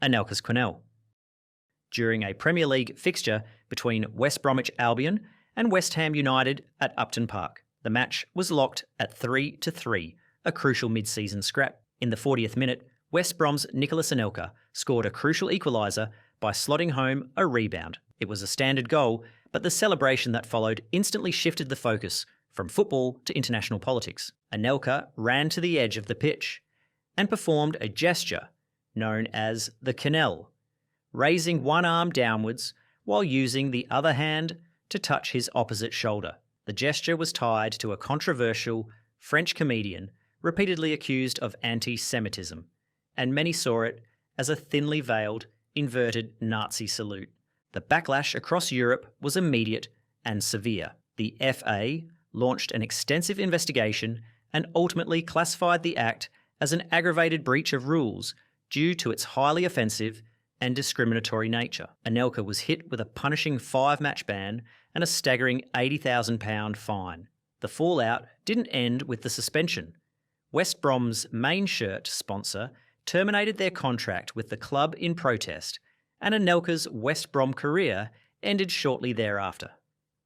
Anelka's Quenelle. During a Premier League fixture between West Bromwich Albion and West Ham United at Upton Park, the match was locked at 3-3, a crucial mid-season scrap. In the 40th minute, West Brom's Nicolas Anelka scored a crucial equaliser by slotting home a rebound. It was a standard goal, but the celebration that followed instantly shifted the focus from football to international politics. Anelka ran to the edge of the pitch and performed a gesture known as the Quenelle, raising one arm downwards while using the other hand to touch his opposite shoulder. The gesture was tied to a controversial French comedian repeatedly accused of anti-Semitism, and many saw it as a thinly veiled, inverted Nazi salute. The backlash across Europe was immediate and severe. The FA launched an extensive investigation and ultimately classified the act as an aggravated breach of rules due to its highly offensive and discriminatory nature. Anelka was hit with a punishing 5-match ban and a staggering £80,000 fine. The fallout didn't end with the suspension. West Brom's main shirt sponsor terminated their contract with the club in protest, and Anelka's West Brom career ended shortly thereafter.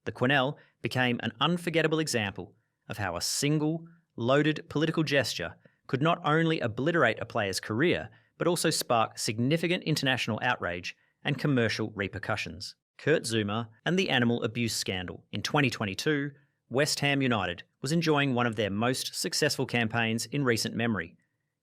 The Quenelle became an unforgettable example of how a single, loaded political gesture could not only obliterate a player's career, but also spark significant international outrage and commercial repercussions. Kurt Zouma and the animal abuse scandal. In 2022, West Ham United was enjoying one of their most successful campaigns in recent memory,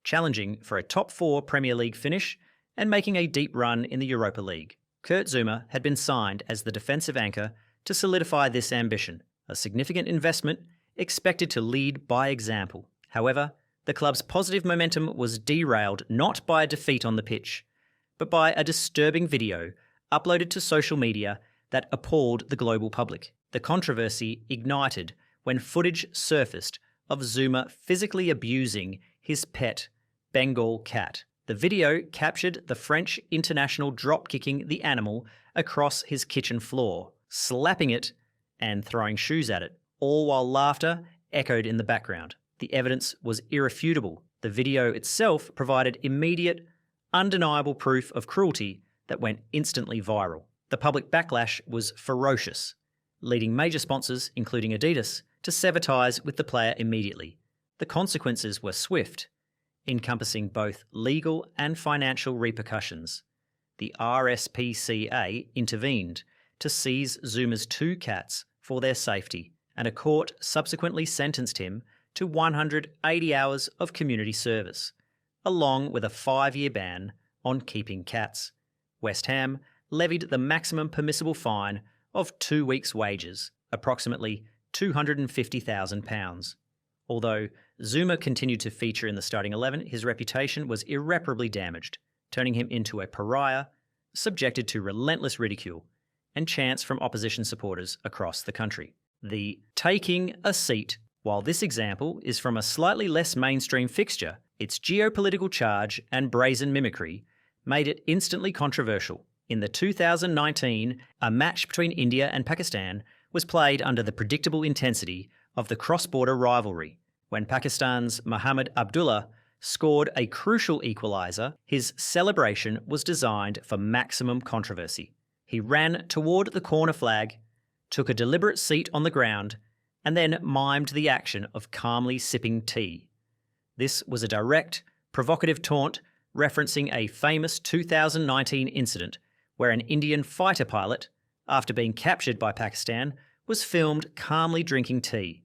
challenging for a top 4 Premier League finish and making a deep run in the Europa League. Kurt Zouma had been signed as the defensive anchor to solidify this ambition, a significant investment expected to lead by example. However, the club's positive momentum was derailed not by a defeat on the pitch, but by a disturbing video uploaded to social media that appalled the global public. The controversy ignited when footage surfaced of Zouma physically abusing his pet, Bengal cat. The video captured the French international drop-kicking the animal across his kitchen floor, slapping it and throwing shoes at it, all while laughter echoed in the background. The evidence was irrefutable. The video itself provided immediate, undeniable proof of cruelty that went instantly viral. The public backlash was ferocious, leading major sponsors, including Adidas, to sever ties with the player immediately. The consequences were swift, encompassing both legal and financial repercussions. The RSPCA intervened to seize Zouma's 2 cats for their safety, and a court subsequently sentenced him to 180 hours of community service, along with a 5-year ban on keeping cats. West Ham levied the maximum permissible fine of 2 weeks' wages, approximately £250,000. Although Zouma continued to feature in the starting 11, his reputation was irreparably damaged, turning him into a pariah, subjected to relentless ridicule and chants from opposition supporters across the country. The taking a seat. While this example is from a slightly less mainstream fixture, its geopolitical charge and brazen mimicry made it instantly controversial. In the 2019, a match between India and Pakistan was played under the predictable intensity of the cross-border rivalry. When Pakistan's Mohammad Abdullah scored a crucial equaliser, his celebration was designed for maximum controversy. He ran toward the corner flag, took a deliberate seat on the ground, and then mimed the action of calmly sipping tea. This was a direct, provocative taunt referencing a famous 2019 incident where an Indian fighter pilot, after being captured by Pakistan, was filmed calmly drinking tea.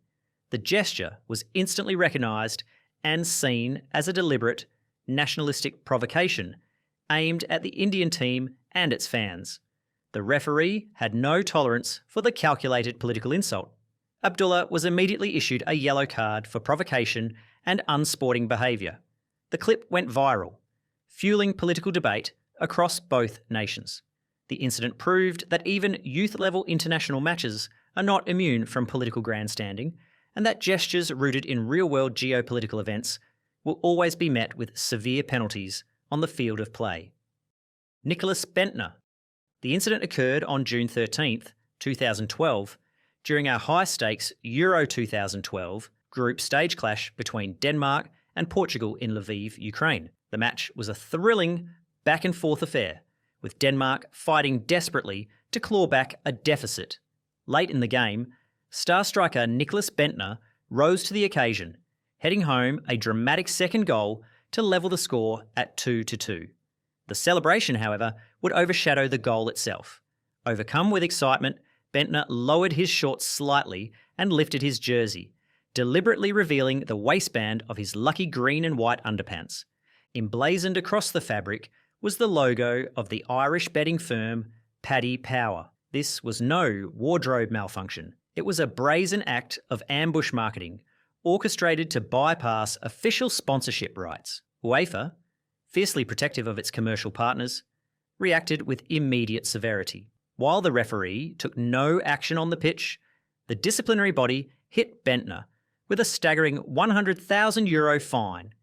The gesture was instantly recognised and seen as a deliberate, nationalistic provocation aimed at the Indian team and its fans. The referee had no tolerance for the calculated political insult. Abdullah was immediately issued a yellow card for provocation and unsporting behaviour. The clip went viral, fueling political debate across both nations. The incident proved that even youth-level international matches are not immune from political grandstanding, and that gestures rooted in real-world geopolitical events will always be met with severe penalties on the field of play. Nicklas Bendtner. The incident occurred on June 13, 2012, during our high-stakes Euro 2012 group stage clash between Denmark and Portugal in Lviv, Ukraine. The match was a thrilling back-and-forth affair, with Denmark fighting desperately to claw back a deficit. Late in the game, star striker Nicklas Bendtner rose to the occasion, heading home a dramatic second goal to level the score at 2-2. The celebration, however, would overshadow the goal itself. Overcome with excitement, Bendtner lowered his shorts slightly and lifted his jersey, deliberately revealing the waistband of his lucky green and white underpants. Emblazoned across the fabric was the logo of the Irish betting firm Paddy Power. This was no wardrobe malfunction. It was a brazen act of ambush marketing, orchestrated to bypass official sponsorship rights. UEFA, fiercely protective of its commercial partners, reacted with immediate severity. While the referee took no action on the pitch, the disciplinary body hit Bendtner with a staggering €100,000 fine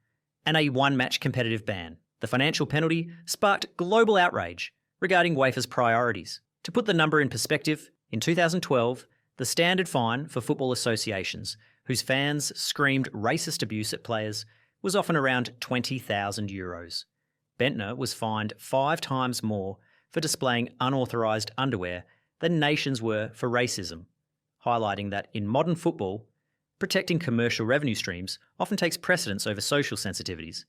and a one-match competitive ban. The financial penalty sparked global outrage regarding UEFA's priorities. To put the number in perspective, in 2012, the standard fine for football associations, whose fans screamed racist abuse at players, was often around €20,000. Bendtner was fined 5 times more for displaying unauthorised underwear than nations were for racism, highlighting that in modern football, protecting commercial revenue streams often takes precedence over social sensitivities.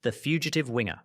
The fugitive winger.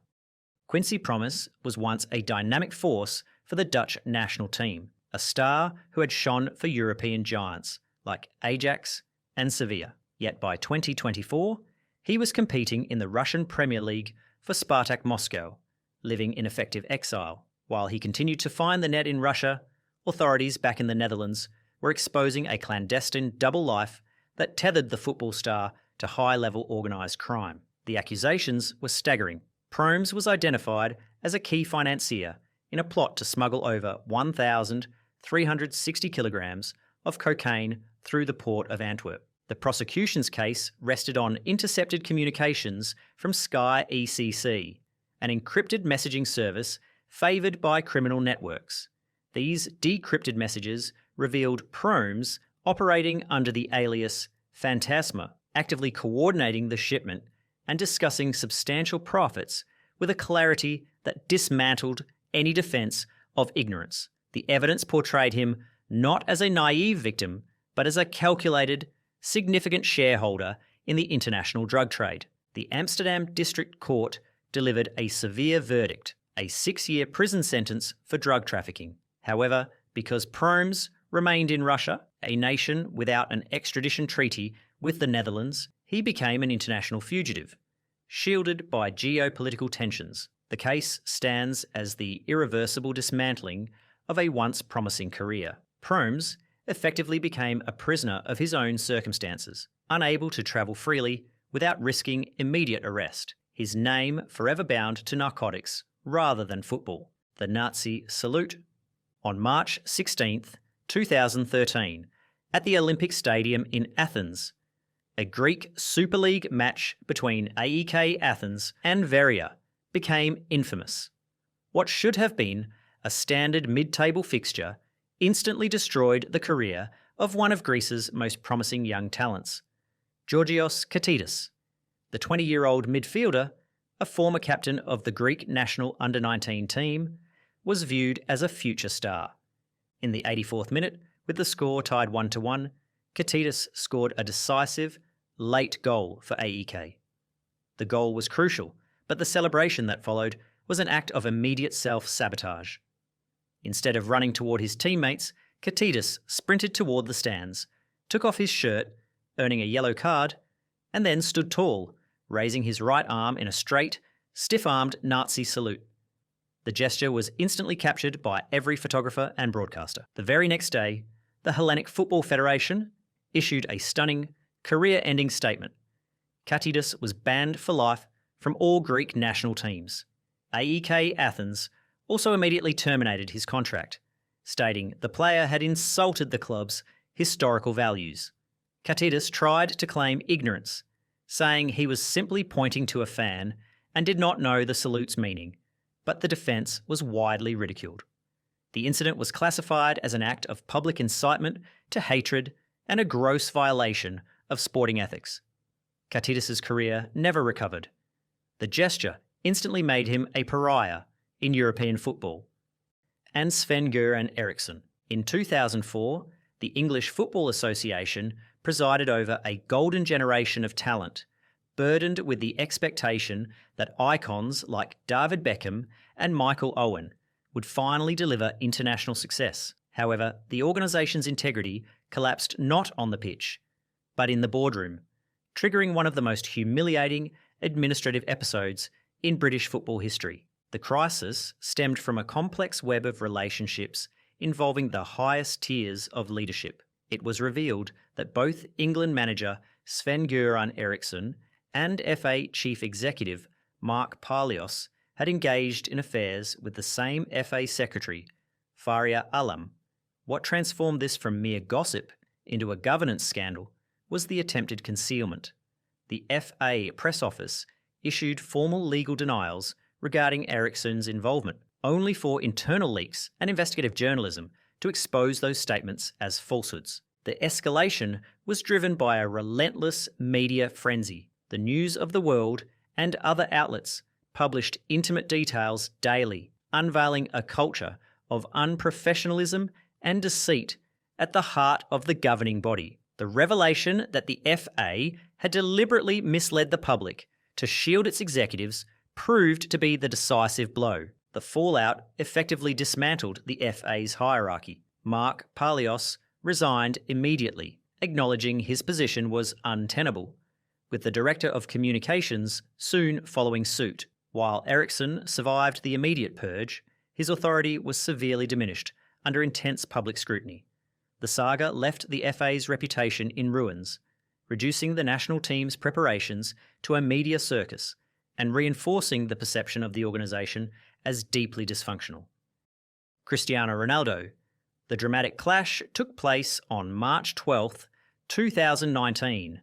Quincy Promes was once a dynamic force for the Dutch national team, a star who had shone for European giants like Ajax and Sevilla. Yet by 2024, he was competing in the Russian Premier League for Spartak Moscow, living in effective exile. While he continued to find the net in Russia, authorities back in the Netherlands were exposing a clandestine double life that tethered the football star to high-level organised crime. The accusations were staggering. Promes was identified as a key financier in a plot to smuggle over 1,360 kilograms of cocaine through the port of Antwerp. The prosecution's case rested on intercepted communications from Sky ECC, an encrypted messaging service favoured by criminal networks. These decrypted messages revealed Promes operating under the alias Phantasma, actively coordinating the shipment and discussing substantial profits with a clarity that dismantled any defence of ignorance. The evidence portrayed him not as a naive victim, but as a calculated, significant shareholder in the international drug trade. The Amsterdam District Court delivered a severe verdict, a 6-year prison sentence for drug trafficking. However, because Promes remained in Russia, a nation without an extradition treaty with the Netherlands, he became an international fugitive, shielded by geopolitical tensions. The case stands as the irreversible dismantling of a once promising career. Promes effectively became a prisoner of his own circumstances, unable to travel freely without risking immediate arrest. His name forever bound to narcotics rather than football. The Nazi salute. On March 16th, 2013, at the Olympic Stadium in Athens, a Greek Super League match between AEK Athens and Veria became infamous. What should have been a standard mid-table fixture instantly destroyed the career of one of Greece's most promising young talents, Giorgos Katidis. The 20-year-old midfielder, a former captain of the Greek national under-19 team, was viewed as a future star. In the 84th minute, with the score tied 1-1, Katidis scored a decisive, late goal for AEK. The goal was crucial, but the celebration that followed was an act of immediate self-sabotage. Instead of running toward his teammates, Katidis sprinted toward the stands, took off his shirt, earning a yellow card, and then stood tall, raising his right arm in a straight, stiff-armed Nazi salute. The gesture was instantly captured by every photographer and broadcaster. The very next day, the Hellenic Football Federation issued a stunning, career-ending statement. Katidis was banned for life from all Greek national teams. AEK Athens also immediately terminated his contract, stating the player had insulted the club's historical values. Katidis tried to claim ignorance, saying he was simply pointing to a fan and did not know the salute's meaning, but the defence was widely ridiculed. The incident was classified as an act of public incitement to hatred and a gross violation of sporting ethics. Katidis' career never recovered. The gesture, instantly made him a pariah in European football. And Sven-Göran Eriksson. In 2004, the English Football Association presided over a golden generation of talent, burdened with the expectation that icons like David Beckham and Michael Owen would finally deliver international success. However, the organisation's integrity collapsed not on the pitch, but in the boardroom, triggering one of the most humiliating administrative episodes in British football history. The crisis stemmed from a complex web of relationships involving the highest tiers of leadership. It was revealed that both England manager Sven-Göran Eriksson and FA chief executive Mark Palios had engaged in affairs with the same FA secretary, Faria Alam. What transformed this from mere gossip into a governance scandal was the attempted concealment. The FA press office issued formal legal denials regarding Eriksson's involvement, only for internal leaks and investigative journalism to expose those statements as falsehoods. The escalation was driven by a relentless media frenzy. The News of the World and other outlets published intimate details daily, unveiling a culture of unprofessionalism and deceit at the heart of the governing body. The revelation that the FA had deliberately misled the public to shield its executives proved to be the decisive blow. The fallout effectively dismantled the FA's hierarchy. Mark Palios resigned immediately, acknowledging his position was untenable, with the Director of Communications soon following suit. While Eriksson survived the immediate purge, his authority was severely diminished under intense public scrutiny. The saga left the FA's reputation in ruins, reducing the national team's preparations to a media circus and reinforcing the perception of the organisation as deeply dysfunctional. Cristiano Ronaldo. The dramatic clash took place on March 12, 2019,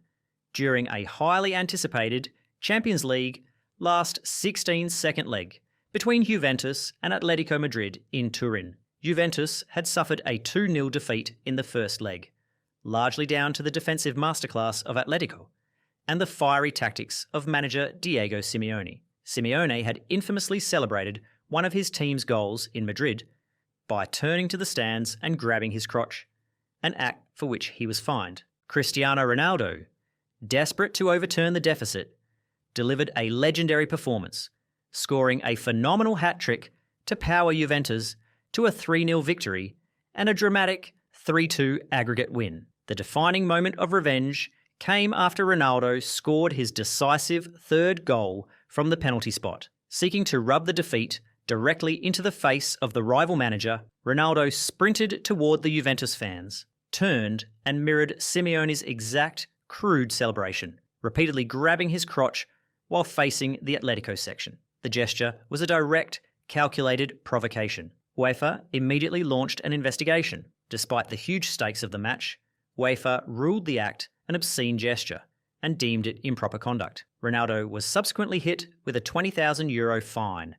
during a highly anticipated Champions League last 16-second leg between Juventus and Atletico Madrid in Turin. Juventus had suffered a 2-0 defeat in the first leg, largely down to the defensive masterclass of Atletico and the fiery tactics of manager Diego Simeone. Simeone had infamously celebrated one of his team's goals in Madrid by turning to the stands and grabbing his crotch, an act for which he was fined. Cristiano Ronaldo, desperate to overturn the deficit, delivered a legendary performance, scoring a phenomenal hat-trick to power Juventus to a 3-0 victory and a dramatic 3-2 aggregate win. The defining moment of revenge came after Ronaldo scored his decisive third goal from the penalty spot. Seeking to rub the defeat directly into the face of the rival manager, Ronaldo sprinted toward the Juventus fans, turned and mirrored Simeone's exact crude celebration, repeatedly grabbing his crotch while facing the Atletico section. The gesture was a direct, calculated provocation. UEFA immediately launched an investigation. Despite the huge stakes of the match, UEFA ruled the act an obscene gesture and deemed it improper conduct. Ronaldo was subsequently hit with a €20,000 fine,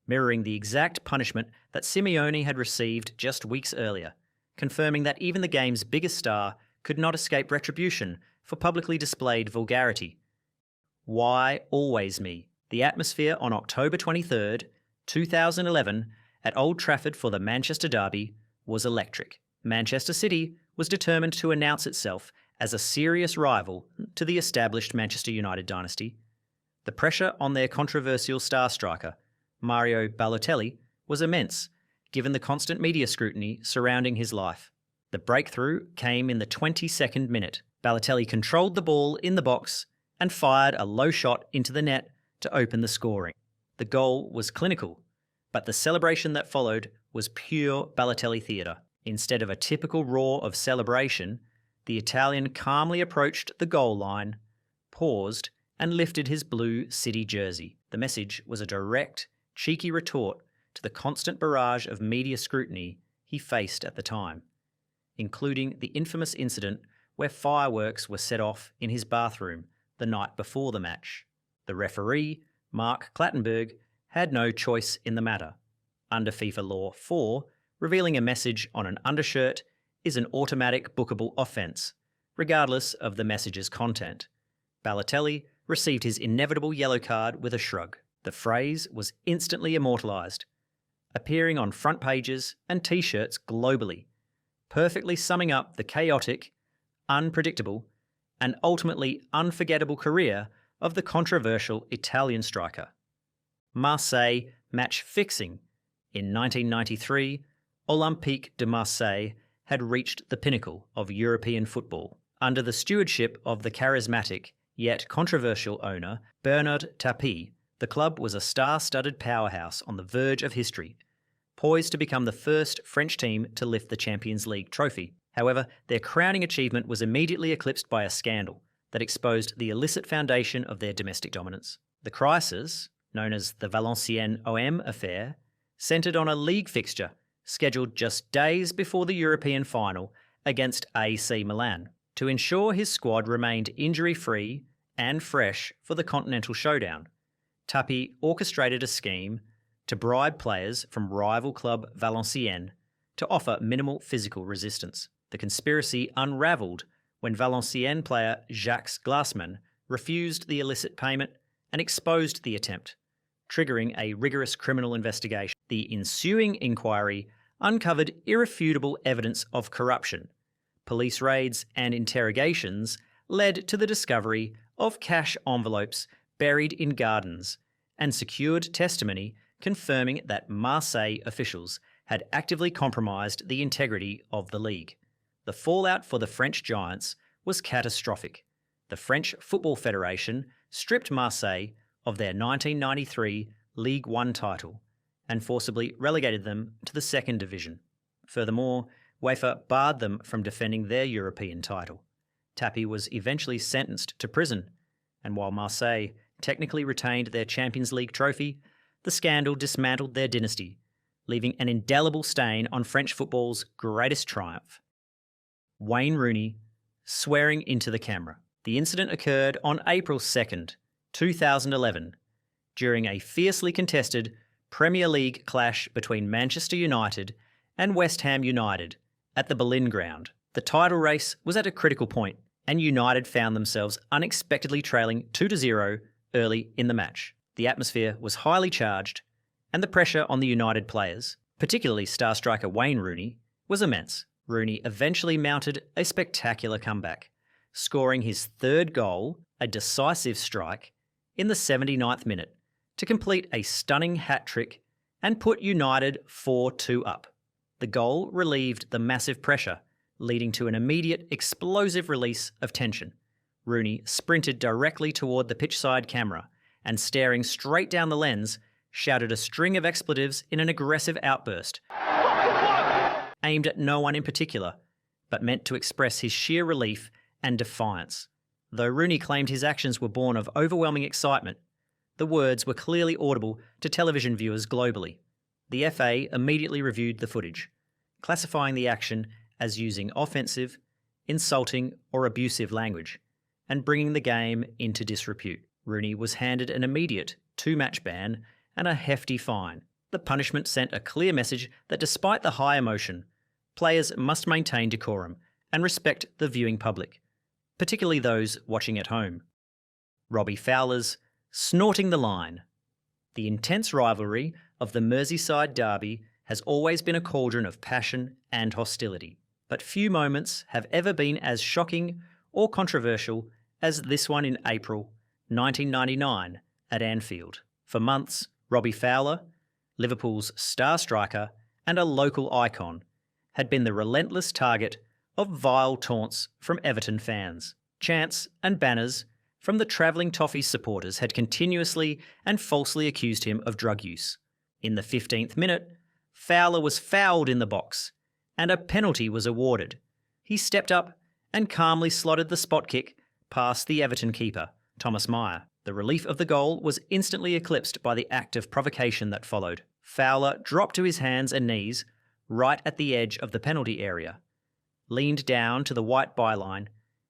mirroring the exact punishment that Simeone had received just weeks earlier, confirming that even the game's biggest star could not escape retribution for publicly displayed vulgarity. Why always me? The atmosphere on October 23rd, 2011, at Old Trafford for the Manchester Derby was electric. Manchester City was determined to announce itself as a serious rival to the established Manchester United dynasty. The pressure on their controversial star striker, Mario Balotelli, was immense, given the constant media scrutiny surrounding his life. The breakthrough came in the 22nd minute. Balotelli controlled the ball in the box and fired a low shot into the net to open the scoring. The goal was clinical, but the celebration that followed was pure Balotelli theatre. Instead of a typical roar of celebration, the Italian calmly approached the goal line, paused, and lifted his blue City jersey. The message was a direct, cheeky retort to the constant barrage of media scrutiny he faced at the time, including the infamous incident where fireworks were set off in his bathroom the night before the match. The referee, Mark Clattenburg, had no choice in the matter. Under FIFA Law 4, revealing a message on an undershirt is an automatic bookable offence, regardless of the message's content. Balotelli received his inevitable yellow card with a shrug. The phrase was instantly immortalised, appearing on front pages and T-shirts globally, perfectly summing up the chaotic, unpredictable, and ultimately unforgettable career of the controversial Italian striker. Marseille match fixing. In 1993, Olympique de Marseille had reached the pinnacle of European football under the stewardship of the charismatic yet controversial owner Bernard Tapie. The club was a star-studded powerhouse on the verge of history, poised to become the first French team to lift the Champions League trophy. However, their crowning achievement was immediately eclipsed by a scandal that exposed the illicit foundation of their domestic dominance. The crisis, known as the Valenciennes-OM affair, centred on a league fixture scheduled just days before the European final against AC Milan. To ensure his squad remained injury-free and fresh for the continental showdown, Tapie orchestrated a scheme to bribe players from rival club Valenciennes to offer minimal physical resistance. The conspiracy unravelled when Valenciennes player Jacques Glassman refused the illicit payment and exposed the attempt, triggering a rigorous criminal investigation. The ensuing inquiry uncovered irrefutable evidence of corruption. Police raids and interrogations led to the discovery of cash envelopes buried in gardens and secured testimony confirming that Marseille officials had actively compromised the integrity of the league. The fallout for the French giants was catastrophic. The French Football Federation stripped Marseille of their 1993 Ligue 1 title and forcibly relegated them to the second division. Furthermore, UEFA barred them from defending their European title. Tapie was eventually sentenced to prison, and while Marseille technically retained their Champions League trophy, the scandal dismantled their dynasty, leaving an indelible stain on French football's greatest triumph. Wayne Rooney swearing into the camera. The incident occurred on April 2nd, 2011, during a fiercely contested Premier League clash between Manchester United and West Ham United at the Boleyn Ground. The title race was at a critical point, and United found themselves unexpectedly trailing 2-0 early in the match. The atmosphere was highly charged, and the pressure on the United players, particularly star striker Wayne Rooney, was immense. Rooney eventually mounted a spectacular comeback, scoring his third goal, a decisive strike, in the 79th minute to complete a stunning hat-trick and put United 4-2 up. The goal relieved the massive pressure, leading to an immediate explosive release of tension. Rooney sprinted directly toward the pitchside camera and, staring straight down the lens, shouted a string of expletives in an aggressive outburst, aimed at no one in particular, but meant to express his sheer relief and defiance. Though Rooney claimed his actions were born of overwhelming excitement, the words were clearly audible to television viewers globally. The FA immediately reviewed the footage, classifying the action as using offensive, insulting or abusive language, and bringing the game into disrepute. Rooney was handed an immediate 2-match ban and a hefty fine. The punishment sent a clear message that despite the high emotion, players must maintain decorum and respect the viewing public, particularly those watching at home. Robbie Fowler's snorting the line. The intense rivalry of the Merseyside derby has always been a cauldron of passion and hostility, but few moments have ever been as shocking or controversial as this one in April 1999 at Anfield. For months, Robbie Fowler, Liverpool's star striker and a local icon, had been the relentless target of vile taunts from Everton fans. Chants and banners from the travelling Toffees supporters had continuously and falsely accused him of drug use. In the 15th minute, Fowler was fouled in the box, and a penalty was awarded. He stepped up and calmly slotted the spot kick past the Everton keeper, Thomas Meyer. The relief of the goal was instantly eclipsed by the act of provocation that followed. Fowler dropped to his hands and knees right at the edge of the penalty area, leaned down to the white byline,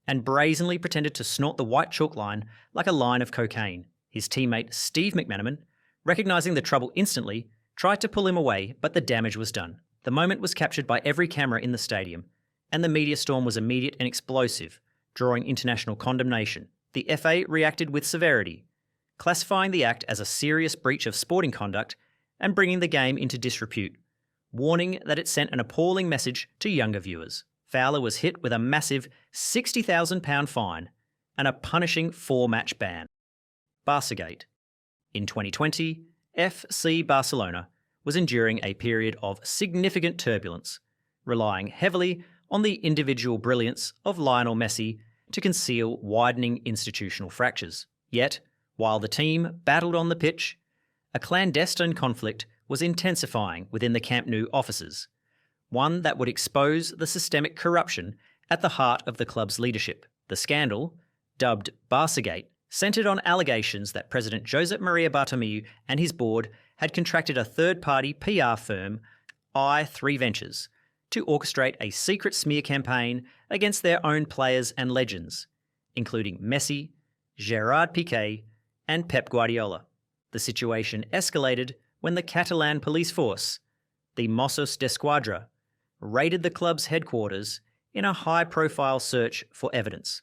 and brazenly pretended to snort the white chalk line like a line of cocaine. His teammate Steve McManaman, recognising the trouble instantly, tried to pull him away, but the damage was done. The moment was captured by every camera in the stadium, and the media storm was immediate and explosive, drawing international condemnation. The FA reacted with severity, classifying the act as a serious breach of sporting conduct and bringing the game into disrepute, warning that it sent an appalling message to younger viewers. Fowler was hit with a massive £60,000 fine and a punishing 4-match ban. Barçagate. In 2020, FC Barcelona was enduring a period of significant turbulence, relying heavily on the individual brilliance of Lionel Messi to conceal widening institutional fractures. Yet, while the team battled on the pitch, a clandestine conflict was intensifying within the Camp Nou offices, one that would expose the systemic corruption at the heart of the club's leadership. The scandal, dubbed Barçagate, centred on allegations that President Josep Maria Bartomeu and his board had contracted a third-party PR firm, i3 Ventures, to orchestrate a secret smear campaign against their own players and legends, including Messi, Gerard Piqué, and Pep Guardiola. The situation escalated when the Catalan police force, the Mossos d'Esquadra, raided the club's headquarters in a high-profile search for evidence.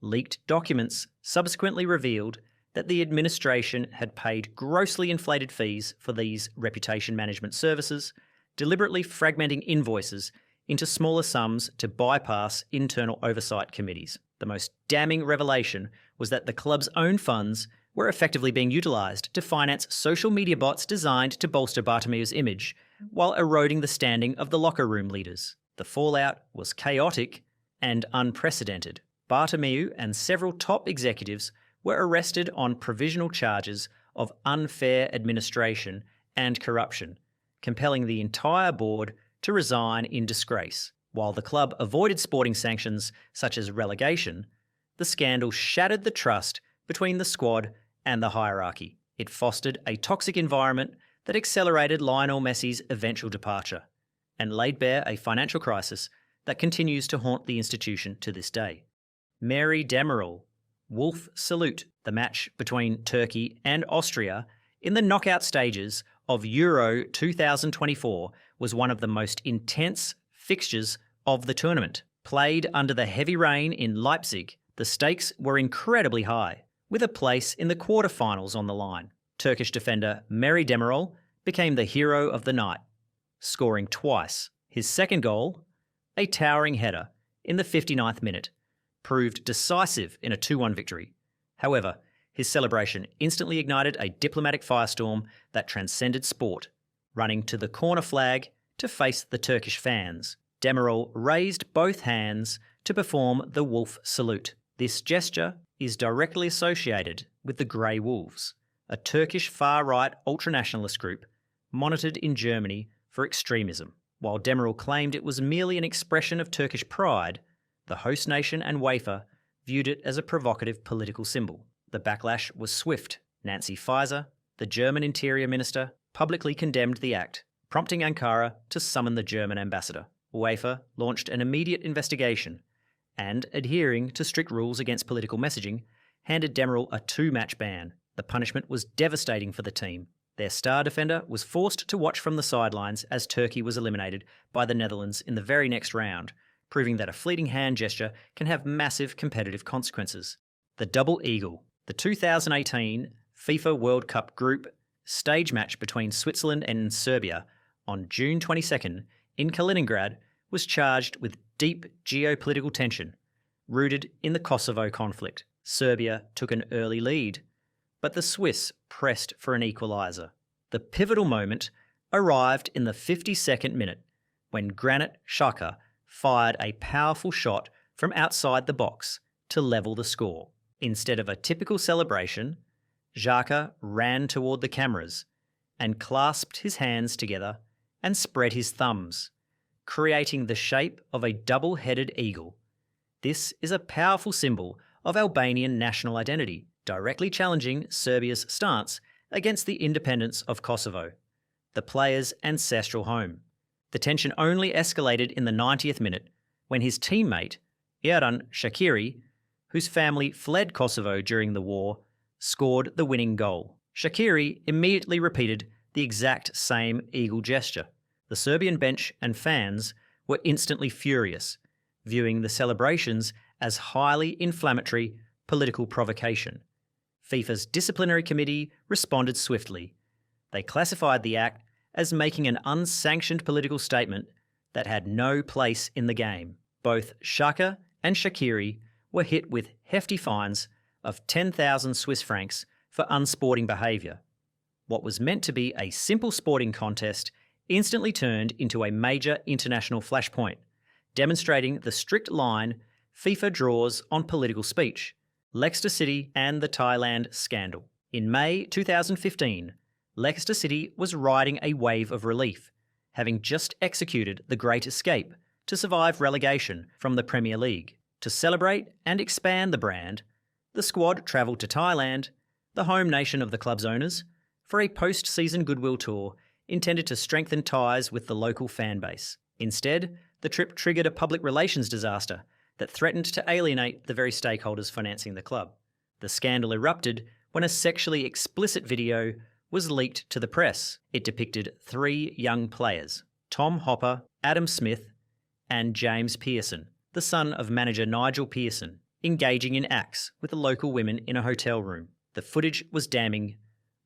Leaked documents subsequently revealed that the administration had paid grossly inflated fees for these reputation management services, deliberately fragmenting invoices into smaller sums to bypass internal oversight committees. The most damning revelation was that the club's own funds were effectively being utilised to finance social media bots designed to bolster Bartomeu's image, while eroding the standing of the locker room leaders. The fallout was chaotic and unprecedented. Bartomeu and several top executives were arrested on provisional charges of unfair administration and corruption, compelling the entire board to resign in disgrace. While the club avoided sporting sanctions such as relegation, the scandal shattered the trust between the squad and the hierarchy. It fostered a toxic environment that accelerated Lionel Messi's eventual departure and laid bare a financial crisis that continues to haunt the institution to this day. Merih Demiral, Wolf Salute, the match between Turkey and Austria in the knockout stages of Euro 2024 was one of the most intense fixtures of the tournament. Played under the heavy rain in Leipzig, the stakes were incredibly high, with a place in the quarter-finals on the line. Turkish defender Merih Demiral became the hero of the night, scoring twice. His second goal, a towering header in the 59th minute, proved decisive in a 2-1 victory. However, his celebration instantly ignited a diplomatic firestorm that transcended sport, running to the corner flag to face the Turkish fans. Demiral raised both hands to perform the Wolf Salute. This gesture is directly associated with the Grey Wolves, a Turkish far-right ultranationalist group monitored in Germany for extremism. While Demiral claimed it was merely an expression of Turkish pride, the host nation and UEFA viewed it as a provocative political symbol. The backlash was swift. Nancy Faeser, the German Interior Minister, publicly condemned the act, prompting Ankara to summon the German ambassador. UEFA launched an immediate investigation and, adhering to strict rules against political messaging, handed Demiral a 2-match ban. The punishment was devastating for the team. Their star defender was forced to watch from the sidelines as Turkey was eliminated by the Netherlands in the very next round, proving that a fleeting hand gesture can have massive competitive consequences. The Double Eagle. The 2018 FIFA World Cup Group stage match between Switzerland and Serbia on June 22nd in Kaliningrad was charged with deep geopolitical tension, rooted in the Kosovo conflict. Serbia took an early lead, but the Swiss pressed for an equaliser. The pivotal moment arrived in the 52nd minute when Granit Xhaka fired a powerful shot from outside the box to level the score. Instead of a typical celebration, Xhaka ran toward the cameras and clasped his hands together and spread his thumbs, creating the shape of a double-headed eagle. This is a powerful symbol of Albanian national identity, directly challenging Serbia's stance against the independence of Kosovo, the players' ancestral home. The tension only escalated in the 90th minute when his teammate, Xherdan Shaqiri, whose family fled Kosovo during the war, scored the winning goal. Shaqiri immediately repeated the exact same eagle gesture. The Serbian bench and fans were instantly furious, viewing the celebrations as highly inflammatory political provocation. FIFA's disciplinary committee responded swiftly. They classified the act as making an unsanctioned political statement that had no place in the game. Both Xhaka and Shaqiri were hit with hefty fines of 10,000 Swiss francs for unsporting behaviour. What was meant to be a simple sporting contest instantly turned into a major international flashpoint, demonstrating the strict line FIFA draws on political speech, Leicester City and the Thailand scandal. In May 2015, Leicester City was riding a wave of relief, having just executed the Great Escape to survive relegation from the Premier League. To celebrate and expand the brand, the squad travelled to Thailand, the home nation of the club's owners, for a post-season goodwill tour intended to strengthen ties with the local fan base. Instead, the trip triggered a public relations disaster that threatened to alienate the very stakeholders financing the club. The scandal erupted when a sexually explicit video was leaked to the press. It depicted 3 young players, Tom Hopper, Adam Smith, and James Pearson, the son of manager Nigel Pearson, engaging in acts with the local women in a hotel room. The footage was damning,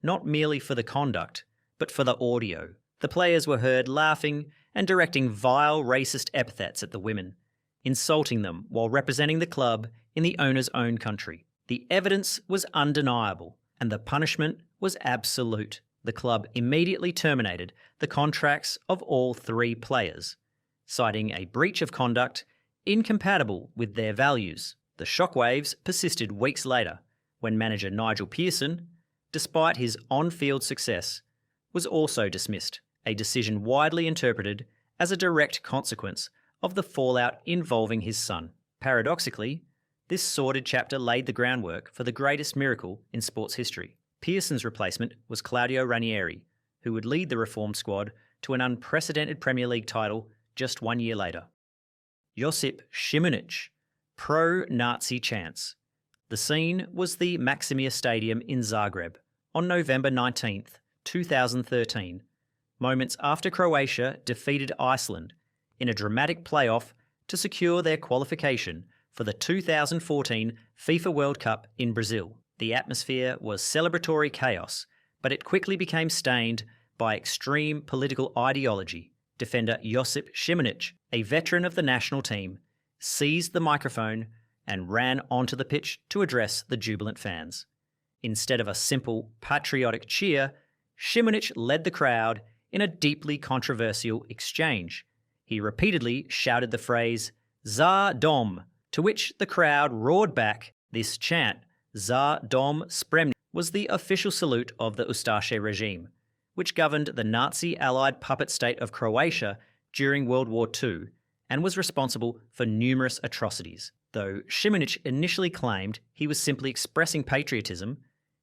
not merely for the conduct, but for the audio. The players were heard laughing and directing vile racist epithets at the women, insulting them while representing the club in the owner's own country. The evidence was undeniable, and the punishment was absolute. The club immediately terminated the contracts of all 3 players, citing a breach of conduct incompatible with their values. The shockwaves persisted weeks later, when manager Nigel Pearson, despite his on-field success, was also dismissed, a decision widely interpreted as a direct consequence of the fallout involving his son. Paradoxically, this sordid chapter laid the groundwork for the greatest miracle in sports history. Pearson's replacement was Claudio Ranieri, who would lead the reformed squad to an unprecedented Premier League title just 1 year later. Yosip Šimunić, pro-Nazi chants. The scene was the Maksimir Stadium in Zagreb on November 19th, 2013, moments after Croatia defeated Iceland in a dramatic playoff to secure their qualification for the 2014 FIFA World Cup in Brazil. The atmosphere was celebratory chaos, but it quickly became stained by extreme political ideology. Defender Yosip Šimunić, a veteran of the national team, seized the microphone and ran onto the pitch to address the jubilant fans. Instead of a simple patriotic cheer, Šimunić led the crowd in a deeply controversial exchange. He repeatedly shouted the phrase, "Za dom," to which the crowd roared back. This chant, "Za dom spremni," was the official salute of the Ustaše regime, which governed the Nazi-allied puppet state of Croatia during World War II and was responsible for numerous atrocities. Though Šimunić initially claimed he was simply expressing patriotism,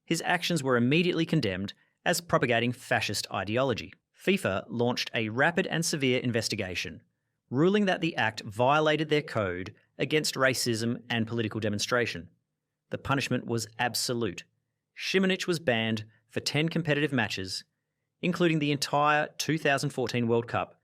his actions were immediately condemned as propagating fascist ideology. FIFA launched a rapid and severe investigation, ruling that the act violated their code against racism and political demonstration. The punishment was absolute. Šimunić was banned for 10 competitive matches, including the entire 2014 World Cup,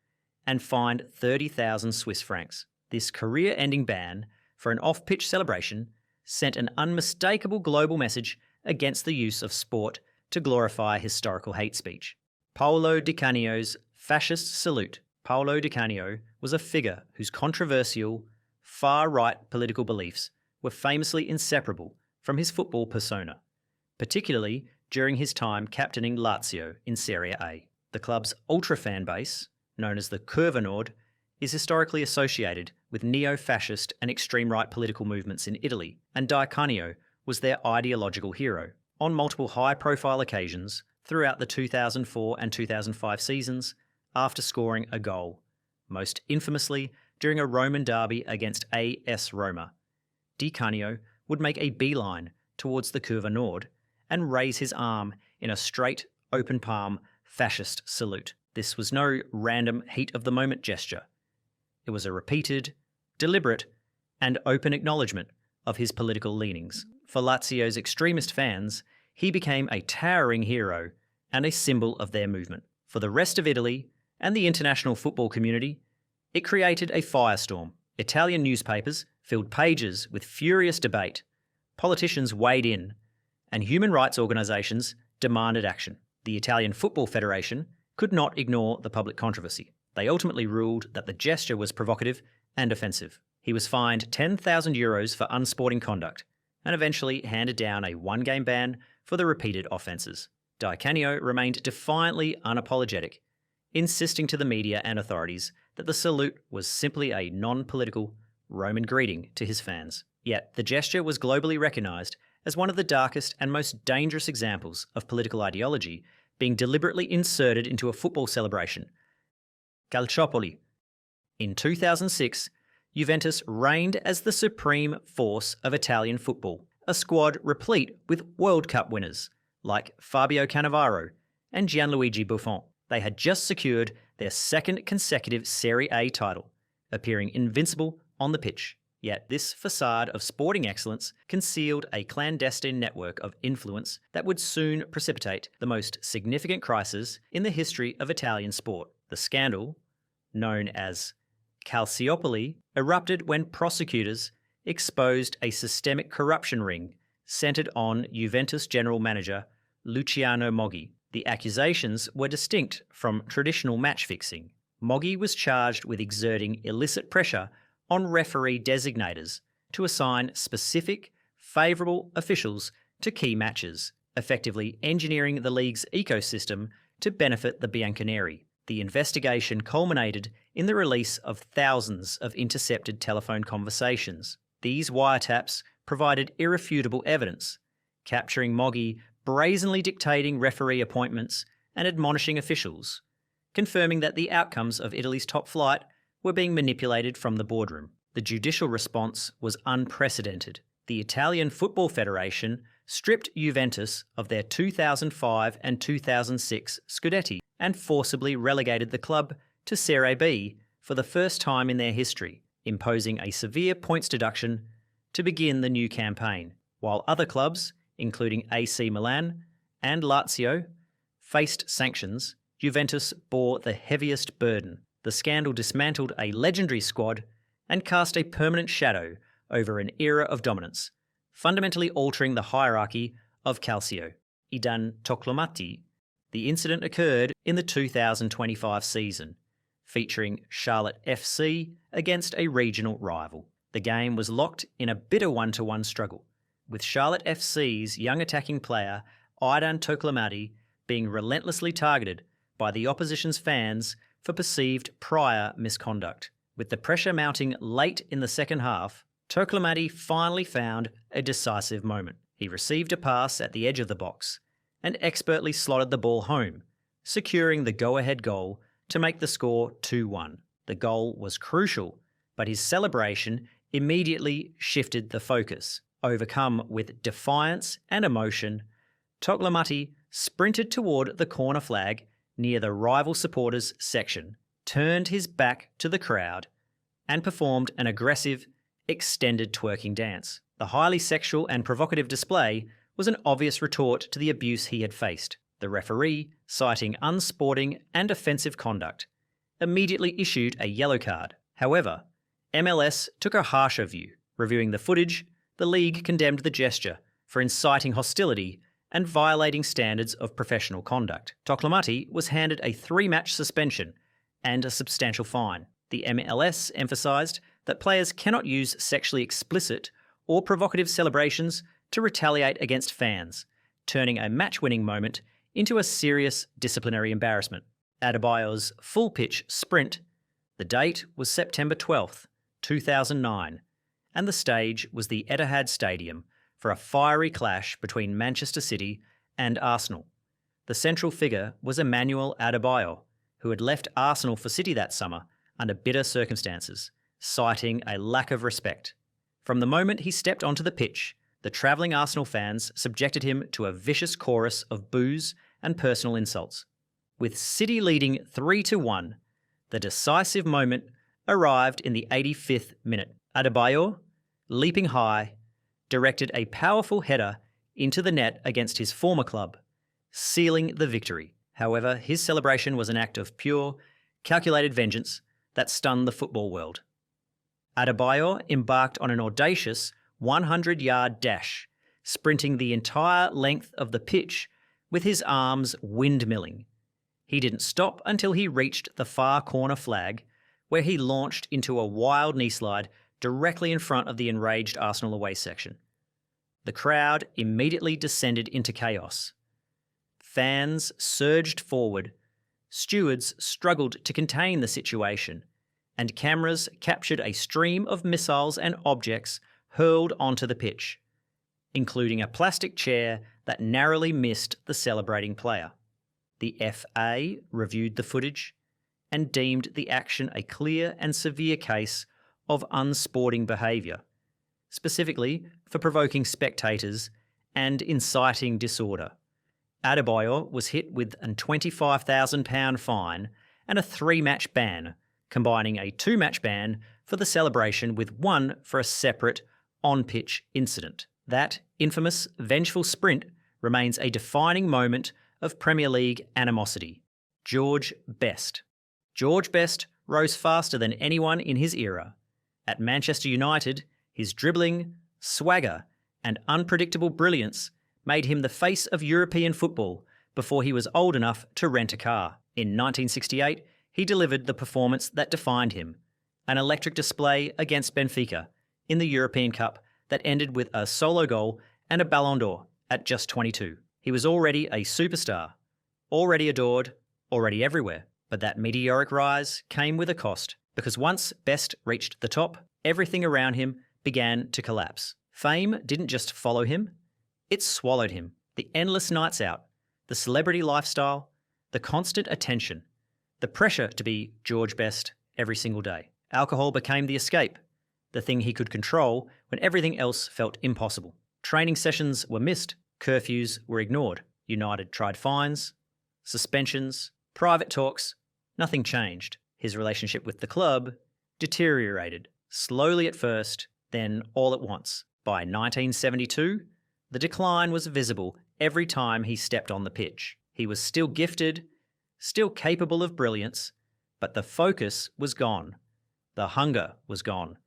and fined 30,000 Swiss francs. This career-ending ban for an off-pitch celebration sent an unmistakable global message against the use of sport to glorify historical hate speech. Paolo Di Canio's fascist salute. Paolo Di Canio was a figure whose controversial, far-right political beliefs were famously inseparable from his football persona, particularly during his time captaining Lazio in Serie A. The club's ultra fan base, known as the Curva Nord, is historically associated with neo-fascist and extreme-right political movements in Italy, and Di Canio was their ideological hero. On multiple high-profile occasions throughout the 2004 and 2005 seasons, after scoring a goal, most infamously during a Roman derby against AS Roma, Di Canio would make a beeline towards the Curva Nord and raise his arm in a straight, open palm, fascist salute. This was no random heat-of-the-moment gesture. It was a repeated, deliberate, and open acknowledgement of his political leanings. For Lazio's extremist fans, he became a towering hero and a symbol of their movement. For the rest of Italy and the international football community, it created a firestorm. Italian newspapers filled pages with furious debate. Politicians weighed in, and human rights organisations demanded action. The Italian Football Federation could not ignore the public controversy. They ultimately ruled that the gesture was provocative and offensive. He was fined €10,000 for unsporting conduct and eventually handed down a one-game ban for the repeated offences. Di Canio remained defiantly unapologetic, insisting to the media and authorities that the salute was simply a non-political Roman greeting to his fans. Yet the gesture was globally recognised as one of the darkest and most dangerous examples of political ideology being deliberately inserted into a football celebration. Calciopoli. In 2006, Juventus reigned as the supreme force of Italian football, a squad replete with World Cup winners like Fabio Cannavaro and Gianluigi Buffon. They had just secured their second consecutive Serie A title, appearing invincible on the pitch. Yet this facade of sporting excellence concealed a clandestine network of influence that would soon precipitate the most significant crisis in the history of Italian sport. The scandal, known as Calciopoli, erupted when prosecutors exposed a systemic corruption ring centred on Juventus general manager Luciano Moggi. The accusations were distinct from traditional match fixing. Moggi was charged with exerting illicit pressure on referee designators to assign specific, favourable officials to key matches, effectively engineering the league's ecosystem to benefit the Bianconeri. The investigation culminated in the release of thousands of intercepted telephone conversations. These wiretaps provided irrefutable evidence, capturing Moggi brazenly dictating referee appointments and admonishing officials, confirming that the outcomes of Italy's top flight were being manipulated from the boardroom. The judicial response was unprecedented. The Italian Football Federation stripped Juventus of their 2005 and 2006 Scudetti and forcibly relegated the club to Serie B for the first time in their history, imposing a severe points deduction to begin the new campaign, while other clubs, including AC Milan and Lazio, faced sanctions. Juventus bore the heaviest burden. The scandal dismantled a legendary squad and cast a permanent shadow over an era of dominance, fundamentally altering the hierarchy of Calcio. Idan Toklomati. The incident occurred in the 2025 season, featuring Charlotte FC against a regional rival. The game was locked in a bitter 1-1 struggle, with Charlotte FC's young attacking player Idan Toklomati being relentlessly targeted by the opposition's fans for perceived prior misconduct. With the pressure mounting late in the second half, Toklomati finally found a decisive moment. He received a pass at the edge of the box and expertly slotted the ball home, securing the go-ahead goal to make the score 2-1. The goal was crucial, but his celebration immediately shifted the focus. Overcome with defiance and emotion, Toklomati sprinted toward the corner flag near the rival supporters section, turned his back to the crowd, and performed an aggressive, extended twerking dance. The highly sexual and provocative display was an obvious retort to the abuse he had faced. The referee, citing unsporting and offensive conduct, immediately issued a yellow card. However, MLS took a harsher view. Reviewing the footage, the league condemned the gesture for inciting hostility and violating standards of professional conduct. Toklomati was handed a 3-match suspension and a substantial fine. The MLS emphasised that players cannot use sexually explicit or provocative celebrations to retaliate against fans, turning a match-winning moment into a serious disciplinary embarrassment. Adebayor's full-pitch sprint. The date was September 12th, 2009, and the stage was the Etihad Stadium for a fiery clash between Manchester City and Arsenal. The central figure was Emmanuel Adebayor, who had left Arsenal for City that summer under bitter circumstances, citing a lack of respect. From the moment he stepped onto the pitch, the travelling Arsenal fans subjected him to a vicious chorus of boos and personal insults. With City leading 3-1, the decisive moment arrived in the 85th minute. Adebayor, leaping high, directed a powerful header into the net against his former club, sealing the victory. However, his celebration was an act of pure, calculated vengeance that stunned the football world. Adebayor embarked on an audacious 100-yard dash, sprinting the entire length of the pitch with his arms windmilling. He didn't stop until he reached the far corner flag, where he launched into a wild knee slide directly in front of the enraged Arsenal away section. The crowd immediately descended into chaos. Fans surged forward, stewards struggled to contain the situation, and cameras captured a stream of missiles and objects hurled onto the pitch, including a plastic chair that narrowly missed the celebrating player. The FA reviewed the footage and deemed the action a clear and severe case of unsporting behaviour, specifically for provoking spectators and inciting disorder. Adebayor was hit with a £25,000 fine and a 3-match ban, combining a 2-match ban for the celebration with one for a separate on-pitch incident. That infamous, vengeful sprint remains a defining moment of Premier League animosity. George Best. George Best rose faster than anyone in his era. At Manchester United, his dribbling, swagger, and unpredictable brilliance made him the face of European football before he was old enough to rent a car. In 1968, he delivered the performance that defined him, an electric display against Benfica in the European Cup that ended with a solo goal and a Ballon d'Or at just 22. He was already a superstar, already adored, already everywhere. But that meteoric rise came with a cost, because once Best reached the top, everything around him began to collapse. Fame didn't just follow him, it swallowed him. The endless nights out, the celebrity lifestyle, the constant attention, the pressure to be George Best every single day. Alcohol became the escape, the thing he could control when everything else felt impossible. Training sessions were missed, curfews were ignored. United tried fines, suspensions, private talks. Nothing changed. His relationship with the club deteriorated, slowly at first, then all at once. By 1972, the decline was visible every time he stepped on the pitch. He was still gifted, still capable of brilliance, but the focus was gone. The hunger was gone.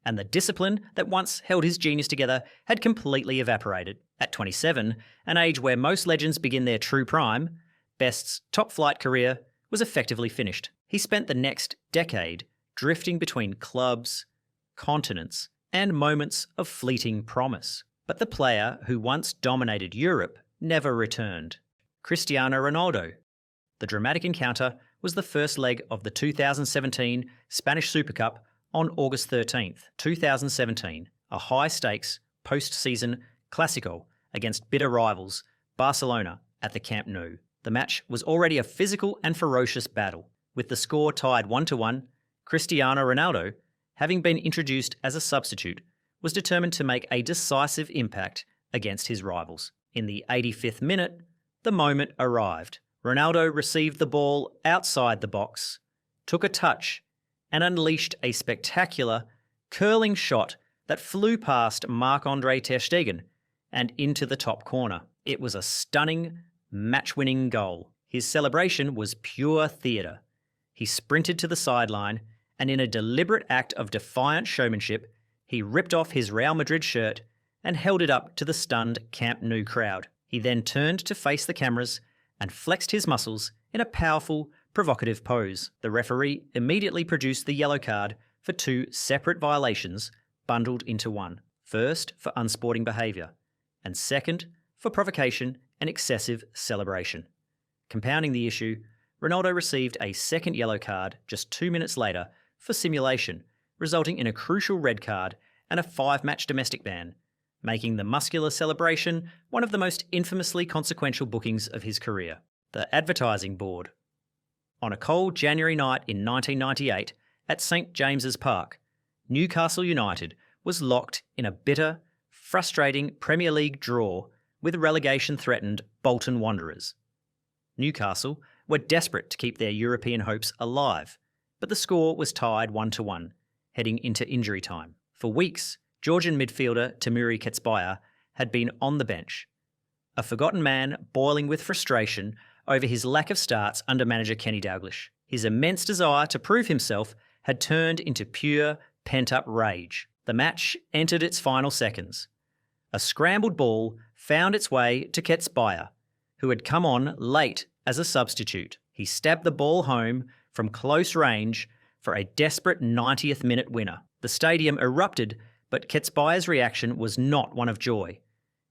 And the discipline that once held his genius together had completely evaporated. At 27, an age where most legends begin their true prime, Best's top-flight career was effectively finished. He spent the next decade drifting between clubs, continents, and moments of fleeting promise. But the player who once dominated Europe never returned. Cristiano Ronaldo. The dramatic encounter was the first leg of the 2017 Spanish Super Cup on August 13th, 2017, a high-stakes post-season Clásico against bitter rivals Barcelona at the Camp Nou. The match was already a physical and ferocious battle. With the score tied 1-1, Cristiano Ronaldo, having been introduced as a substitute, was determined to make a decisive impact against his rivals. In the 85th minute, the moment arrived. Ronaldo received the ball outside the box, took a touch, and unleashed a spectacular, curling shot that flew past Marc-Andre ter Stegen and into the top corner. It was a stunning, match-winning goal. His celebration was pure theatre. He sprinted to the sideline, and in a deliberate act of defiant showmanship, he ripped off his Real Madrid shirt and held it up to the stunned Camp Nou crowd. He then turned to face the cameras and flexed his muscles in a powerful, provocative pose. The referee immediately produced the yellow card for two separate violations bundled into one. First, for unsporting behaviour, and second, for provocation and excessive celebration. Compounding the issue, Ronaldo received a second yellow card just 2 minutes later for simulation, resulting in a crucial red card and a 5-match domestic ban, making the muscular celebration one of the most infamously consequential bookings of his career. The advertising board. On a cold January night in 1998 at St James's Park, Newcastle United was locked in a bitter, frustrating Premier League draw with relegation-threatened Bolton Wanderers. Newcastle were desperate to keep their European hopes alive, but the score was tied 1-1, heading into injury time. For weeks, Georgian midfielder Temuri Ketsbaia had been on the bench, a forgotten man boiling with frustration over his lack of starts under manager Kenny Dalglish. His immense desire to prove himself had turned into pure, pent-up rage. The match entered its final seconds. A scrambled ball found its way to Ketsbaia, who had come on late as a substitute. He stabbed the ball home from close range for a desperate 90th minute winner. The stadium erupted, but Ketsbaia's reaction was not one of joy.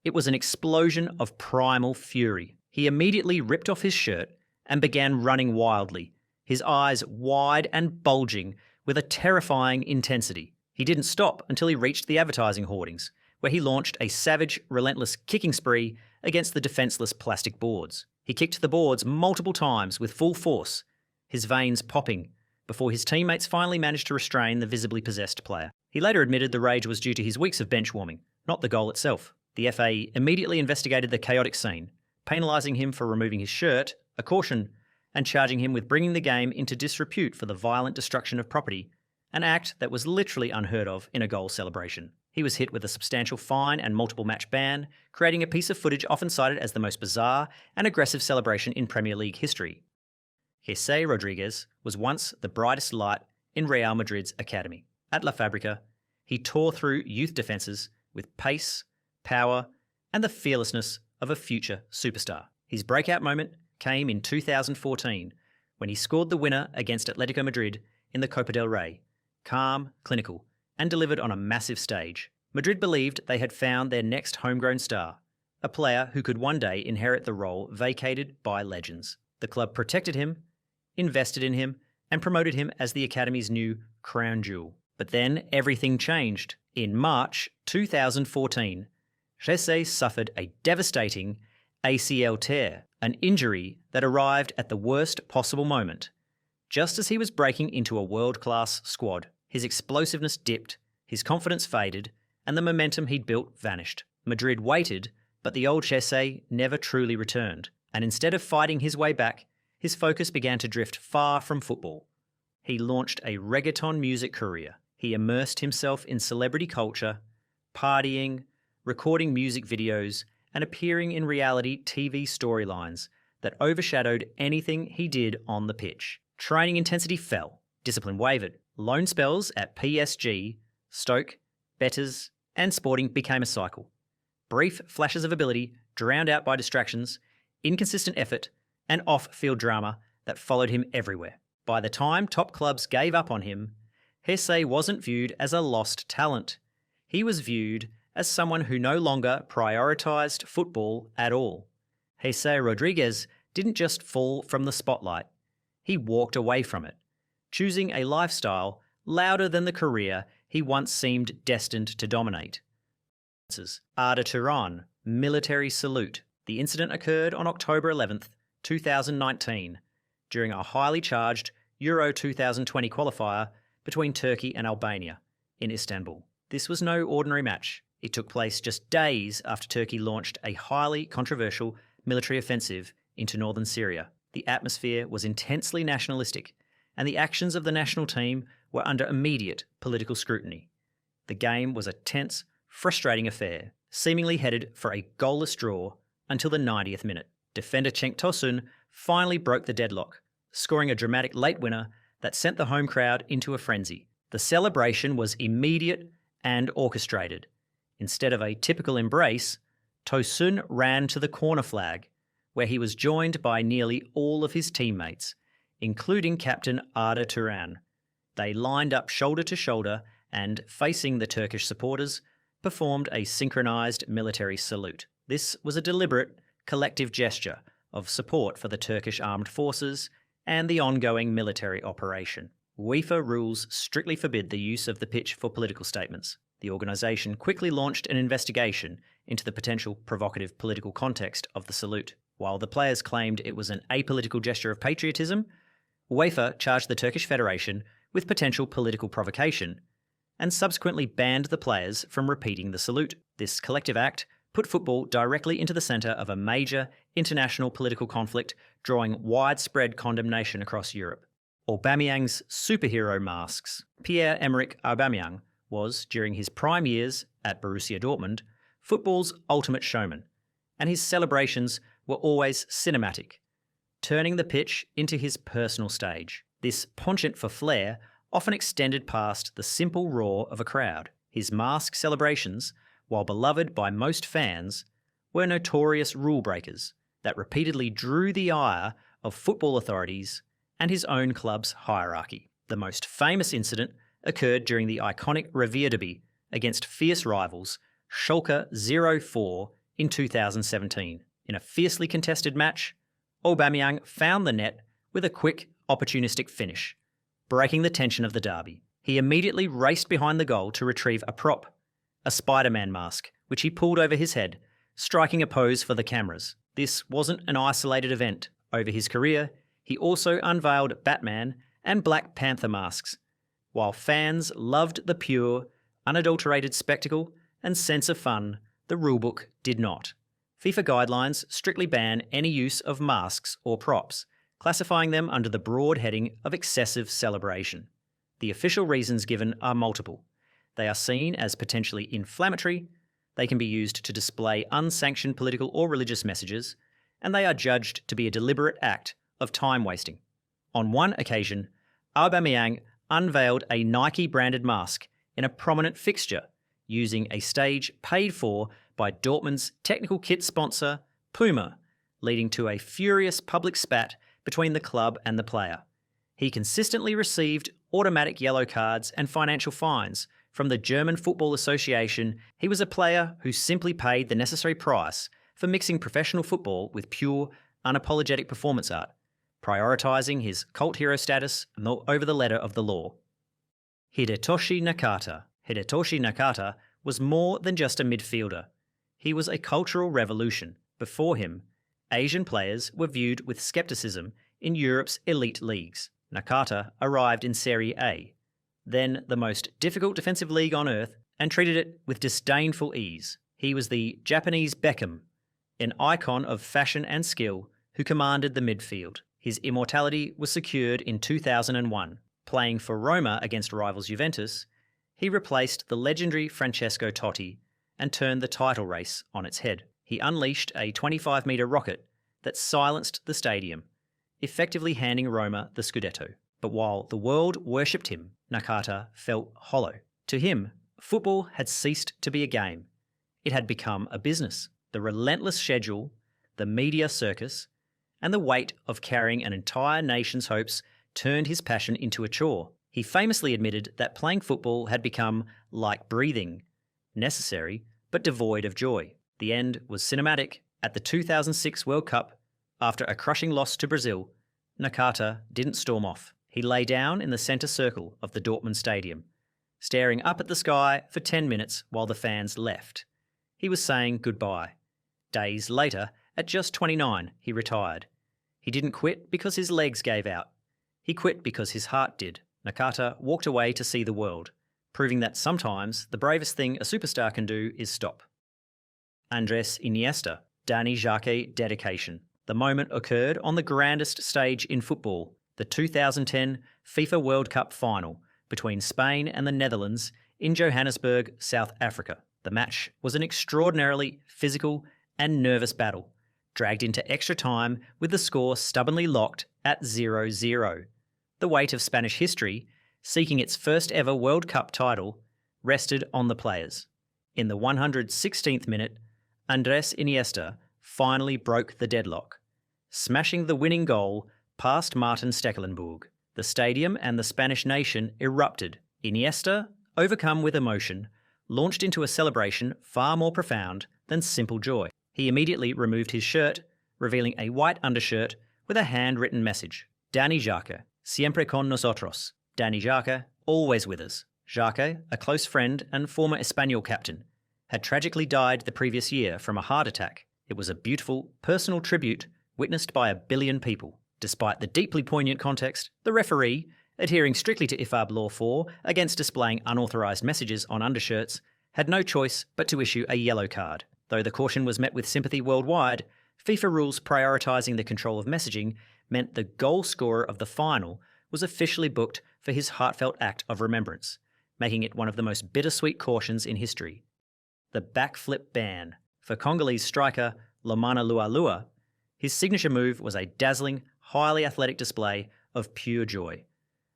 It was an explosion of primal fury. He immediately ripped off his shirt and began running wildly, his eyes wide and bulging with a terrifying intensity. He didn't stop until he reached the advertising hoardings, where he launched a savage, relentless kicking spree against the defenceless plastic boards. He kicked the boards multiple times with full force, his veins popping, before his teammates finally managed to restrain the visibly possessed player. He later admitted the rage was due to his weeks of bench warming, not the goal itself. The FA immediately investigated the chaotic scene, penalising him for removing his shirt, a caution, and charging him with bringing the game into disrepute for the violent destruction of property, an act that was literally unheard of in a goal celebration. He was hit with a substantial fine and multiple match ban, creating a piece of footage often cited as the most bizarre and aggressive celebration in Premier League history. Jesé Rodriguez was once the brightest light in Real Madrid's academy. At La Fábrica, he tore through youth defences with pace, power, and the fearlessness of a future superstar. His breakout moment came in 2014 when he scored the winner against Atletico Madrid in the Copa del Rey, calm, clinical, and delivered on a massive stage. Madrid believed they had found their next homegrown star, a player who could one day inherit the role vacated by legends. The club protected him, invested in him, and promoted him as the academy's new crown jewel. But then everything changed. In March 2014, Jesé suffered a devastating ACL tear, an injury that arrived at the worst possible moment. Just as he was breaking into a world-class squad, his explosiveness dipped, his confidence faded, and the momentum he'd built vanished. Madrid waited, but the old Jesé never truly returned, and instead of fighting his way back, his focus began to drift far from football. He launched a reggaeton music career. He immersed himself in celebrity culture, partying, recording music videos, and appearing in reality TV storylines that overshadowed anything he did on the pitch. Training intensity fell, discipline wavered. Loan spells at PSG, Stoke, Betis, and Sporting became a cycle. Brief flashes of ability drowned out by distractions, inconsistent effort, and off-field drama that followed him everywhere. By the time top clubs gave up on him, Jesé wasn't viewed as a lost talent. He was viewed as someone who no longer prioritised football at all. Jesé Rodriguez didn't just fall from the spotlight. He walked away from it, choosing a lifestyle louder than the career he once seemed destined to dominate. Arda Turan, military salute. The incident occurred on October 11th, 2019, during a highly charged Euro 2020 qualifier between Turkey and Albania in Istanbul. This was no ordinary match. It took place just days after Turkey launched a highly controversial military offensive into northern Syria. The atmosphere was intensely nationalistic, and the actions of the national team were under immediate political scrutiny. The game was a tense, frustrating affair, seemingly headed for a goalless draw until the 90th minute. Defender Cenk Tosun finally broke the deadlock, scoring a dramatic late winner that sent the home crowd into a frenzy. The celebration was immediate and orchestrated. Instead of a typical embrace, Tosun ran to the corner flag, where he was joined by nearly all of his teammates, including captain Arda Turan. They lined up shoulder to shoulder and, facing the Turkish supporters, performed a synchronised military salute. This was a deliberate, collective gesture of support for the Turkish armed forces and the ongoing military operation. UEFA rules strictly forbid the use of the pitch for political statements. The organisation quickly launched an investigation into the potential provocative political context of the salute. While the players claimed it was an apolitical gesture of patriotism, UEFA charged the Turkish Federation with potential political provocation and subsequently banned the players from repeating the salute. This collective act put football directly into the centre of a major international political conflict, drawing widespread condemnation across Europe. Aubameyang's superhero masks. Pierre-Emerick Aubameyang was, during his prime years at Borussia Dortmund, football's ultimate showman, and his celebrations were always cinematic, turning the pitch into his personal stage. This penchant for flair often extended past the simple roar of a crowd. His mask celebrations, while beloved by most fans, were notorious rule breakers that repeatedly drew the ire of football authorities and his own club's hierarchy. The most famous incident occurred during the iconic Revier derby against fierce rivals Schalke 04 in 2017. In a fiercely contested match, Aubameyang found the net with a quick, opportunistic finish, breaking the tension of the derby. He immediately raced behind the goal to retrieve a prop, a Spider-Man mask, which he pulled over his head, striking a pose for the cameras. This wasn't an isolated event. Over his career, he also unveiled Batman and Black Panther masks. While fans loved the pure, unadulterated spectacle and sense of fun, the rulebook did not. FIFA guidelines strictly ban any use of masks or props, classifying them under the broad heading of excessive celebration. The official reasons given are multiple. They are seen as potentially inflammatory, they can be used to display unsanctioned political or religious messages, and they are judged to be a deliberate act of time wasting. On one occasion, Aubameyang unveiled a Nike-branded mask in a prominent fixture, using a stage paid for by Dortmund's technical kit sponsor, Puma, leading to a furious public spat between the club and the player. He consistently received automatic yellow cards and financial fines from the German Football Association. He was a player who simply paid the necessary price for mixing professional football with pure, unapologetic performance art, prioritising his cult hero status over the letter of the law. Hidetoshi Nakata. Hidetoshi Nakata was more than just a midfielder. He was a cultural revolution. Before him, Asian players were viewed with scepticism in Europe's elite leagues. Nakata arrived in Serie A, then the most difficult defensive league on earth, and treated it with disdainful ease. He was the Japanese Beckham, an icon of fashion and skill who commanded the midfield. His immortality was secured in 2001. Playing for Roma against rivals Juventus, he replaced the legendary Francesco Totti and turned the title race on its head. He unleashed a 25-metre rocket that silenced the stadium, effectively handing Roma the Scudetto. But while the world worshipped him, Nakata felt hollow. To him, football had ceased to be a game. It had become a business. The relentless schedule, the media circus, and the weight of carrying an entire nation's hopes turned his passion into a chore. He famously admitted that playing football had become like breathing, necessary but devoid of joy. The end was cinematic. At the 2006 World Cup, after a crushing loss to Brazil, Nakata didn't storm off. He lay down in the centre circle of the Dortmund stadium, staring up at the sky for 10 minutes while the fans left. He was saying goodbye. Days later, at just 29, he retired. He didn't quit because his legs gave out. He quit because his heart did. Nakata walked away to see the world, proving that sometimes the bravest thing a superstar can do is stop. Andrés Iniesta, Dani Xhaka dedication. The moment occurred on the grandest stage in football, the 2010 FIFA World Cup final between Spain and the Netherlands in Johannesburg, South Africa. The match was an extraordinarily physical and nervous battle, dragged into extra time with the score stubbornly locked at 0-0. The weight of Spanish history, seeking its first ever World Cup title, rested on the players. In the 116th minute, Andrés Iniesta finally broke the deadlock, smashing the winning goal past Martin Stekelenburg. The stadium and the Spanish nation erupted. Iniesta, overcome with emotion, launched into a celebration far more profound than simple joy. He immediately removed his shirt, revealing a white undershirt with a handwritten message. Dani Xhaka, siempre con nosotros. Dani Xhaka, always with us. Xhaka, a close friend and former Espanyol captain, had tragically died the previous year from a heart attack. It was a beautiful, personal tribute witnessed by 1 billion people. Despite the deeply poignant context, the referee, adhering strictly to IFAB Law 4 against displaying unauthorised messages on undershirts, had no choice but to issue a yellow card. Though the caution was met with sympathy worldwide, FIFA rules prioritising the control of messaging meant the goal scorer of the final was officially booked for his heartfelt act of remembrance, making it one of the most bittersweet cautions in history. The backflip ban. For Congolese striker Lomana LuaLua, his signature move was a dazzling, highly athletic display of pure joy.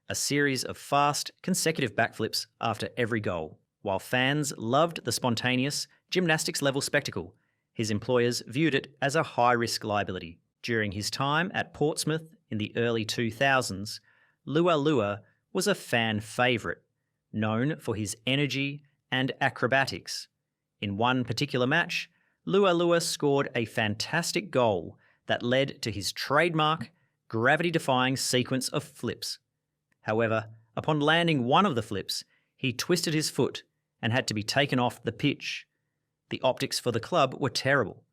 A series of fast, consecutive backflips after every goal. While fans loved the spontaneous, gymnastics-level spectacle, his employers viewed it as a high-risk liability. During his time at Portsmouth in the early 2000s, LuaLua was a fan favourite, known for his energy and acrobatics. In one particular match, LuaLua scored a fantastic goal that led to his trademark, gravity-defying sequence of flips. However, upon landing one of the flips, he twisted his foot and had to be taken off the pitch. The optics for the club were terrible.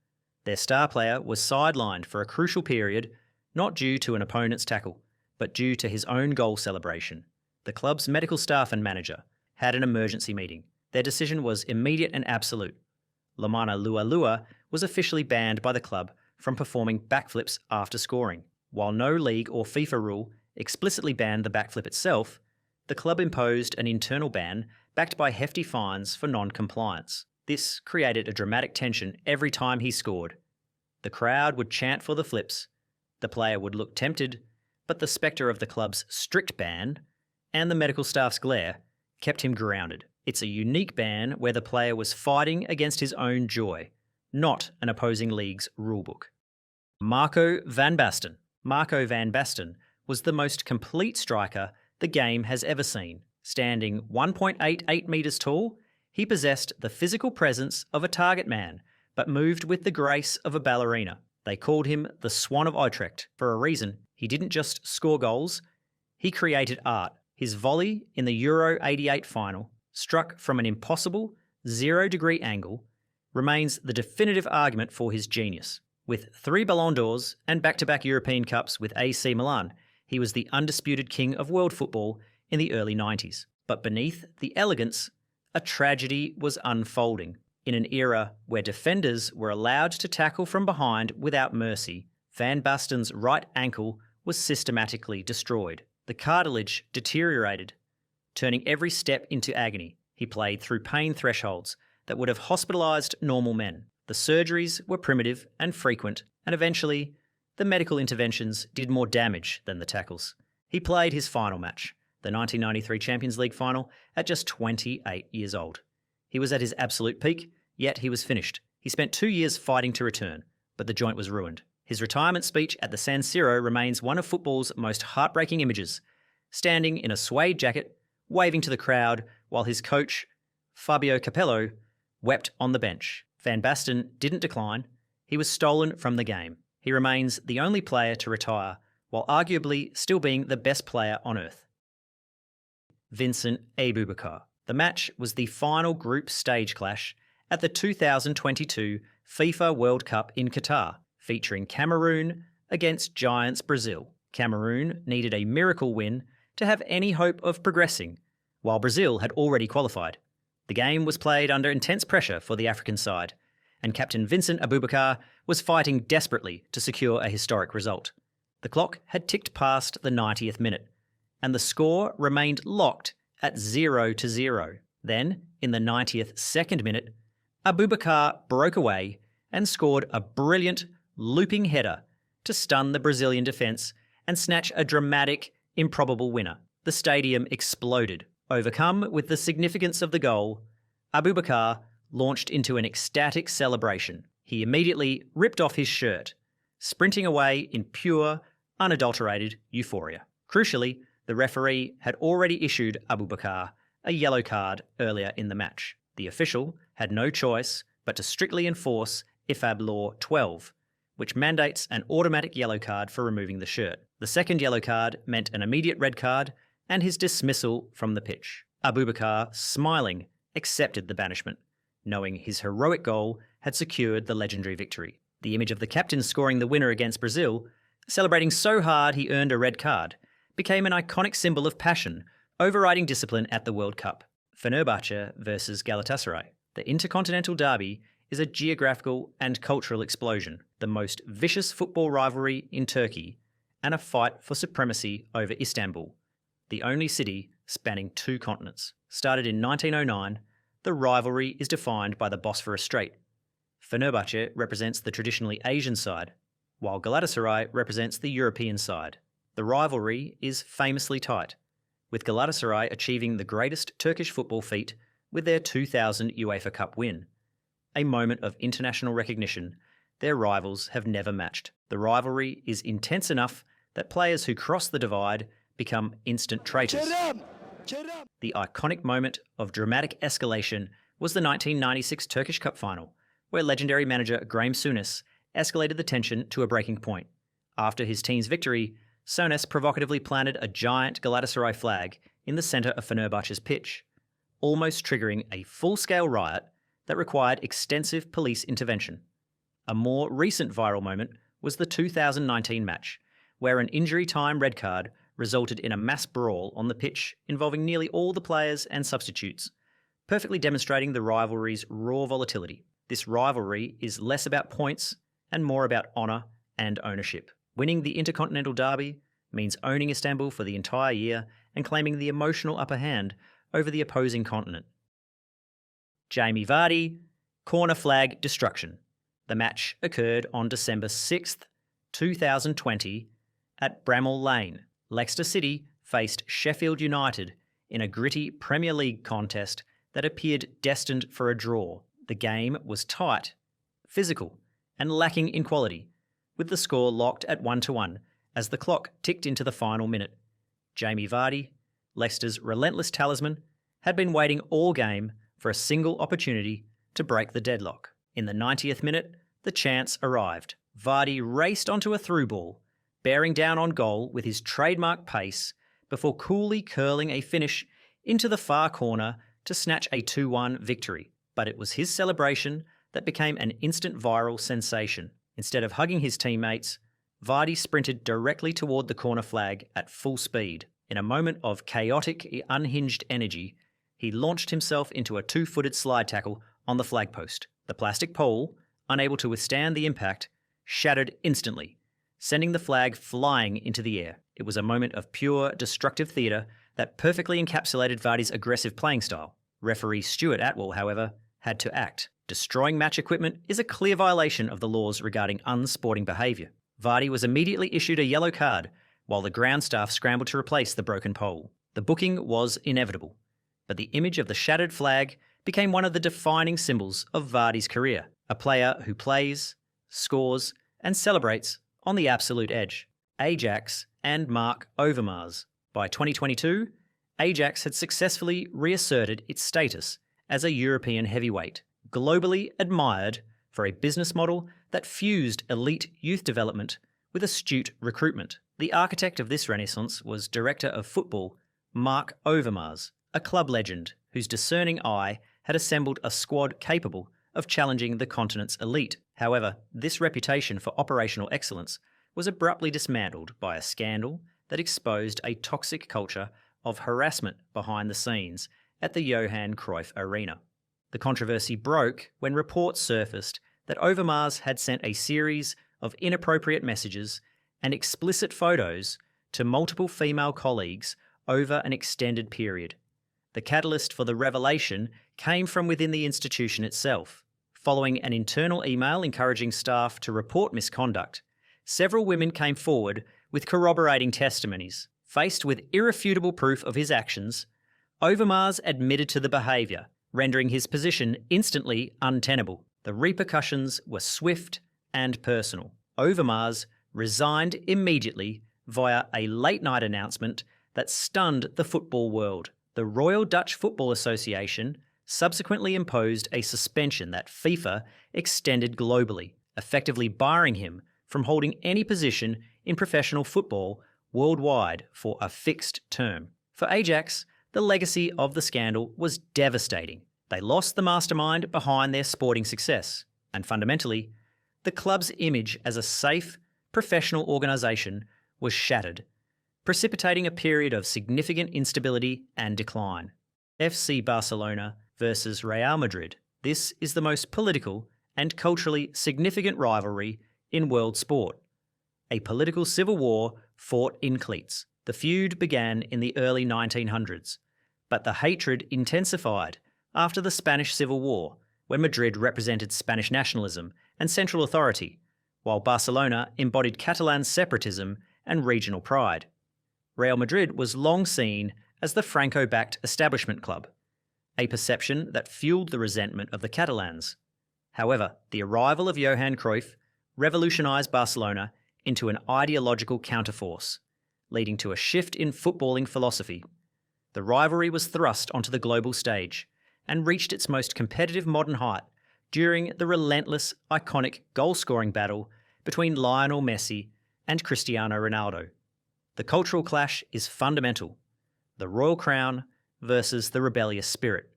Their star player was sidelined for a crucial period, not due to an opponent's tackle, but due to his own goal celebration. The club's medical staff and manager had an emergency meeting. Their decision was immediate and absolute. Lomana LuaLua was officially banned by the club from performing backflips after scoring. While no league or FIFA rule explicitly banned the backflip itself, the club imposed an internal ban backed by hefty fines for non-compliance. This created a dramatic tension every time he scored. The crowd would chant for the flips, the player would look tempted, but the spectre of the club's strict ban and the medical staff's glare kept him grounded. It's a unique ban where the player was fighting against his own joy, not an opposing league's rulebook. Marco van Basten. Marco van Basten was the most complete striker the game has ever seen. Standing 1.88 metres tall, he possessed the physical presence of a target man, but moved with the grace of a ballerina. They called him the Swan of Utrecht for a reason. He didn't just score goals, he created art. His volley in the Euro '88 final, struck from an impossible 0-degree angle, remains the definitive argument for his genius. With 3 Ballon d'Ors and back-to-back European Cups with AC Milan, he was the undisputed king of world football in the early 90s. But beneath the elegance, a tragedy was unfolding. In an era where defenders were allowed to tackle from behind without mercy, Van Basten's right ankle was systematically destroyed. The cartilage deteriorated, turning every step into agony. He played through pain thresholds that would have hospitalised normal men. The surgeries were primitive and frequent, and eventually, the medical interventions did more damage than the tackles. He played his final match, the 1993 Champions League final, at just 28 years old. He was at his absolute peak, yet he was finished. He spent 2 years fighting to return, but the joint was ruined. His retirement speech at the San Siro remains one of football's most heartbreaking images, standing in a suede jacket, waving to the crowd, while his coach, Fabio Capello, wept on the bench. Van Basten didn't decline. He was stolen from the game. He remains the only player to retire, while arguably still being the best player on earth. Vincent Aboubakar. The match was the final group stage clash at the 2022 FIFA World Cup in Qatar, featuring Cameroon against giants Brazil. Cameroon needed a miracle win to have any hope of progressing, while Brazil had already qualified. The game was played under intense pressure for the African side, and captain Vincent Aboubakar was fighting desperately to secure a historic result. The clock had ticked past the 90th minute, and the score remained locked at 0-0. Then, in the 90th second minute, Aboubakar broke away and scored a brilliant, looping header to stun the Brazilian defence and snatch a dramatic, improbable winner. The stadium exploded. Overcome with the significance of the goal, Aboubakar launched into an ecstatic celebration. He immediately ripped off his shirt, sprinting away in pure, unadulterated euphoria. Crucially, the referee had already issued Aboubakar a yellow card earlier in the match. The official had no choice but to strictly enforce IFAB Law 12, which mandates an automatic yellow card for removing the shirt. The second yellow card meant an immediate red card and his dismissal from the pitch. Aboubakar, smiling, accepted the banishment, knowing his heroic goal had secured the legendary victory. The image of the captain scoring the winner against Brazil, celebrating so hard he earned a red card, became an iconic symbol of passion, overriding discipline at the World Cup. Fenerbahce versus Galatasaray. The Intercontinental Derby is a geographical and cultural explosion, the most vicious football rivalry in Turkey, and a fight for supremacy over Istanbul, the only city spanning 2 continents. Started in 1909, the rivalry is defined by the Bosphorus Strait. Fenerbahce represents the traditionally Asian side, while Galatasaray represents the European side. The rivalry is famously tight, with Galatasaray achieving the greatest Turkish football feat with their 2000 UEFA Cup win, a moment of international recognition their rivals have never matched. The rivalry is intense enough that players who cross the divide become instant traitors. The iconic moment of dramatic escalation was the 1996 Turkish Cup final, where legendary manager Graham Souness escalated the tension to a breaking point. After his team's victory, Souness provocatively planted a giant Galatasaray flag in the centre of Fenerbahce's pitch, almost triggering a full-scale riot that required extensive police intervention. A more recent viral moment was the 2019 match, where an injury-time red card resulted in a mass brawl on the pitch involving nearly all the players and substitutes, perfectly demonstrating the rivalry's raw volatility. This rivalry is less about points and more about honour and ownership. Winning the Intercontinental Derby means owning Istanbul for the entire year and claiming the emotional upper hand over the opposing continent. Jamie Vardy, corner flag destruction. The match occurred on December 6th, 2020 at Bramall Lane. Leicester City faced Sheffield United in a gritty Premier League contest that appeared destined for a draw. The game was tight, physical, and lacking in quality, with the score locked at 1-1 as the clock ticked into the final minute. Jamie Vardy, Leicester's relentless talisman, had been waiting all game for a single opportunity to break the deadlock. In the 90th minute, the chance arrived. Vardy raced onto a through ball, bearing down on goal with his trademark pace before coolly curling a finish into the far corner to snatch a 2-1 victory. But it was his celebration that became an instant viral sensation. Instead of hugging his teammates, Vardy sprinted directly toward the corner flag at full speed. In a moment of chaotic, unhinged energy, he launched himself into a 2-footed slide tackle on the flagpost. The plastic pole, unable to withstand the impact, shattered instantly, sending the flag flying into the air. It was a moment of pure, destructive theatre that perfectly encapsulated Vardy's aggressive playing style. Referee Stuart Atwell, however, had to act. Destroying match equipment is a clear violation of the laws regarding unsporting behaviour. Vardy was immediately issued a yellow card, while the ground staff scrambled to replace the broken pole. The booking was inevitable, but the image of the shattered flag became one of the defining symbols of Vardy's career, a player who plays, scores, and celebrates on the absolute edge. Ajax and Mark Overmars. By 2022, Ajax had successfully reasserted its status as a European heavyweight, globally admired for a business model that fused elite youth development with astute recruitment. The architect of this renaissance was Director of Football Mark Overmars, a club legend whose discerning eye had assembled a squad capable of challenging the continent's elite. However, this reputation for operational excellence was abruptly dismantled by a scandal that exposed a toxic culture of harassment behind the scenes at the Johan Cruyff Arena. The controversy broke when reports surfaced that Overmars had sent a series of inappropriate messages and explicit photos to multiple female colleagues over an extended period. The catalyst for the revelation came from within the institution itself. Following an internal email encouraging staff to report misconduct, several women came forward with corroborating testimonies. Faced with irrefutable proof of his actions, Overmars admitted to the behaviour, rendering his position instantly untenable. The repercussions were swift and personal. Overmars resigned immediately via a late-night announcement that stunned the football world. The Royal Dutch Football Association subsequently imposed a suspension that FIFA extended globally, effectively barring him from holding any position in professional football worldwide for a fixed term. For Ajax, the legacy of the scandal was devastating. They lost the mastermind behind their sporting success, and fundamentally, the club's image as a safe, professional organisation was shattered, precipitating a period of significant instability and decline. FC Barcelona versus Real Madrid. This is the most political and culturally significant rivalry in world sport. A political civil war fought in cleats. The feud began in the early 1900s, but the hatred intensified after the Spanish Civil War, when Madrid represented Spanish nationalism and central authority, while Barcelona embodied Catalan separatism and regional pride. Real Madrid was long seen as the Franco-backed establishment club, a perception that fueled the resentment of the Catalans. However, the arrival of Johan Cruyff revolutionised Barcelona into an ideological counterforce, leading to a shift in footballing philosophy. The rivalry was thrust onto the global stage and reached its most competitive modern height during the relentless, iconic goal-scoring battle between Lionel Messi and Cristiano Ronaldo. The cultural clash is fundamental: the royal crown versus the rebellious spirit.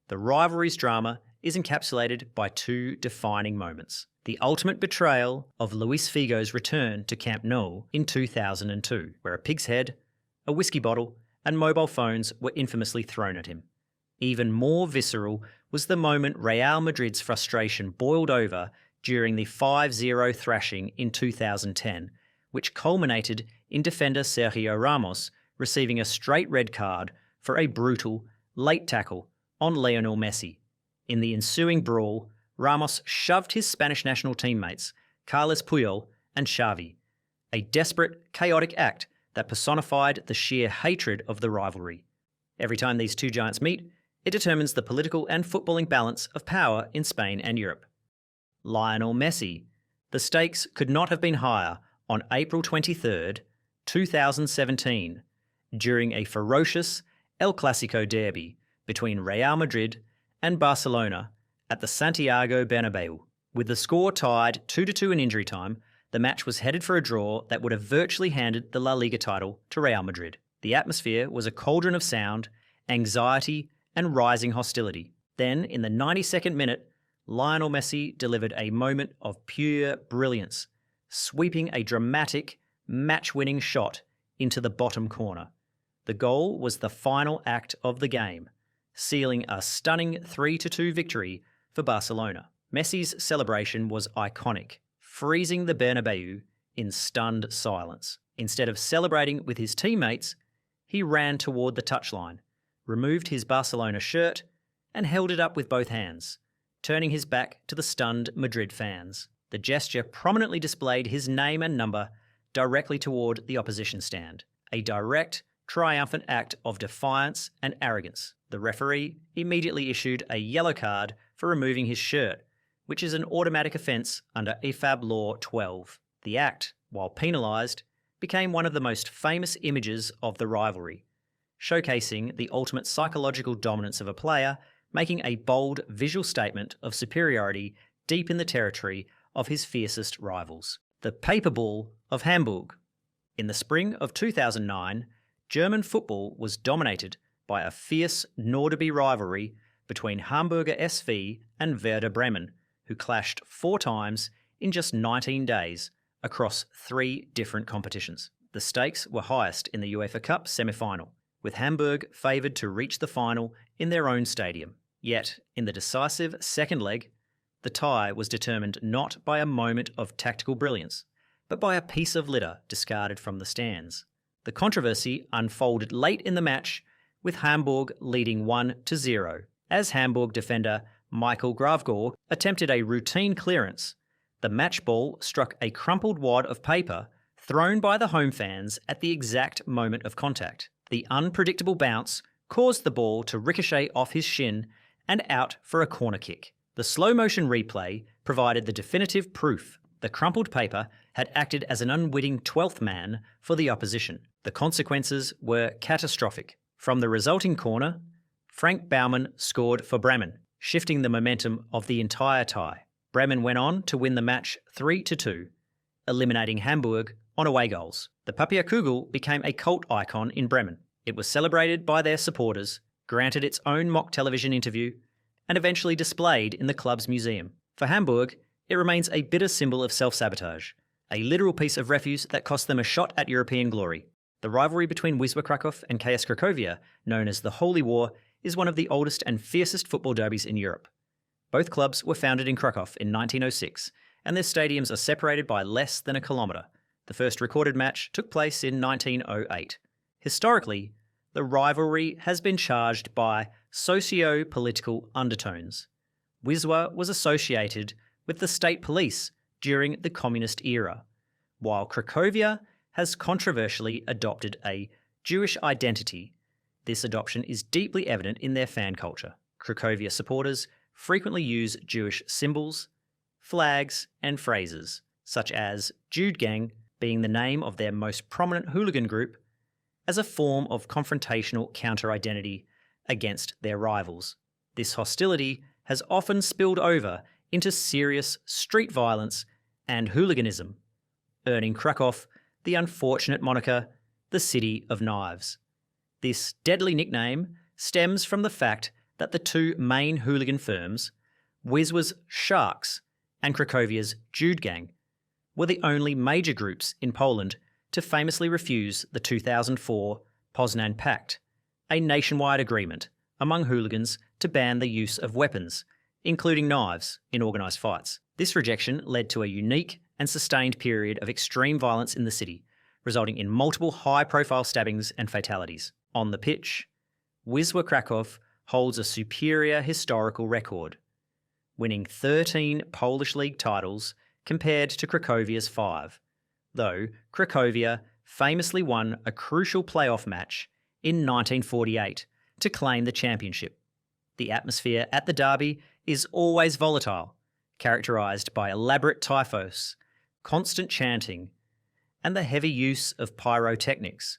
The rivalry's drama is encapsulated by two defining moments: the ultimate betrayal of Luis Figo's return to Camp Nou in 2002, where a pig's head, a whiskey bottle, and mobile phones were infamously thrown at him. Even more visceral was the moment Real Madrid's frustration boiled over during the 5-0 thrashing in 2010, which culminated in defender Sergio Ramos receiving a straight red card for a brutal, late tackle on Lionel Messi. In the ensuing brawl, Ramos shoved his Spanish national teammates, Carles Puyol and Xavi, a desperate, chaotic act that personified the sheer hatred of the rivalry. Every time these two giants meet, it determines the political and footballing balance of power in Spain and Europe. Lionel Messi. The stakes could not have been higher on April 23rd, 2017, during a ferocious El Clasico derby between Real Madrid and Barcelona at the Santiago Bernabeu. With the score tied 2-2 in injury time, the match was headed for a draw that would have virtually handed the La Liga title to Real Madrid. The atmosphere was a cauldron of sound, anxiety, and rising hostility. Then, in the 92nd minute, Lionel Messi delivered a moment of pure brilliance, sweeping a dramatic, match-winning shot into the bottom corner. The goal was the final act of the game, sealing a stunning 3-2 victory for Barcelona. Messi's celebration was iconic, freezing the Bernabeu in stunned silence. Instead of celebrating with his teammates, he ran toward the touchline, removed his Barcelona shirt, and held it up with both hands, turning his back to the stunned Madrid fans. The gesture prominently displayed his name and number directly toward the opposition stand, a direct, triumphant act of defiance and arrogance. The referee immediately issued a yellow card for removing his shirt, which is an automatic offence under IFAB Law 12. The act, while penalised, became one of the most famous images of the rivalry, showcasing the ultimate psychological dominance of a player, making a bold visual statement of superiority deep in the territory of his fiercest rivals. The paper ball of Hamburg. In the spring of 2009, German football was dominated by a fierce Nordderby rivalry between Hamburger SV and Werder Bremen, who clashed 4 times in just 19 days across 3 different competitions. The stakes were highest in the UEFA Cup semi-final, with Hamburg favoured to reach the final in their own stadium. Yet, in the decisive second leg, the tie was determined not by a moment of tactical brilliance, but by a piece of litter discarded from the stands. The controversy unfolded late in the match, with Hamburg leading 1-0. As Hamburg defender Michael Gravgaard attempted a routine clearance, the match ball struck a crumpled wad of paper thrown by the home fans at the exact moment of contact. The unpredictable bounce caused the ball to ricochet off his shin and out for a corner kick. The slow-motion replay provided the definitive proof. The crumpled paper had acted as an unwitting 12th man for the opposition. The consequences were catastrophic. From the resulting corner, Frank Baumann scored for Bremen, shifting the momentum of the entire tie. Bremen went on to win the match 3-2, eliminating Hamburg on away goals. The Papierkugel became a cult icon in Bremen. It was celebrated by their supporters, granted its own mock television interview, and eventually displayed in the club's museum. For Hamburg, it remains a bitter symbol of self-sabotage, a literal piece of refuse that cost them a shot at European glory. The rivalry between Wisła Kraków and KS Cracovia, known as the Holy War, is one of the oldest and fiercest football derbies in Europe. Both clubs were founded in Kraków in 1906, and their stadiums are separated by less than a kilometre. The first recorded match took place in 1908. Historically, the rivalry has been charged by socio-political undertones. Wisła was associated with the state police during the communist era, while Cracovia has controversially adopted a Jewish identity. This adoption is deeply evident in their fan culture. Cracovia supporters frequently use Jewish symbols, flags, and phrases, such as Judegang being the name of their most prominent hooligan group, as a form of confrontational counter-identity against their rivals. This hostility has often spilled over into serious street violence and hooliganism, earning Kraków the unfortunate moniker, the City of Knives. This deadly nickname stems from the fact that the two main hooligan firms, Wisła's Sharks and Cracovia's Judegang, were the only major groups in Poland to famously refuse the 2004 Poznan Pact, a nationwide agreement among hooligans to ban the use of weapons, including knives, in organised fights. This rejection led to a unique and sustained period of extreme violence in the city, resulting in multiple high-profile stabbings and fatalities. On the pitch, Wisła Kraków holds a superior historical record, winning 13 Polish league titles compared to Cracovia's 5, though Cracovia famously won a crucial playoff match in 1948 to claim the championship. The atmosphere at the derby is always volatile, characterised by elaborate typhos, constant chanting, and the heavy use of pyrotechnics,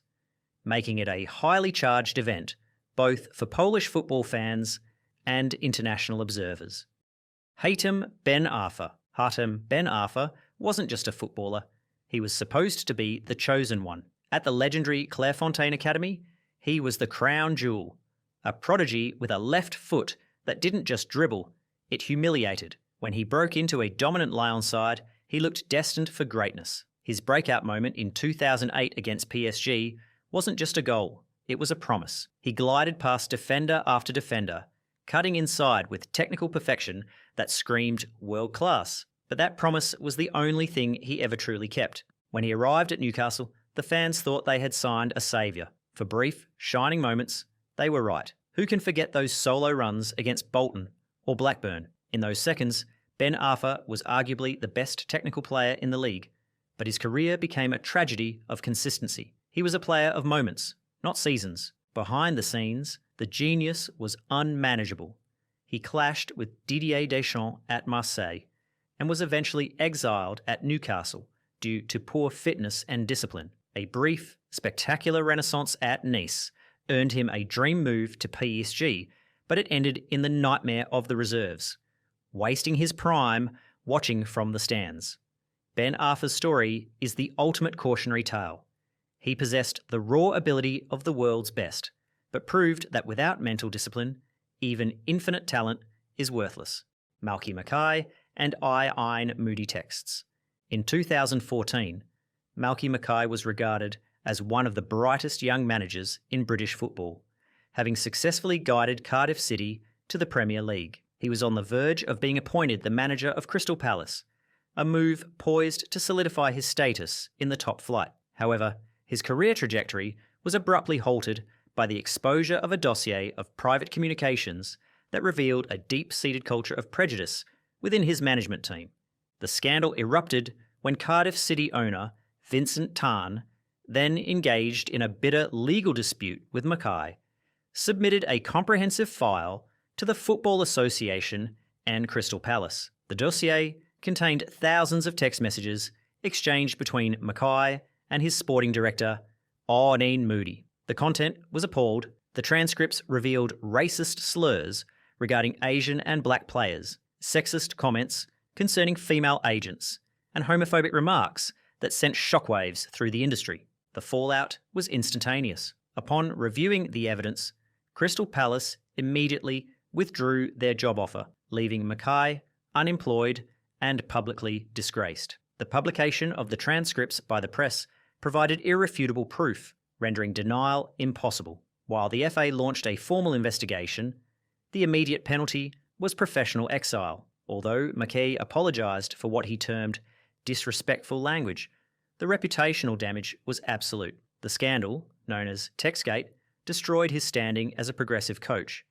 making it a highly charged event both for Polish football fans and international observers. Hatem Ben Arfa. Hatem Ben Arfa wasn't just a footballer, he was supposed to be the chosen one. At the legendary Clairefontaine Academy, he was the crown jewel, a prodigy with a left foot that didn't just dribble, it humiliated. When he broke into a dominant Lyon side, he looked destined for greatness. His breakout moment in 2008 against PSG wasn't just a goal, it was a promise. He glided past defender after defender, cutting inside with technical perfection that screamed world class. But that promise was the only thing he ever truly kept. When he arrived at Newcastle, the fans thought they had signed a saviour. For brief, shining moments, they were right. Who can forget those solo runs against Bolton or Blackburn? In those seconds, Ben Arfa was arguably the best technical player in the league, but his career became a tragedy of consistency. He was a player of moments, not seasons. Behind the scenes, the genius was unmanageable. He clashed with Didier Deschamps at Marseille and was eventually exiled at Newcastle due to poor fitness and discipline. A brief, spectacular renaissance at Nice earned him a dream move to PSG, but it ended in the nightmare of the reserves, wasting his prime watching from the stands. Ben Arfa's story is the ultimate cautionary tale. He possessed the raw ability of the world's best, but proved that without mental discipline, even infinite talent is worthless. Malky Mackay and Ein Moody texts. In 2014, Malky Mackay was regarded as one of the brightest young managers in British football, having successfully guided Cardiff City to the Premier League. He was on the verge of being appointed the manager of Crystal Palace, a move poised to solidify his status in the top flight. However, his career trajectory was abruptly halted by the exposure of a dossier of private communications that revealed a deep-seated culture of prejudice within his management team. The scandal erupted when Cardiff City owner Vincent Tan, then engaged in a bitter legal dispute with Mackay, submitted a comprehensive file to the Football Association and Crystal Palace. The dossier contained thousands of text messages exchanged between Mackay and his sporting director, Owen Moody. The content was appalled. The transcripts revealed racist slurs regarding Asian and black players, sexist comments concerning female agents, and homophobic remarks that sent shockwaves through the industry. The fallout was instantaneous. Upon reviewing the evidence, Crystal Palace immediately withdrew their job offer, leaving Mackay unemployed and publicly disgraced. The publication of the transcripts by the press provided irrefutable proof, rendering denial impossible. While the FA launched a formal investigation, the immediate penalty was professional exile. Although Mackay apologised for what he termed disrespectful language, the reputational damage was absolute. The scandal, known as Textgate, destroyed his standing as a progressive coach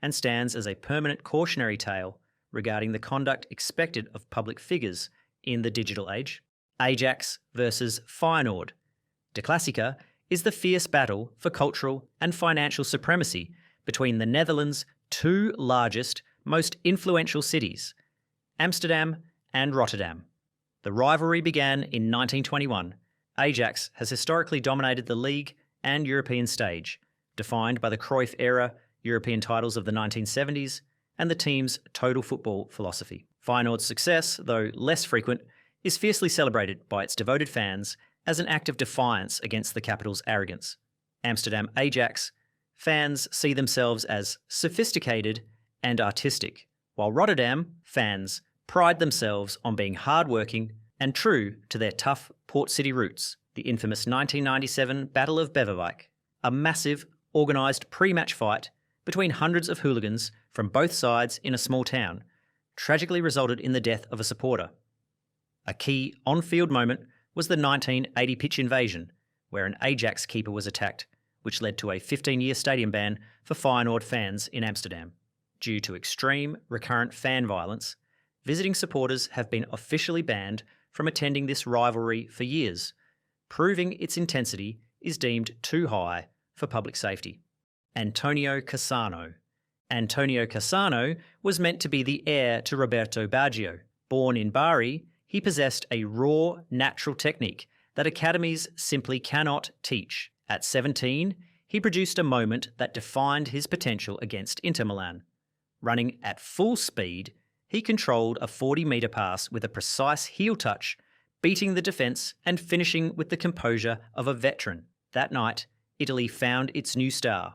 and stands as a permanent cautionary tale regarding the conduct expected of public figures in the digital age. Ajax versus Feyenoord. De Klassiker is the fierce battle for cultural and financial supremacy between the Netherlands' two largest most influential cities, Amsterdam and Rotterdam. The rivalry began in 1921. Ajax has historically dominated the league and European stage, defined by the Cruyff-era European titles of the 1970s and the team's total football philosophy. Feyenoord's success, though less frequent, is fiercely celebrated by its devoted fans as an act of defiance against the capital's arrogance. Amsterdam Ajax fans see themselves as sophisticated and artistic, while Rotterdam fans pride themselves on being hard-working and true to their tough Port City roots. The infamous 1997 Battle of Beverwijk, a massive, organised pre-match fight between hundreds of hooligans from both sides in a small town, tragically resulted in the death of a supporter. A key on-field moment was the 1980 pitch invasion, where an Ajax keeper was attacked, which led to a 15-year stadium ban for Feyenoord fans in Amsterdam. Due to extreme, recurrent fan violence, visiting supporters have been officially banned from attending this rivalry for years, proving its intensity is deemed too high for public safety. Antonio Cassano. Antonio Cassano was meant to be the heir to Roberto Baggio. Born in Bari, he possessed a raw, natural technique that academies simply cannot teach. At 17, he produced a moment that defined his potential against Inter Milan. Running at full speed, he controlled a 40-metre pass with a precise heel touch, beating the defence and finishing with the composure of a veteran. That night, Italy found its new star.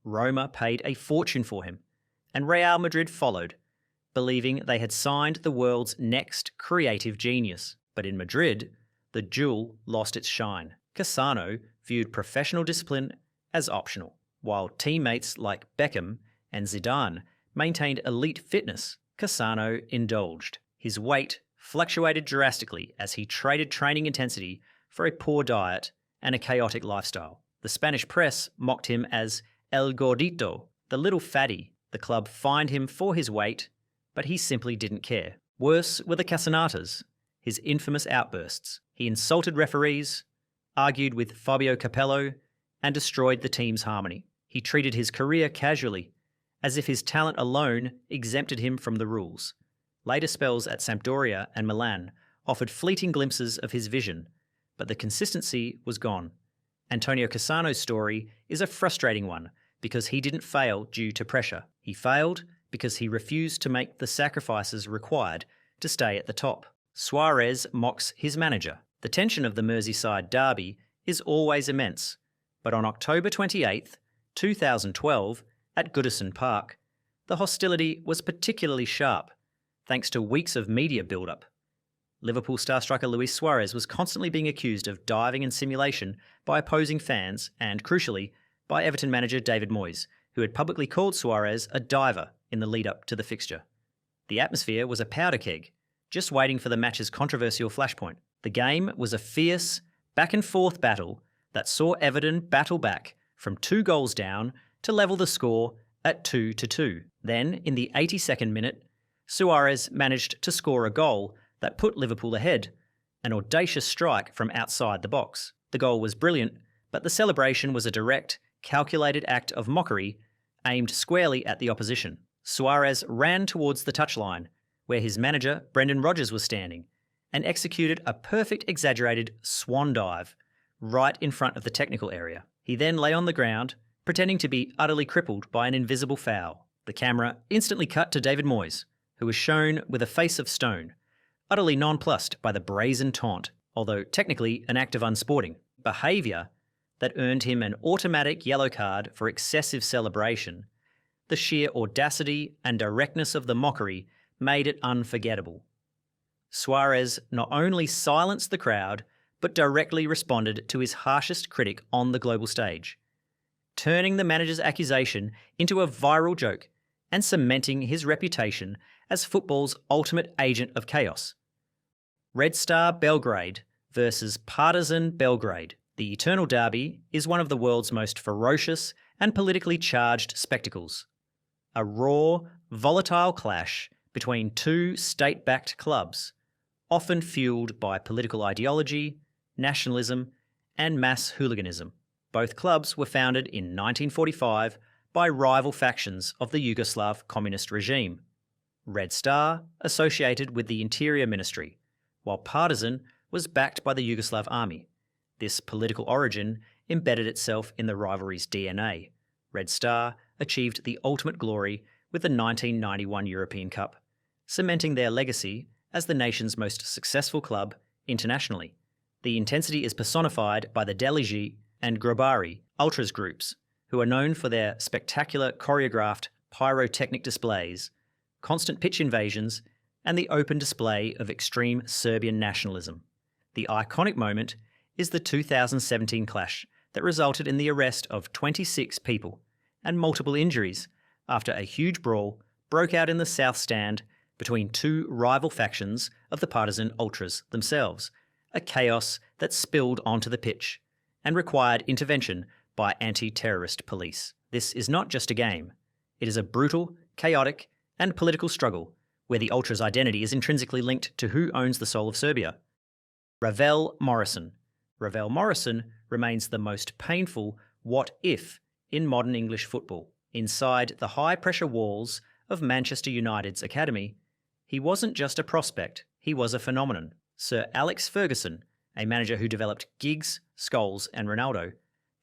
Roma paid a fortune for him, and Real Madrid followed, believing they had signed the world's next creative genius. But in Madrid, the jewel lost its shine. Cassano viewed professional discipline as optional, while teammates like Beckham and Zidane maintained elite fitness. Cassano indulged. His weight fluctuated drastically as he traded training intensity for a poor diet and a chaotic lifestyle. The Spanish press mocked him as El Gordito, the little fatty. The club fined him for his weight, but he simply didn't care. Worse were the Casanatas, his infamous outbursts. He insulted referees, argued with Fabio Capello, and destroyed the team's harmony. He treated his career casually, as if his talent alone exempted him from the rules. Later spells at Sampdoria and Milan offered fleeting glimpses of his vision, but the consistency was gone. Antonio Cassano's story is a frustrating one because he didn't fail due to pressure. He failed because he refused to make the sacrifices required to stay at the top. Suarez mocks his manager. The tension of the Merseyside derby is always immense, but on October 28, 2012, at Goodison Park, the hostility was particularly sharp, thanks to weeks of media build-up. Liverpool star striker Luis Suarez was constantly being accused of diving and simulation by opposing fans and, crucially, by Everton manager David Moyes, who had publicly called Suarez a diver in the lead-up to the fixture. The atmosphere was a powder keg, just waiting for the match's controversial flashpoint. The game was a fierce, back-and-forth battle that saw Everton battle back from 2 goals down to level the score at 2-2. Then, in the 82nd minute, Suarez managed to score a goal that put Liverpool ahead, an audacious strike from outside the box. The goal was brilliant, but the celebration was a direct, calculated act of mockery aimed squarely at the opposition. Suarez ran towards the touchline, where his manager, Brendan Rodgers, was standing, and executed a perfect exaggerated swan dive right in front of the technical area. He then lay on the ground, pretending to be utterly crippled by an invisible foul. The camera instantly cut to David Moyes, who was shown with a face of stone, utterly nonplussed by the brazen taunt, although technically an act of unsporting behaviour that earned him an automatic yellow card for excessive celebration. The sheer audacity and directness of the mockery made it unforgettable. Suarez not only silenced the crowd, but directly responded to his harshest critic on the global stage, turning the manager's accusation into a viral joke and cementing his reputation as football's ultimate agent of chaos. Red Star Belgrade versus Partizan Belgrade. The Eternal Derby is one of the world's most ferocious and politically charged spectacles. A raw, volatile clash between 2 state-backed clubs, often fueled by political ideology, nationalism, and mass hooliganism. Both clubs were founded in 1945 by rival factions of the Yugoslav communist regime. Red Star associated with the Interior Ministry, while Partizan was backed by the Yugoslav army. This political origin embedded itself in the rivalry's DNA. Red Star achieved the ultimate glory with the 1991 European Cup, cementing their legacy as the nation's most successful club internationally. The intensity is personified by the Deligi and Grobari ultras groups, who are known for their spectacular choreographed pyrotechnic displays, constant pitch invasions, and the open display of extreme Serbian nationalism. The iconic moment is the 2017 clash that resulted in the arrest of 26 people and multiple injuries after a huge brawl broke out in the South Stand between two rival factions of the Partizan Ultras themselves, a chaos that spilled onto the pitch and required intervention by anti-terrorist police. This is not just a game. It is a brutal, chaotic, and political struggle where the Ultras' identity is intrinsically linked to who owns the soul of Serbia. Ravel Morrison. Ravel Morrison remains the most painful what-if in modern English football. Inside the high-pressure walls of Manchester United's academy, he wasn't just a prospect, he was a phenomenon. Sir Alex Ferguson, a manager who developed Giggs, Scholes and Ronaldo,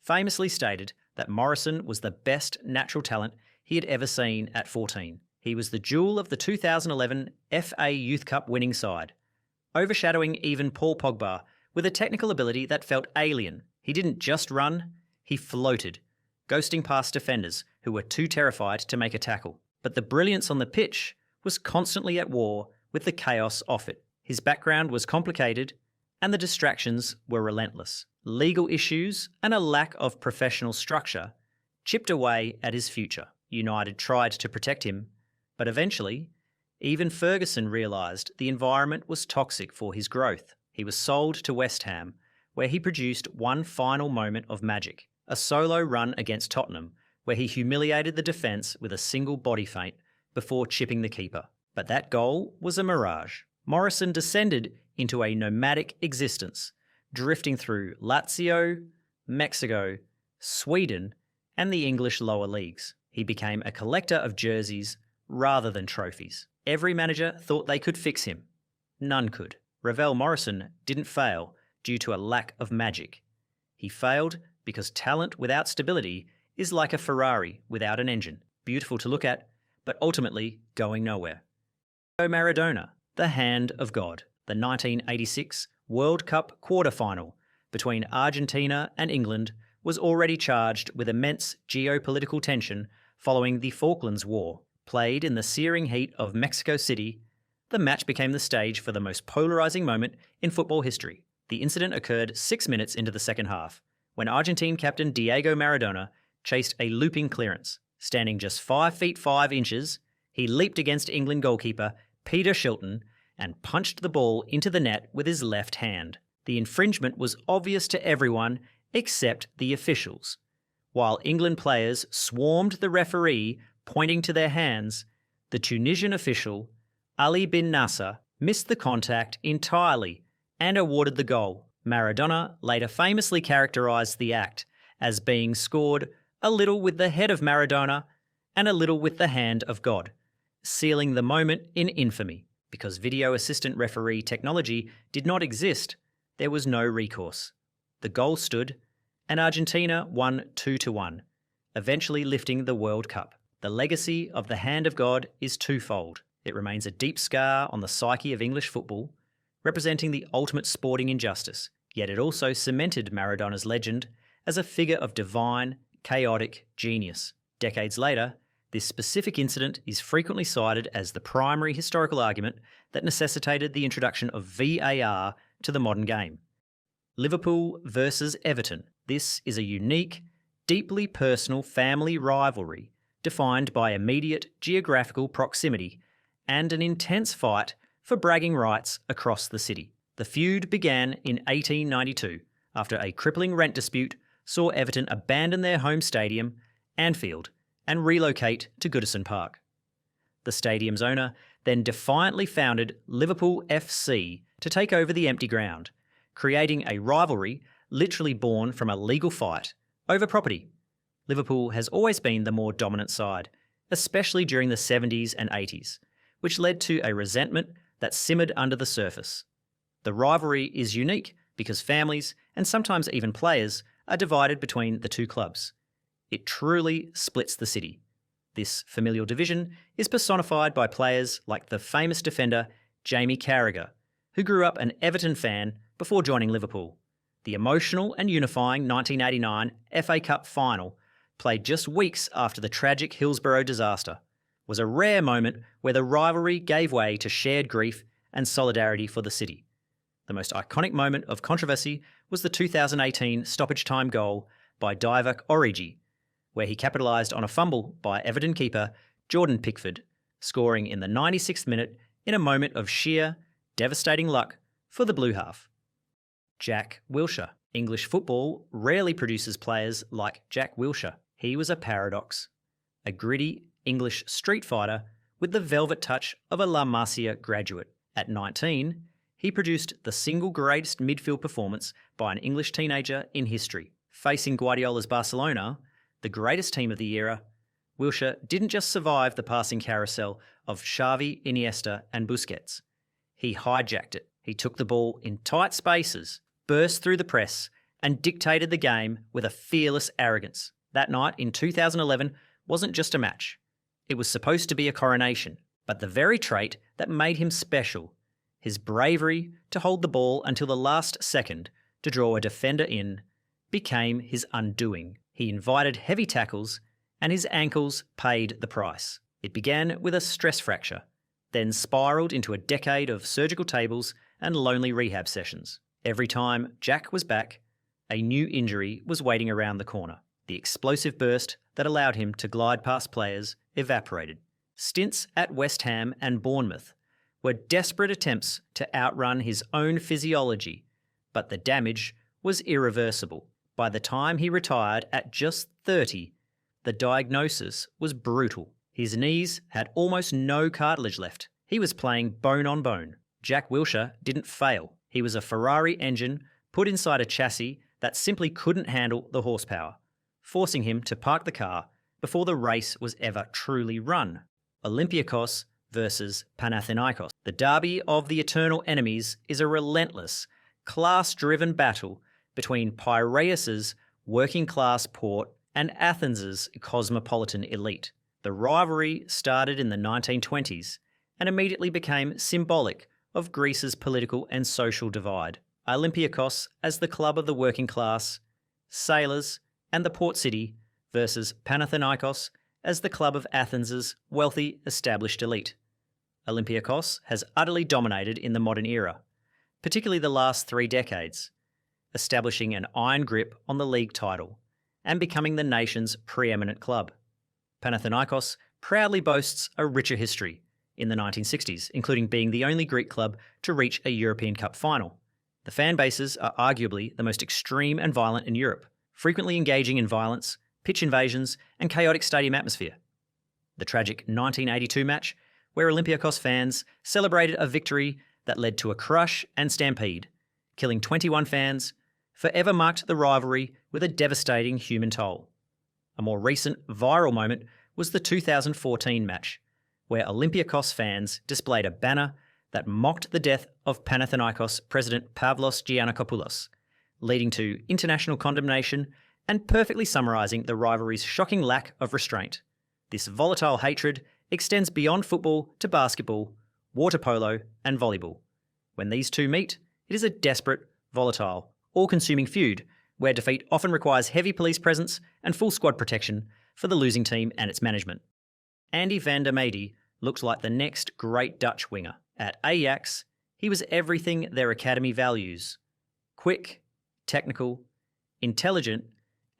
famously stated that Morrison was the best natural talent he had ever seen at 14. He was the jewel of the 2011 FA Youth Cup winning side, overshadowing even Paul Pogba with a technical ability that felt alien. He didn't just run, he floated, ghosting past defenders who were too terrified to make a tackle. But the brilliance on the pitch was constantly at war with the chaos off it. His background was complicated and the distractions were relentless. Legal issues and a lack of professional structure chipped away at his future. United tried to protect him, but eventually, even Ferguson realised the environment was toxic for his growth. He was sold to West Ham, where he produced one final moment of magic, a solo run against Tottenham, where he humiliated the defence with a single body feint before chipping the keeper. But that goal was a mirage. Morrison descended into a nomadic existence, drifting through Lazio, Mexico, Sweden, and the English lower leagues. He became a collector of jerseys rather than trophies. Every manager thought they could fix him. None could. Ravel Morrison didn't fail due to a lack of magic. He failed because talent without stability is like a Ferrari without an engine. Beautiful to look at, but ultimately going nowhere. Maradona, the hand of God. The 1986 World Cup quarter-final between Argentina and England was already charged with immense geopolitical tension following the Falklands War. Played in the searing heat of Mexico City, the match became the stage for the most polarising moment in football history. The incident occurred 6 minutes into the second half, when Argentine captain Diego Maradona chased a looping clearance. Standing just 5 feet 5 inches, he leaped against England goalkeeper Peter Shilton and punched the ball into the net with his left hand. The infringement was obvious to everyone except the officials. While England players swarmed the referee, pointing to their hands, the Tunisian official, Ali bin Nasser, missed the contact entirely and awarded the goal. Maradona later famously characterised the act as being scored a little with the head of Maradona and a little with the hand of God, sealing the moment in infamy. Because video assistant referee technology did not exist, there was no recourse. The goal stood, and Argentina won 2-1, eventually lifting the World Cup. The legacy of the hand of God is twofold. It remains a deep scar on the psyche of English football, representing the ultimate sporting injustice, yet it also cemented Maradona's legend as a figure of divine, chaotic genius. Decades later, this specific incident is frequently cited as the primary historical argument that necessitated the introduction of VAR to the modern game. Liverpool versus Everton. This is a unique, deeply personal family rivalry defined by immediate geographical proximity and an intense fight for bragging rights across the city. The feud began in 1892 after a crippling rent dispute saw Everton abandon their home stadium, Anfield, and relocate to Goodison Park. The stadium's owner then defiantly founded Liverpool FC to take over the empty ground, creating a rivalry literally born from a legal fight over property. Liverpool has always been the more dominant side, especially during the 70s and 80s, which led to a resentment that simmered under the surface. The rivalry is unique because families, and sometimes even players, are divided between the two clubs. It truly splits the city. This familial division is personified by players like the famous defender Jamie Carragher, who grew up an Everton fan before joining Liverpool. The emotional and unifying 1989 FA Cup final, played just weeks after the tragic Hillsborough disaster, was a rare moment where the rivalry gave way to shared grief and solidarity for the city. The most iconic moment of controversy was the 2018 stoppage time goal by Divock Origi, where he capitalised on a fumble by Everton keeper Jordan Pickford, scoring in the 96th minute in a moment of sheer, devastating luck for the Blue Half. Jack Wilshere. English football rarely produces players like Jack Wilshere. He was a paradox, a gritty English street fighter with the velvet touch of a La Masia graduate. At 19, he produced the single greatest midfield performance by an English teenager in history. Facing Guardiola's Barcelona, the greatest team of the era, Wilshere didn't just survive the passing carousel of Xavi, Iniesta and Busquets. He hijacked it. He took the ball in tight spaces, burst through the press, and dictated the game with a fearless arrogance. That night in 2011 wasn't just a match. It was supposed to be a coronation, but the very trait that made him special, his bravery to hold the ball until the last second to draw a defender in, became his undoing. He invited heavy tackles, and his ankles paid the price. It began with a stress fracture, then spiralled into a decade of surgical tables and lonely rehab sessions. Every time Jack was back, a new injury was waiting around the corner. The explosive burst that allowed him to glide past players evaporated. Stints at West Ham and Bournemouth were desperate attempts to outrun his own physiology, but the damage was irreversible. By the time he retired at just 30, the diagnosis was brutal. His knees had almost no cartilage left. He was playing bone on bone. Jack Wilshere didn't fail. He was a Ferrari engine put inside a chassis that simply couldn't handle the horsepower, forcing him to park the car before the race was ever truly run. Olympiacos versus Panathinaikos. The derby of the eternal enemies is a relentless, class-driven battle between Piraeus' working-class port and Athens' cosmopolitan elite. The rivalry started in the 1920s and immediately became symbolic of Greece's political and social divide. Olympiacos as the club of the working class, sailors, and the port city versus Panathinaikos as the club of Athens' wealthy, established elite. Olympiacos has utterly dominated in the modern era, particularly the last 3 decades, establishing an iron grip on the league title and becoming the nation's preeminent club. Panathinaikos proudly boasts a richer history in the 1960s, including being the only Greek club to reach a European Cup final. The fan bases are arguably the most extreme and violent in Europe, frequently engaging in violence, pitch invasions, and chaotic stadium atmosphere. The tragic 1982 match, where Olympiacos fans celebrated a victory that led to a crush and stampede, killing 21 fans, forever marked the rivalry with a devastating human toll. A more recent viral moment was the 2014 match, where Olympiacos fans displayed a banner that mocked the death of Panathinaikos president Pavlos Giannakopoulos, leading to international condemnation and perfectly summarising the rivalry's shocking lack of restraint. This volatile hatred extends beyond football to basketball, water polo, and volleyball. When these two meet, it is a desperate, volatile, all-consuming feud where defeat often requires heavy police presence and full squad protection for the losing team and its management. Andy van der Meijde looked like the next great Dutch winger. At Ajax, he was everything their academy values: quick, technical, intelligent,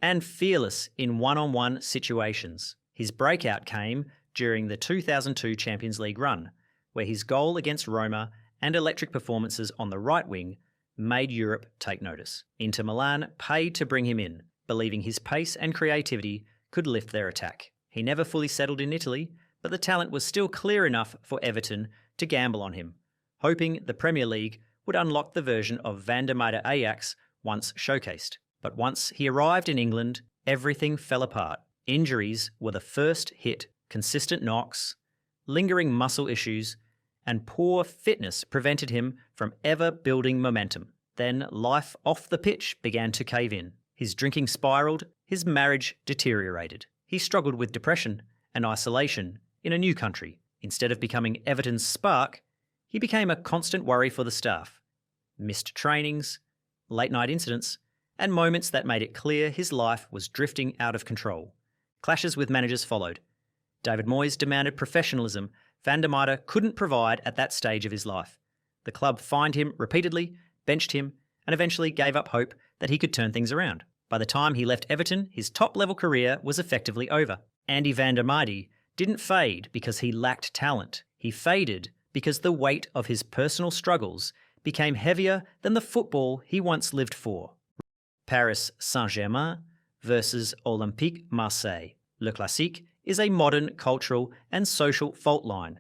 and fearless in one-on-one situations. His breakout came during the 2002 Champions League run, where his goal against Roma and electric performances on the right wing made Europe take notice. Inter Milan paid to bring him in, believing his pace and creativity could lift their attack. He never fully settled in Italy, but the talent was still clear enough for Everton to gamble on him, hoping the Premier League would unlock the version of Van der Meijde Ajax once showcased. But once he arrived in England, everything fell apart. Injuries were the first hit: consistent knocks, lingering muscle issues, and poor fitness prevented him from ever building momentum. Then life off the pitch began to cave in. His drinking spiraled, his marriage deteriorated. He struggled with depression and isolation in a new country. Instead of becoming Everton's spark, he became a constant worry for the staff. Missed trainings, late-night incidents, and moments that made it clear his life was drifting out of control. Clashes with managers followed. David Moyes demanded professionalism Van der Meijden couldn't provide at that stage of his life. The club fined him repeatedly, benched him, and eventually gave up hope that he could turn things around. By the time he left Everton, his top-level career was effectively over. Andy van der Meijden didn't fade because he lacked talent. He faded because the weight of his personal struggles became heavier than the football he once lived for. Paris Saint-Germain versus Olympique Marseille. Le Classique is a modern cultural and social fault line,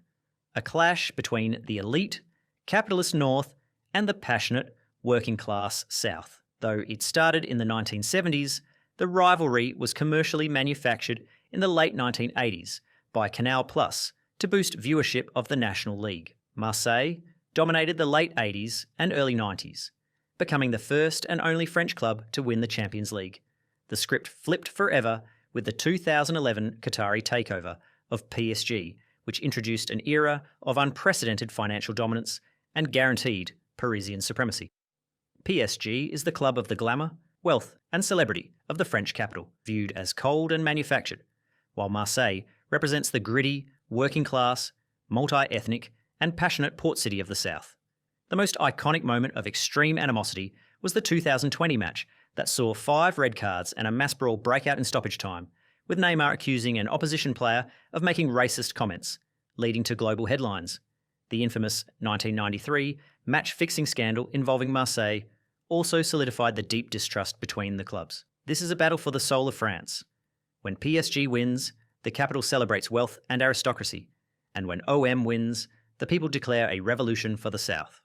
a clash between the elite, capitalist North and the passionate, working-class South. Though it started in the 1970s, the rivalry was commercially manufactured in the late 1980s by Canal Plus to boost viewership of the National League. Marseille dominated the late 80s and early 90s, becoming the first and only French club to win the Champions League. The script flipped forever with the 2011 Qatari takeover of PSG, which introduced an era of unprecedented financial dominance and guaranteed Parisian supremacy. PSG is the club of the glamour, wealth and celebrity of the French capital, viewed as cold and manufactured, while Marseille represents the gritty, working-class, multi-ethnic and passionate port city of the south. The most iconic moment of extreme animosity was the 2020 match that saw 5 red cards and a mass brawl break out in stoppage time, with Neymar accusing an opposition player of making racist comments, leading to global headlines. The infamous 1993 match-fixing scandal involving Marseille also solidified the deep distrust between the clubs. This is a battle for the soul of France. When PSG wins, the capital celebrates wealth and aristocracy, and when OM wins, the people declare a revolution for the south.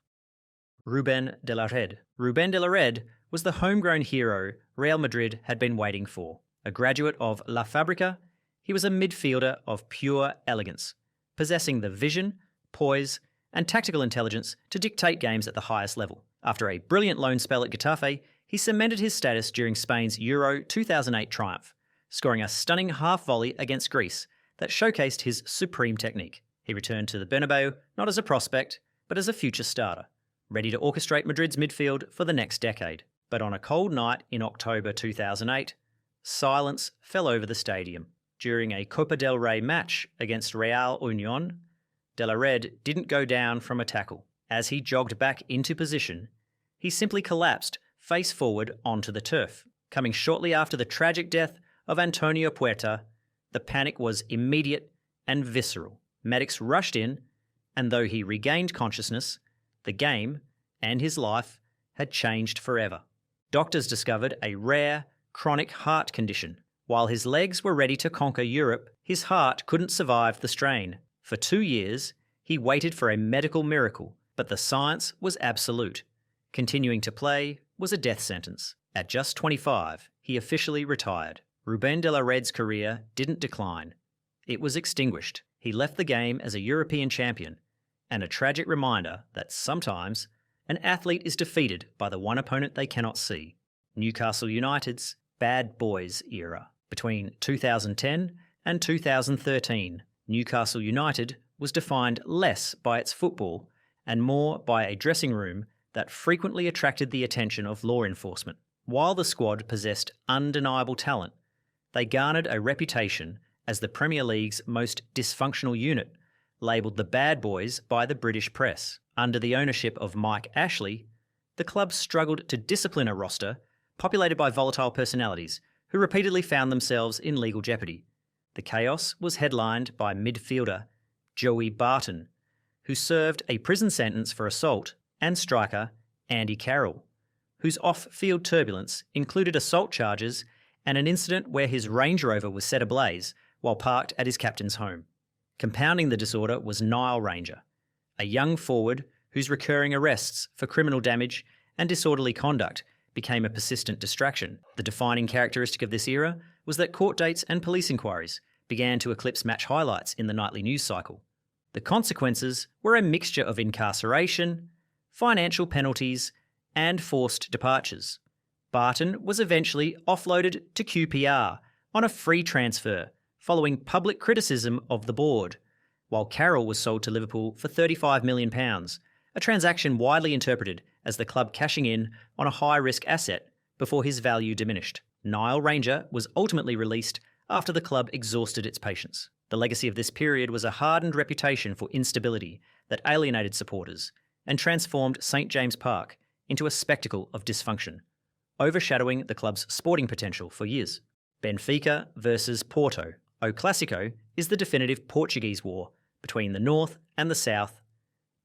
Ruben de la Red. Ruben de la Red was the homegrown hero Real Madrid had been waiting for. A graduate of La Fábrica, he was a midfielder of pure elegance, possessing the vision, poise, and tactical intelligence to dictate games at the highest level. After a brilliant loan spell at Getafe, he cemented his status during Spain's Euro 2008 triumph, scoring a stunning half-volley against Greece that showcased his supreme technique. He returned to the Bernabeu not as a prospect, but as a future starter, ready to orchestrate Madrid's midfield for the next decade. But on a cold night in October 2008, silence fell over the stadium. During a Copa del Rey match against Real Unión, De La Red didn't go down from a tackle. As he jogged back into position, he simply collapsed face forward onto the turf. Coming shortly after the tragic death of Antonio Puerta, the panic was immediate and visceral. Medics rushed in, and though he regained consciousness, the game and his life had changed forever. Doctors discovered a rare, chronic heart condition. While his legs were ready to conquer Europe, his heart couldn't survive the strain. For 2 years, he waited for a medical miracle, but the science was absolute. Continuing to play was a death sentence. At just 25, he officially retired. Ruben de la Red's career didn't decline. It was extinguished. He left the game as a European champion, and a tragic reminder that sometimes an athlete is defeated by the one opponent they cannot see. Newcastle United's bad boys era. Between 2010 and 2013, Newcastle United was defined less by its football and more by a dressing room that frequently attracted the attention of law enforcement. While the squad possessed undeniable talent, they garnered a reputation as the Premier League's most dysfunctional unit, labelled the Bad Boys by the British press. Under the ownership of Mike Ashley, the club struggled to discipline a roster populated by volatile personalities who repeatedly found themselves in legal jeopardy. The chaos was headlined by midfielder Joey Barton, who served a prison sentence for assault, and striker Andy Carroll, whose off-field turbulence included assault charges and an incident where his Range Rover was set ablaze while parked at his captain's home. Compounding the disorder was Nile Ranger, a young forward whose recurring arrests for criminal damage and disorderly conduct became a persistent distraction. The defining characteristic of this era was that court dates and police inquiries began to eclipse match highlights in the nightly news cycle. The consequences were a mixture of incarceration, financial penalties, and forced departures. Barton was eventually offloaded to QPR on a free transfer following public criticism of the board, while Carroll was sold to Liverpool for £35 million, a transaction widely interpreted as the club cashing in on a high-risk asset before his value diminished. Nile Ranger was ultimately released after the club exhausted its patience. The legacy of this period was a hardened reputation for instability that alienated supporters and transformed St James Park into a spectacle of dysfunction, overshadowing the club's sporting potential for years. Benfica versus Porto. O Clásico is the definitive Portuguese war between the north and the south.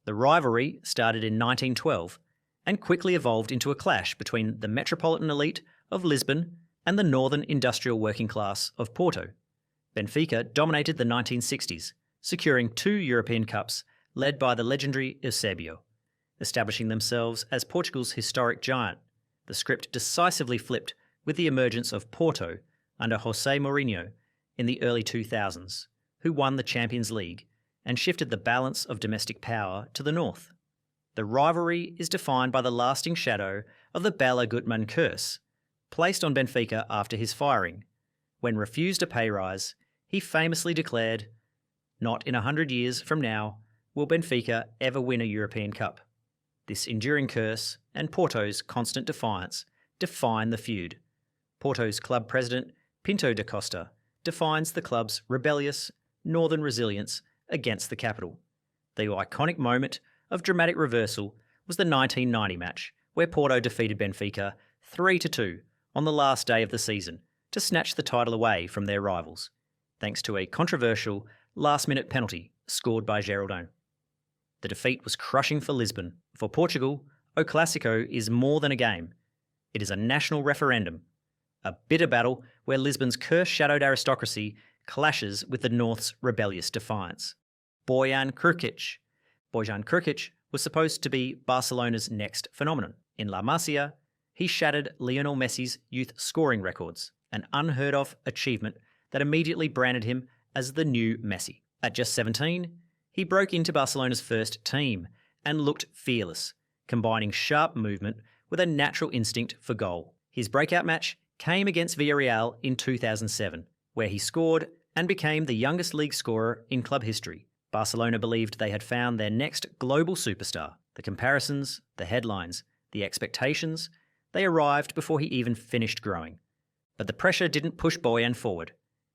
The rivalry started in 1912 and quickly evolved into a clash between the metropolitan elite of Lisbon and the northern industrial working class of Porto. Benfica dominated the 1960s, securing 2 European Cups led by the legendary Eusébio, establishing themselves as Portugal's historic giant. The script decisively flipped with the emergence of Porto under José Mourinho in the early 2000s, who won the Champions League and shifted the balance of domestic power to the north. The rivalry is defined by the lasting shadow of the Bela Gutmann curse, placed on Benfica after his firing. When refused a pay rise, he famously declared, "Not in 100 years from now will Benfica ever win a European Cup." This enduring curse and Porto's constant defiance define the feud. Porto's club president, Pinto da Costa, defines the club's rebellious, northern resilience against the capital. The iconic moment of dramatic reversal was the 1990 match, where Porto defeated Benfica 3-2 on the last day of the season to snatch the title away from their rivals, thanks to a controversial last-minute penalty scored by Geraldão. The defeat was crushing for Lisbon. For Portugal, O Clásico is more than a game. It is a national referendum, a bitter battle where Lisbon's curse-shadowed aristocracy clashes with the North's rebellious defiance. Bojan Krkic. Bojan Krkic was supposed to be Barcelona's next phenomenon. In La Masia, he shattered Lionel Messi's youth scoring records, an unheard-of achievement that immediately branded him as the new Messi. At just 17, he broke into Barcelona's first team and looked fearless, combining sharp movement with a natural instinct for goal. His breakout match came against Villarreal in 2007, where he scored and became the youngest league scorer in club history. Barcelona believed they had found their next global superstar. The comparisons, the headlines, the expectations, they arrived before he even finished growing. But the pressure didn't push Bojan forward.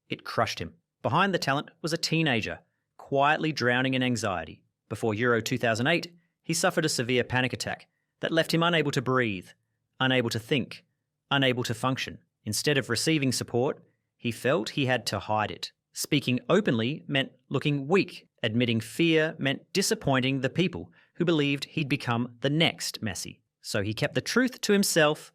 It crushed him. Behind the talent was a teenager, quietly drowning in anxiety. Before Euro 2008, he suffered a severe panic attack that left him unable to breathe, unable to think, unable to function. Instead of receiving support, he felt he had to hide it. Speaking openly meant looking weak. Admitting fear meant disappointing the people who believed he'd become the next Messi. So he kept the truth to himself,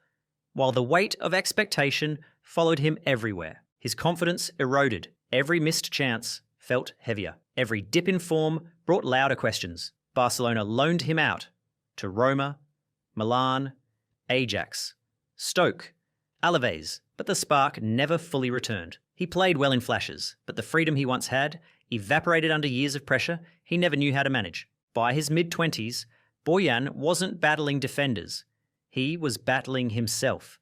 while the weight of expectation followed him everywhere. His confidence eroded. Every missed chance felt heavier. Every dip in form brought louder questions. Barcelona loaned him out to Roma, Milan, Ajax, Stoke, Alaves, but the spark never fully returned. He played well in flashes, but the freedom he once had evaporated under years of pressure he never knew how to manage. By his mid-20s, Bojan wasn't battling defenders. He was battling himself.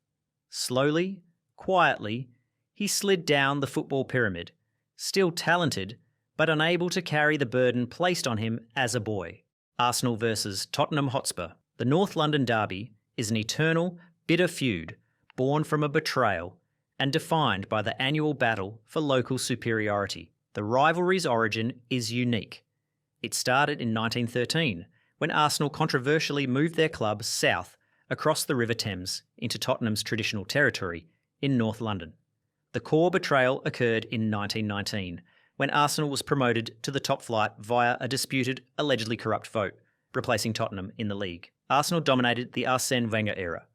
Slowly, quietly, he slid down the football pyramid, still talented, but unable to carry the burden placed on him as a boy. Arsenal versus Tottenham Hotspur. The North London derby is an eternal, bitter feud born from a betrayal and defined by the annual battle for local superiority. The rivalry's origin is unique. It started in 1913, when Arsenal controversially moved their club south across the River Thames into Tottenham's traditional territory in North London. The core betrayal occurred in 1919, when Arsenal was promoted to the top flight via a disputed, allegedly corrupt vote, replacing Tottenham in the league. Arsenal dominated the Arsène Wenger era,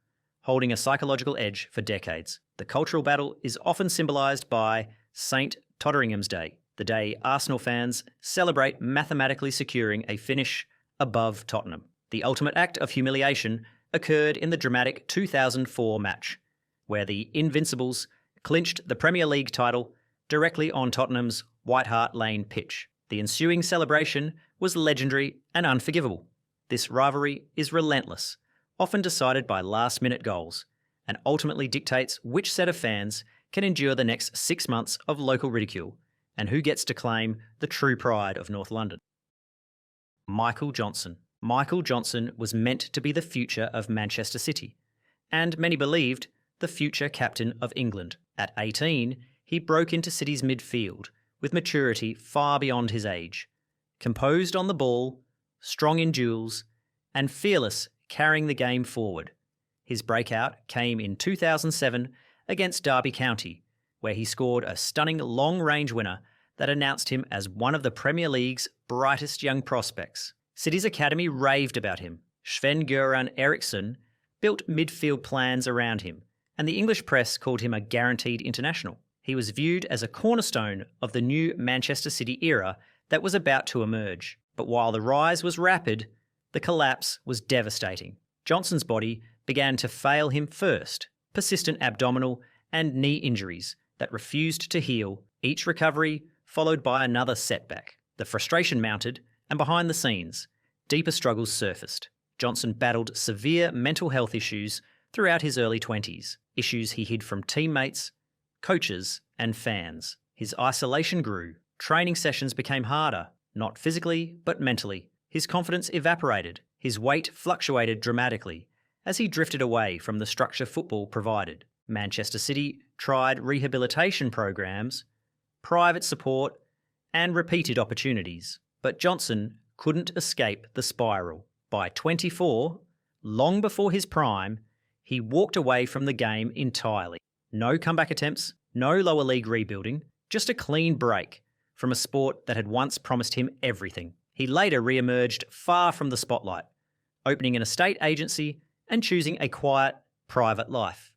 holding a psychological edge for decades. The cultural battle is often symbolised by St. Totteringham's Day, the day Arsenal fans celebrate mathematically securing a finish above Tottenham. The ultimate act of humiliation occurred in the dramatic 2004 match, where the Invincibles clinched the Premier League title directly on Tottenham's White Hart Lane pitch. The ensuing celebration was legendary and unforgivable. This rivalry is relentless, often decided by last-minute goals, and ultimately dictates which set of fans can endure the next 6 months of local ridicule and who gets to claim the true pride of North London. Michael Johnson. Michael Johnson was meant to be the future of Manchester City, and many believed the future captain of England. At 18, he broke into City's midfield with maturity far beyond his age, composed on the ball, strong in duels, and fearless carrying the game forward. His breakout came in 2007 against Derby County, where he scored a stunning long-range winner that announced him as one of the Premier League's brightest young prospects. City's academy raved about him. Sven-Göran Eriksson built midfield plans around him, and the English press called him a guaranteed international. He was viewed as a cornerstone of the new Manchester City era that was about to emerge. But while the rise was rapid, the collapse was devastating. Johnson's body began to fail him first, persistent abdominal and knee injuries that refused to heal, each recovery followed by another setback. The frustration mounted, and behind the scenes, deeper struggles surfaced. Johnson battled severe mental health issues throughout his early 20s, issues he hid from teammates, coaches, and fans. His isolation grew. Training sessions became harder, not physically, but mentally. His confidence evaporated. His weight fluctuated dramatically as he drifted away from the structure football provided. Manchester City tried rehabilitation programs, private support, and repeated opportunities. But Johnson couldn't escape the spiral. By 24, long before his prime, he walked away from the game entirely. No comeback attempts, no lower league rebuilding, just a clean break from a sport that had once promised him everything. He later re-emerged far from the spotlight, opening an estate agency and choosing a quiet, private life.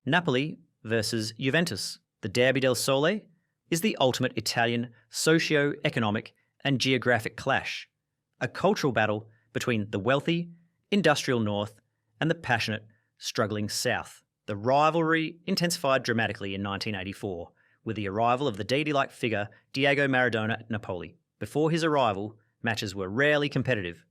Napoli versus Juventus. The Derby del Sole is the ultimate Italian socio-economic and geographic clash, a cultural battle between the wealthy, industrial north and the passionate, struggling south. The rivalry intensified dramatically in 1984 with the arrival of the deity-like figure Diego Maradona at Napoli. Before his arrival, matches were rarely competitive.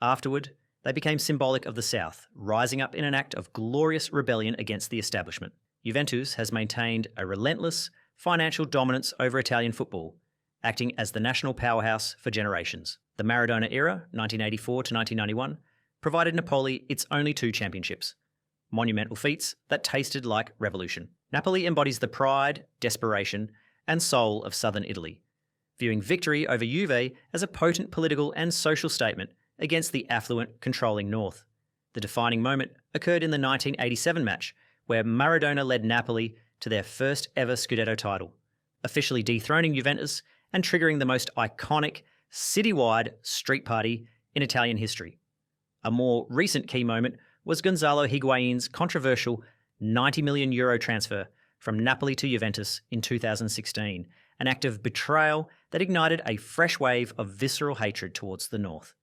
Afterward, they became symbolic of the South, rising up in an act of glorious rebellion against the establishment. Juventus has maintained a relentless financial dominance over Italian football, acting as the national powerhouse for generations. The Maradona era, 1984 to 1991, provided Napoli its only 2 championships, monumental feats that tasted like revolution. Napoli embodies the pride, desperation, and soul of southern Italy, viewing victory over Juve as a potent political and social statement against the affluent, controlling north. The defining moment occurred in the 1987 match, where Maradona led Napoli to their first ever Scudetto title, officially dethroning Juventus and triggering the most iconic citywide street party in Italian history. A more recent key moment was Gonzalo Higuain's controversial €90 million transfer from Napoli to Juventus in 2016, an act of betrayal that ignited a fresh wave of visceral hatred towards the North.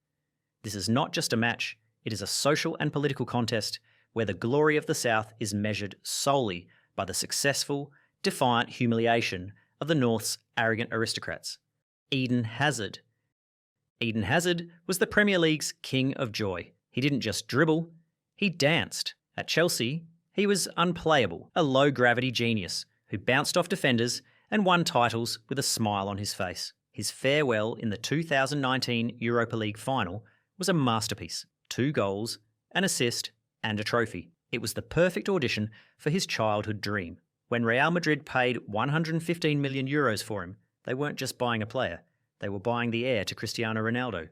This is not just a match, it is a social and political contest where the glory of the South is measured solely by the successful, defiant humiliation of the North's arrogant aristocrats. Eden Hazard. Eden Hazard was the Premier League's king of joy. He didn't just dribble, he danced. At Chelsea, he was unplayable, a low-gravity genius who bounced off defenders and won titles with a smile on his face. His farewell in the 2019 Europa League final was a masterpiece. 2 goals, an assist, and a trophy. It was the perfect audition for his childhood dream. When Real Madrid paid €115 million for him, they weren't just buying a player, they were buying the heir to Cristiano Ronaldo.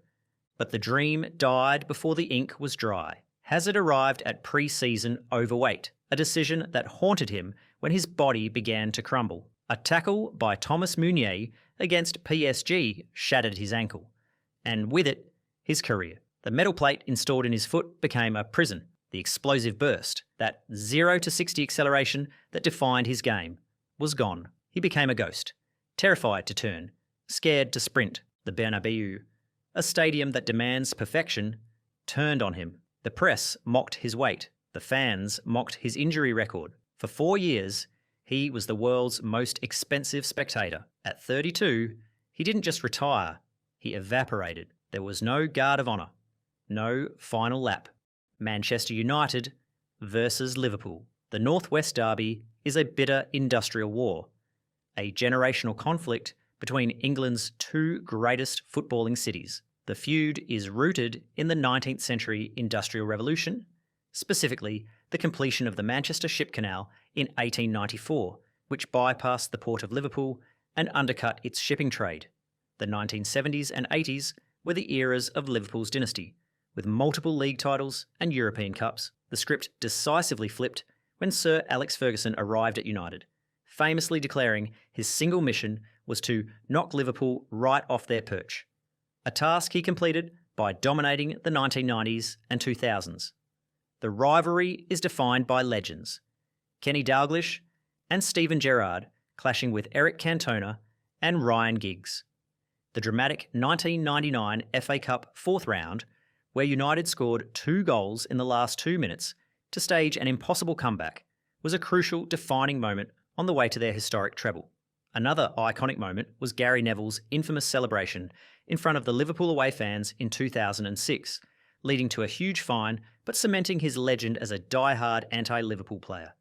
But the dream died before the ink was dry. Hazard arrived at pre-season overweight, a decision that haunted him when his body began to crumble. A tackle by Thomas Meunier against PSG shattered his ankle, and with it, his career. The metal plate installed in his foot became a prison. The explosive burst, that 0 to 60 acceleration that defined his game, was gone. He became a ghost, terrified to turn, scared to sprint. The Bernabeu, a stadium that demands perfection, turned on him. The press mocked his weight. The fans mocked his injury record. For 4 years, he was the world's most expensive spectator. At 32, He didn't just retire, he evaporated. There was no guard of honour, no final lap. Manchester United versus Liverpool. The North-West Derby is a bitter industrial war, a generational conflict between England's two greatest footballing cities. The feud is rooted in the 19th century Industrial Revolution, specifically the completion of the Manchester Ship Canal in 1894, which bypassed the port of Liverpool and undercut its shipping trade. The 1970s and 80s were the eras of Liverpool's dynasty, with multiple league titles and European Cups. The script decisively flipped when Sir Alex Ferguson arrived at United, famously declaring his single mission was to knock Liverpool right off their perch, a task he completed by dominating the 1990s and 2000s. The rivalry is defined by legends, Kenny Dalglish and Steven Gerrard clashing with Eric Cantona and Ryan Giggs. The dramatic 1999 FA Cup fourth round, where United scored 2 goals in the last 2 minutes to stage an impossible comeback, was a crucial defining moment on the way to their historic treble. Another iconic moment was Gary Neville's infamous celebration in front of the Liverpool away fans in 2006, leading to a huge fine but cementing his legend as a die-hard anti-Liverpool player.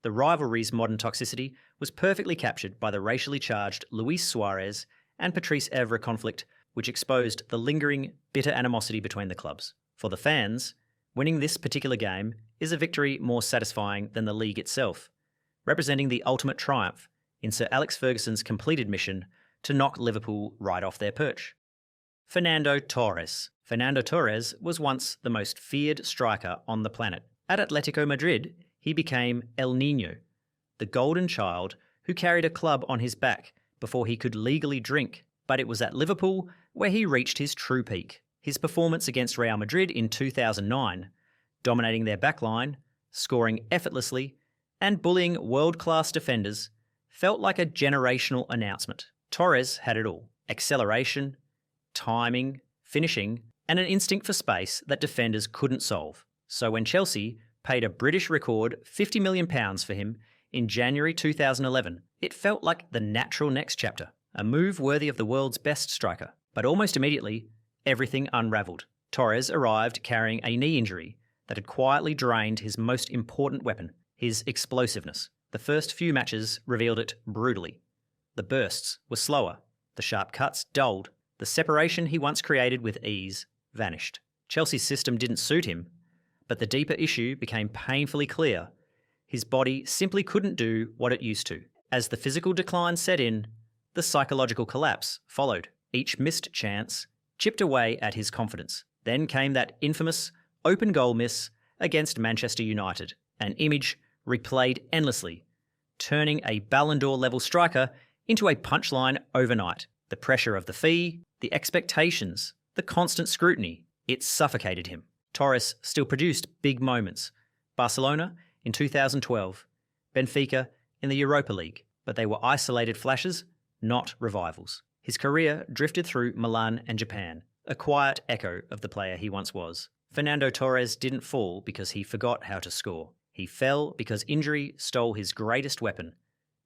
The rivalry's modern toxicity was perfectly captured by the racially charged Luis Suarez and Patrice Evra conflict, which exposed the lingering, bitter animosity between the clubs. For the fans, winning this particular game is a victory more satisfying than the league itself, representing the ultimate triumph in Sir Alex Ferguson's completed mission to knock Liverpool right off their perch. Fernando Torres. Fernando Torres was once the most feared striker on the planet. At Atletico Madrid, he became El Niño, the golden child who carried a club on his back before he could legally drink. But it was at Liverpool where he reached his true peak. His performance against Real Madrid in 2009, dominating their backline, scoring effortlessly, and bullying world-class defenders, felt like a generational announcement. Torres had it all: acceleration, timing, finishing, and an instinct for space that defenders couldn't solve. So when Chelsea paid a British record £50 million for him in January 2011, it felt like the natural next chapter, a move worthy of the world's best striker. But almost immediately, everything unravelled. Torres arrived carrying a knee injury that had quietly drained his most important weapon, his explosiveness. The first few matches revealed it brutally. The bursts were slower, the sharp cuts dulled, the separation he once created with ease vanished. Chelsea's system didn't suit him, but the deeper issue became painfully clear. His body simply couldn't do what it used to. As the physical decline set in, the psychological collapse followed. Each missed chance chipped away at his confidence. Then came that infamous open goal miss against Manchester United, an image replayed endlessly, turning a Ballon d'Or level striker into a punchline overnight. The pressure of the fee, the expectations, the constant scrutiny, it suffocated him. Torres still produced big moments. Barcelona in 2012, Benfica in the Europa League, but they were isolated flashes, not revivals. His career drifted through Milan and Japan, a quiet echo of the player he once was. Fernando Torres didn't fall because he forgot how to score. He fell because injury stole his greatest weapon,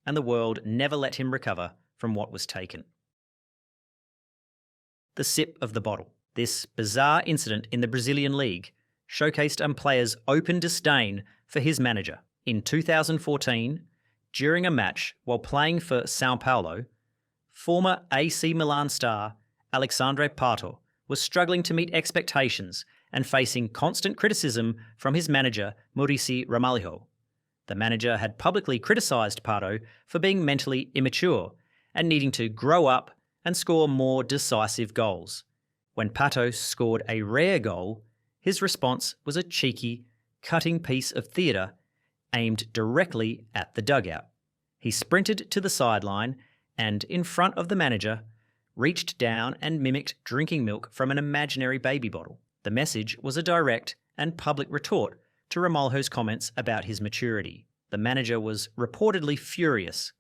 and the world never let him recover from what was taken. The sip of the bottle. This bizarre incident in the Brazilian league showcased a player's open disdain for his manager. In 2014, during a match while playing for São Paulo, former AC Milan star Alexandre Pato was struggling to meet expectations and facing constant criticism from his manager Mauricio Ramalho. The manager had publicly criticised Pato for being mentally immature and needing to grow up and score more decisive goals. When Pato scored a rare goal, his response was a cheeky, cutting piece of theatre aimed directly at the dugout. He sprinted to the sideline and, in front of the manager, reached down and mimicked drinking milk from an imaginary baby bottle. The message was a direct and public retort to Ramalho's comments about his maturity. The manager was reportedly furious,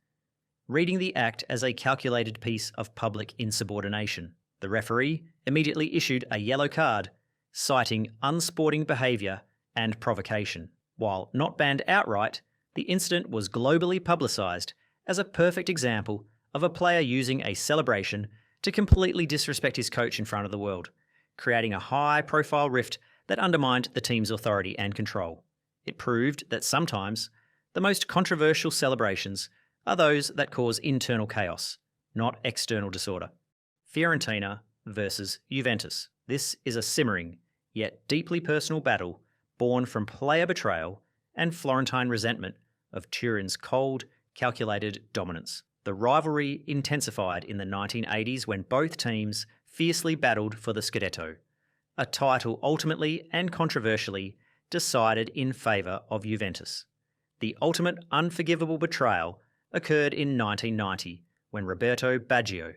reading the act as a calculated piece of public insubordination. The referee immediately issued a yellow card, citing unsporting behaviour and provocation. While not banned outright, the incident was globally publicised as a perfect example of a player using a celebration to completely disrespect his coach in front of the world, creating a high-profile rift that undermined the team's authority and control. It proved that sometimes the most controversial celebrations are those that cause internal chaos, not external disorder. Fiorentina versus Juventus. This is a simmering, yet deeply personal battle born from player betrayal and Florentine resentment of Turin's cold, calculated dominance. The rivalry intensified in the 1980s when both teams fiercely battled for the Scudetto, a title ultimately and controversially decided in favour of Juventus. The ultimate unforgivable betrayal occurred in 1990 when Roberto Baggio,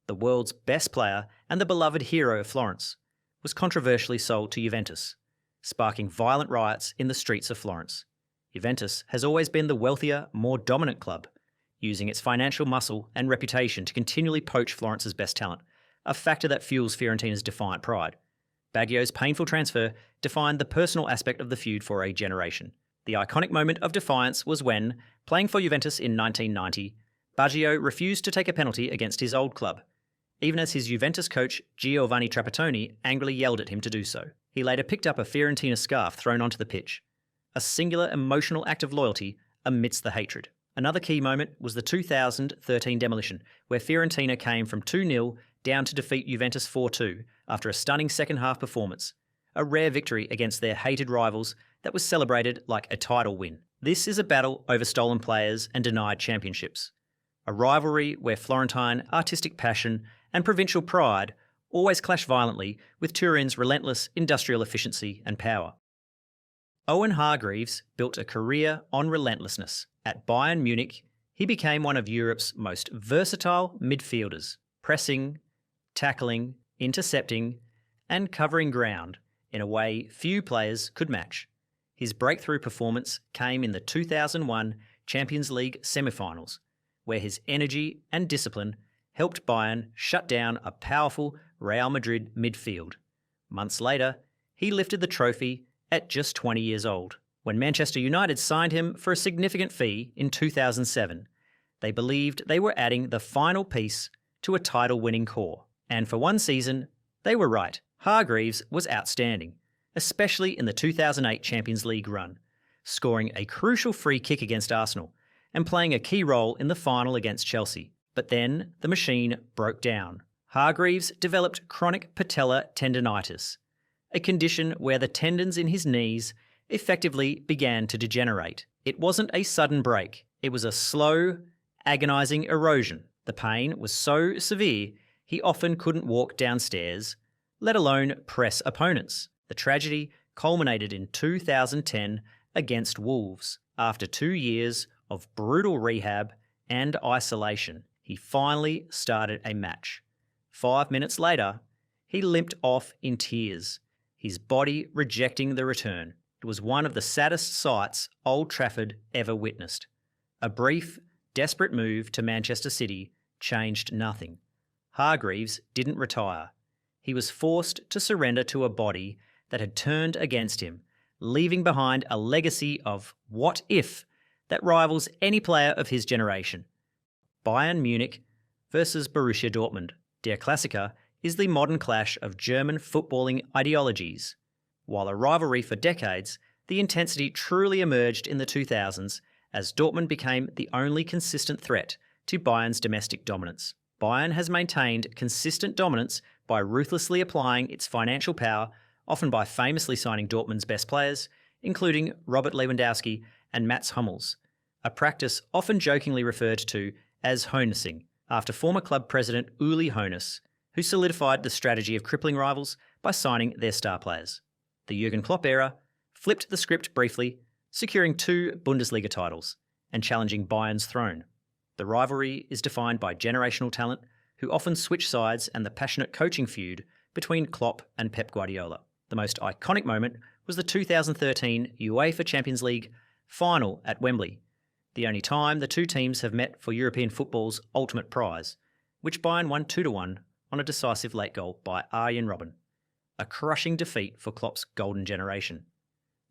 the world's best player and the beloved hero of Florence, was controversially sold to Juventus, sparking violent riots in the streets of Florence. Juventus has always been the wealthier, more dominant club, using its financial muscle and reputation to continually poach Florence's best talent, a factor that fuels Fiorentina's defiant pride. Baggio's painful transfer defined the personal aspect of the feud for a generation. The iconic moment of defiance was when, playing for Juventus in 1990, Baggio refused to take a penalty against his old club, even as his Juventus coach Giovanni Trapattoni angrily yelled at him to do so. He later picked up a Fiorentina scarf thrown onto the pitch, a singular emotional act of loyalty amidst the hatred. Another key moment was the 2013 demolition, where Fiorentina came from 2-0 down to defeat Juventus 4-2 after a stunning second-half performance, a rare victory against their hated rivals that was celebrated like a title win. This is a battle over stolen players and denied championships, a rivalry where Florentine artistic passion and provincial pride always clash violently with Turin's relentless industrial efficiency and power. Owen Hargreaves built a career on relentlessness. At Bayern Munich, he became one of Europe's most versatile midfielders, pressing, tackling, intercepting, and covering ground in a way few players could match. His breakthrough performance came in the 2001 Champions League semi-finals, where his energy and discipline helped Bayern shut down a powerful Real Madrid midfield. Months later, he lifted the trophy at just 20 years old. When Manchester United signed him for a significant fee in 2007, they believed they were adding the final piece to a title-winning core. And for one season, they were right. Hargreaves was outstanding, especially in the 2008 Champions League run, scoring a crucial free kick against Arsenal and playing a key role in the final against Chelsea. But then the machine broke down. Hargreaves developed chronic patellar tendinitis, a condition where the tendons in his knees effectively began to degenerate. It wasn't a sudden break. It was a slow, agonising erosion. The pain was so severe he often couldn't walk downstairs, let alone press opponents. The tragedy culminated in 2010 against Wolves. After 2 years of brutal rehab and isolation, he finally started a match. 5 minutes later, he limped off in tears, his body rejecting the return. It was one of the saddest sights Old Trafford ever witnessed. A brief, desperate move to Manchester City changed nothing. Hargreaves didn't retire. He was forced to surrender to a body that had turned against him, leaving behind a legacy of what if that rivals any player of his generation. Bayern Munich versus Borussia Dortmund. Der Klassiker is the modern clash of German footballing ideologies. While a rivalry for decades, the intensity truly emerged in the 2000s as Dortmund became the only consistent threat to Bayern's domestic dominance. Bayern has maintained consistent dominance by ruthlessly applying its financial power, often by famously signing Dortmund's best players, including Robert Lewandowski and Mats Hummels, a practice often jokingly referred to as Hoeneßing, after former club president Uli Hoeneß, who solidified the strategy of crippling rivals by signing their star players. The Jürgen Klopp era flipped the script briefly, securing 2 Bundesliga titles and challenging Bayern's throne. The rivalry is defined by generational talent, who often switch sides, and the passionate coaching feud between Klopp and Pep Guardiola. The most iconic moment was the 2013 UEFA Champions League final at Wembley, the only time the two teams have met for European football's ultimate prize, which Bayern won 2-1 on a decisive late goal by Arjen Robben, a crushing defeat for Klopp's golden generation.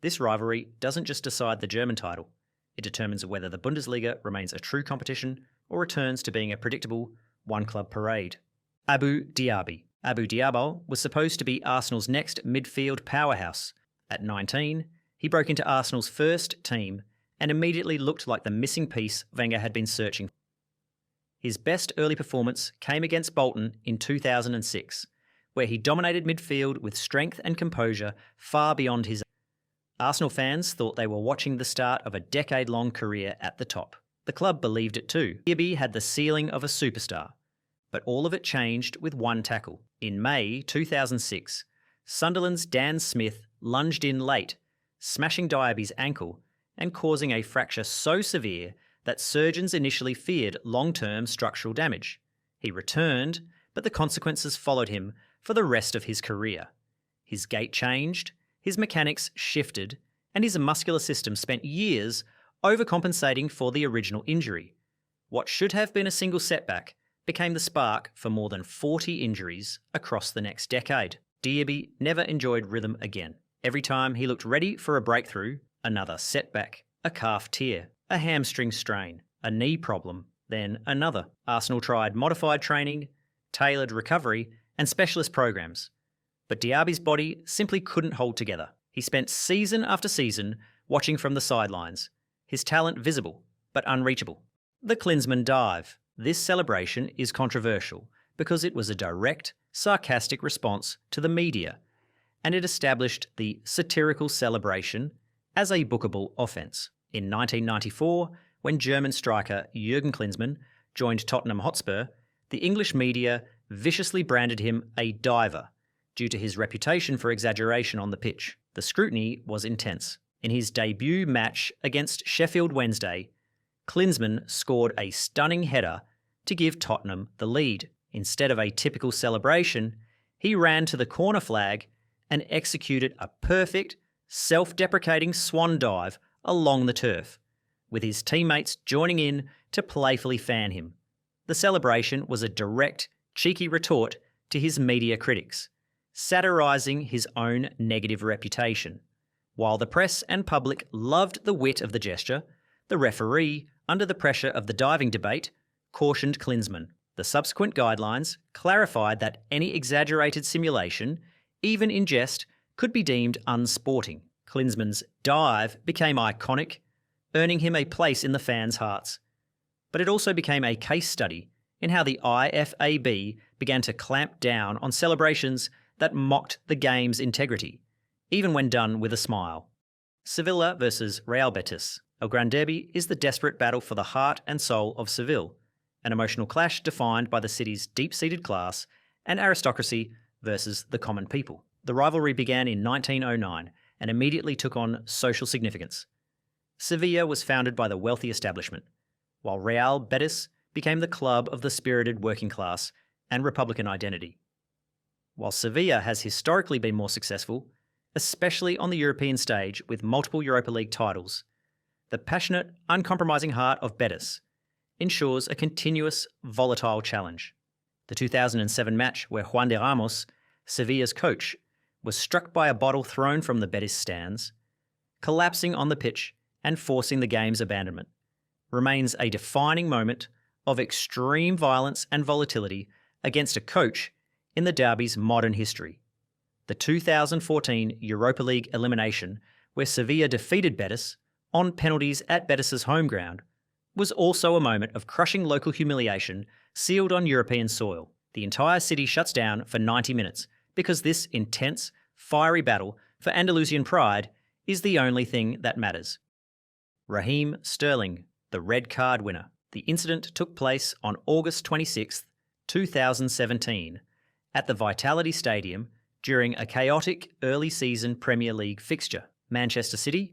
This rivalry doesn't just decide the German title, it determines whether the Bundesliga remains a true competition or returns to being a predictable one-club parade. Abou Diaby. Abou Diaby was supposed to be Arsenal's next midfield powerhouse. At 19, he broke into Arsenal's first team and immediately looked like the missing piece Wenger had been searching for. His best early performance came against Bolton in 2006, where he dominated midfield with strength and composure far beyond his age. Arsenal fans thought they were watching the start of a decade-long career at the top. The club believed it too. Diaby had the ceiling of a superstar, but all of it changed with one tackle. In May 2006, Sunderland's Dan Smith lunged in late, smashing Diaby's ankle and causing a fracture so severe that surgeons initially feared long-term structural damage. He returned, but the consequences followed him for the rest of his career. His gait changed, his mechanics shifted, and his muscular system spent years overcompensating for the original injury. What should have been a single setback became the spark for more than 40 injuries across the next decade. Diaby never enjoyed rhythm again. Every time he looked ready for a breakthrough, another setback, a calf tear, a hamstring strain, a knee problem, then another. Arsenal tried modified training, tailored recovery, and specialist programs. But Diaby's body simply couldn't hold together. He spent season after season watching from the sidelines, his talent visible but unreachable. The Klinsmann dive. This celebration is controversial because it was a direct, sarcastic response to the media, and it established the satirical celebration as a bookable offence. In 1994, when German striker Jürgen Klinsmann joined Tottenham Hotspur, the English media viciously branded him a diver due to his reputation for exaggeration on the pitch. The scrutiny was intense. In his debut match against Sheffield Wednesday, Klinsmann scored a stunning header to give Tottenham the lead. Instead of a typical celebration, he ran to the corner flag and executed a perfect, self-deprecating swan dive along the turf, with his teammates joining in to playfully fan him. The celebration was a direct, cheeky retort to his media critics, satirising his own negative reputation. While the press and public loved the wit of the gesture, the referee, under the pressure of the diving debate, cautioned Klinsmann. The subsequent guidelines clarified that any exaggerated simulation, even in jest, could be deemed unsporting. Klinsmann's dive became iconic, earning him a place in the fans' hearts. But it also became a case study in how the IFAB began to clamp down on celebrations that mocked the game's integrity, even when done with a smile. Sevilla versus Real Betis. El Gran Derby is the desperate battle for the heart and soul of Seville, an emotional clash defined by the city's deep-seated class and aristocracy versus the common people. The rivalry began in 1909 and immediately took on social significance. Sevilla was founded by the wealthy establishment, while Real Betis became the club of the spirited working class and republican identity. While Sevilla has historically been more successful, especially on the European stage with multiple Europa League titles, the passionate, uncompromising heart of Betis ensures a continuous, volatile challenge. The 2007 match where Juan de Ramos, Sevilla's coach, was struck by a bottle thrown from the Betis stands, collapsing on the pitch and forcing the game's abandonment, remains a defining moment of extreme violence and volatility against a coach in the derby's modern history. The 2014 Europa League elimination, where Sevilla defeated Betis on penalties at Betis's home ground, was also a moment of crushing local humiliation sealed on European soil. The entire city shuts down for 90 minutes because this intense, fiery battle for Andalusian pride is the only thing that matters. Raheem Sterling, the red card winner. The incident took place on August 26, 2017, at the Vitality Stadium during a chaotic early-season Premier League fixture. Manchester City,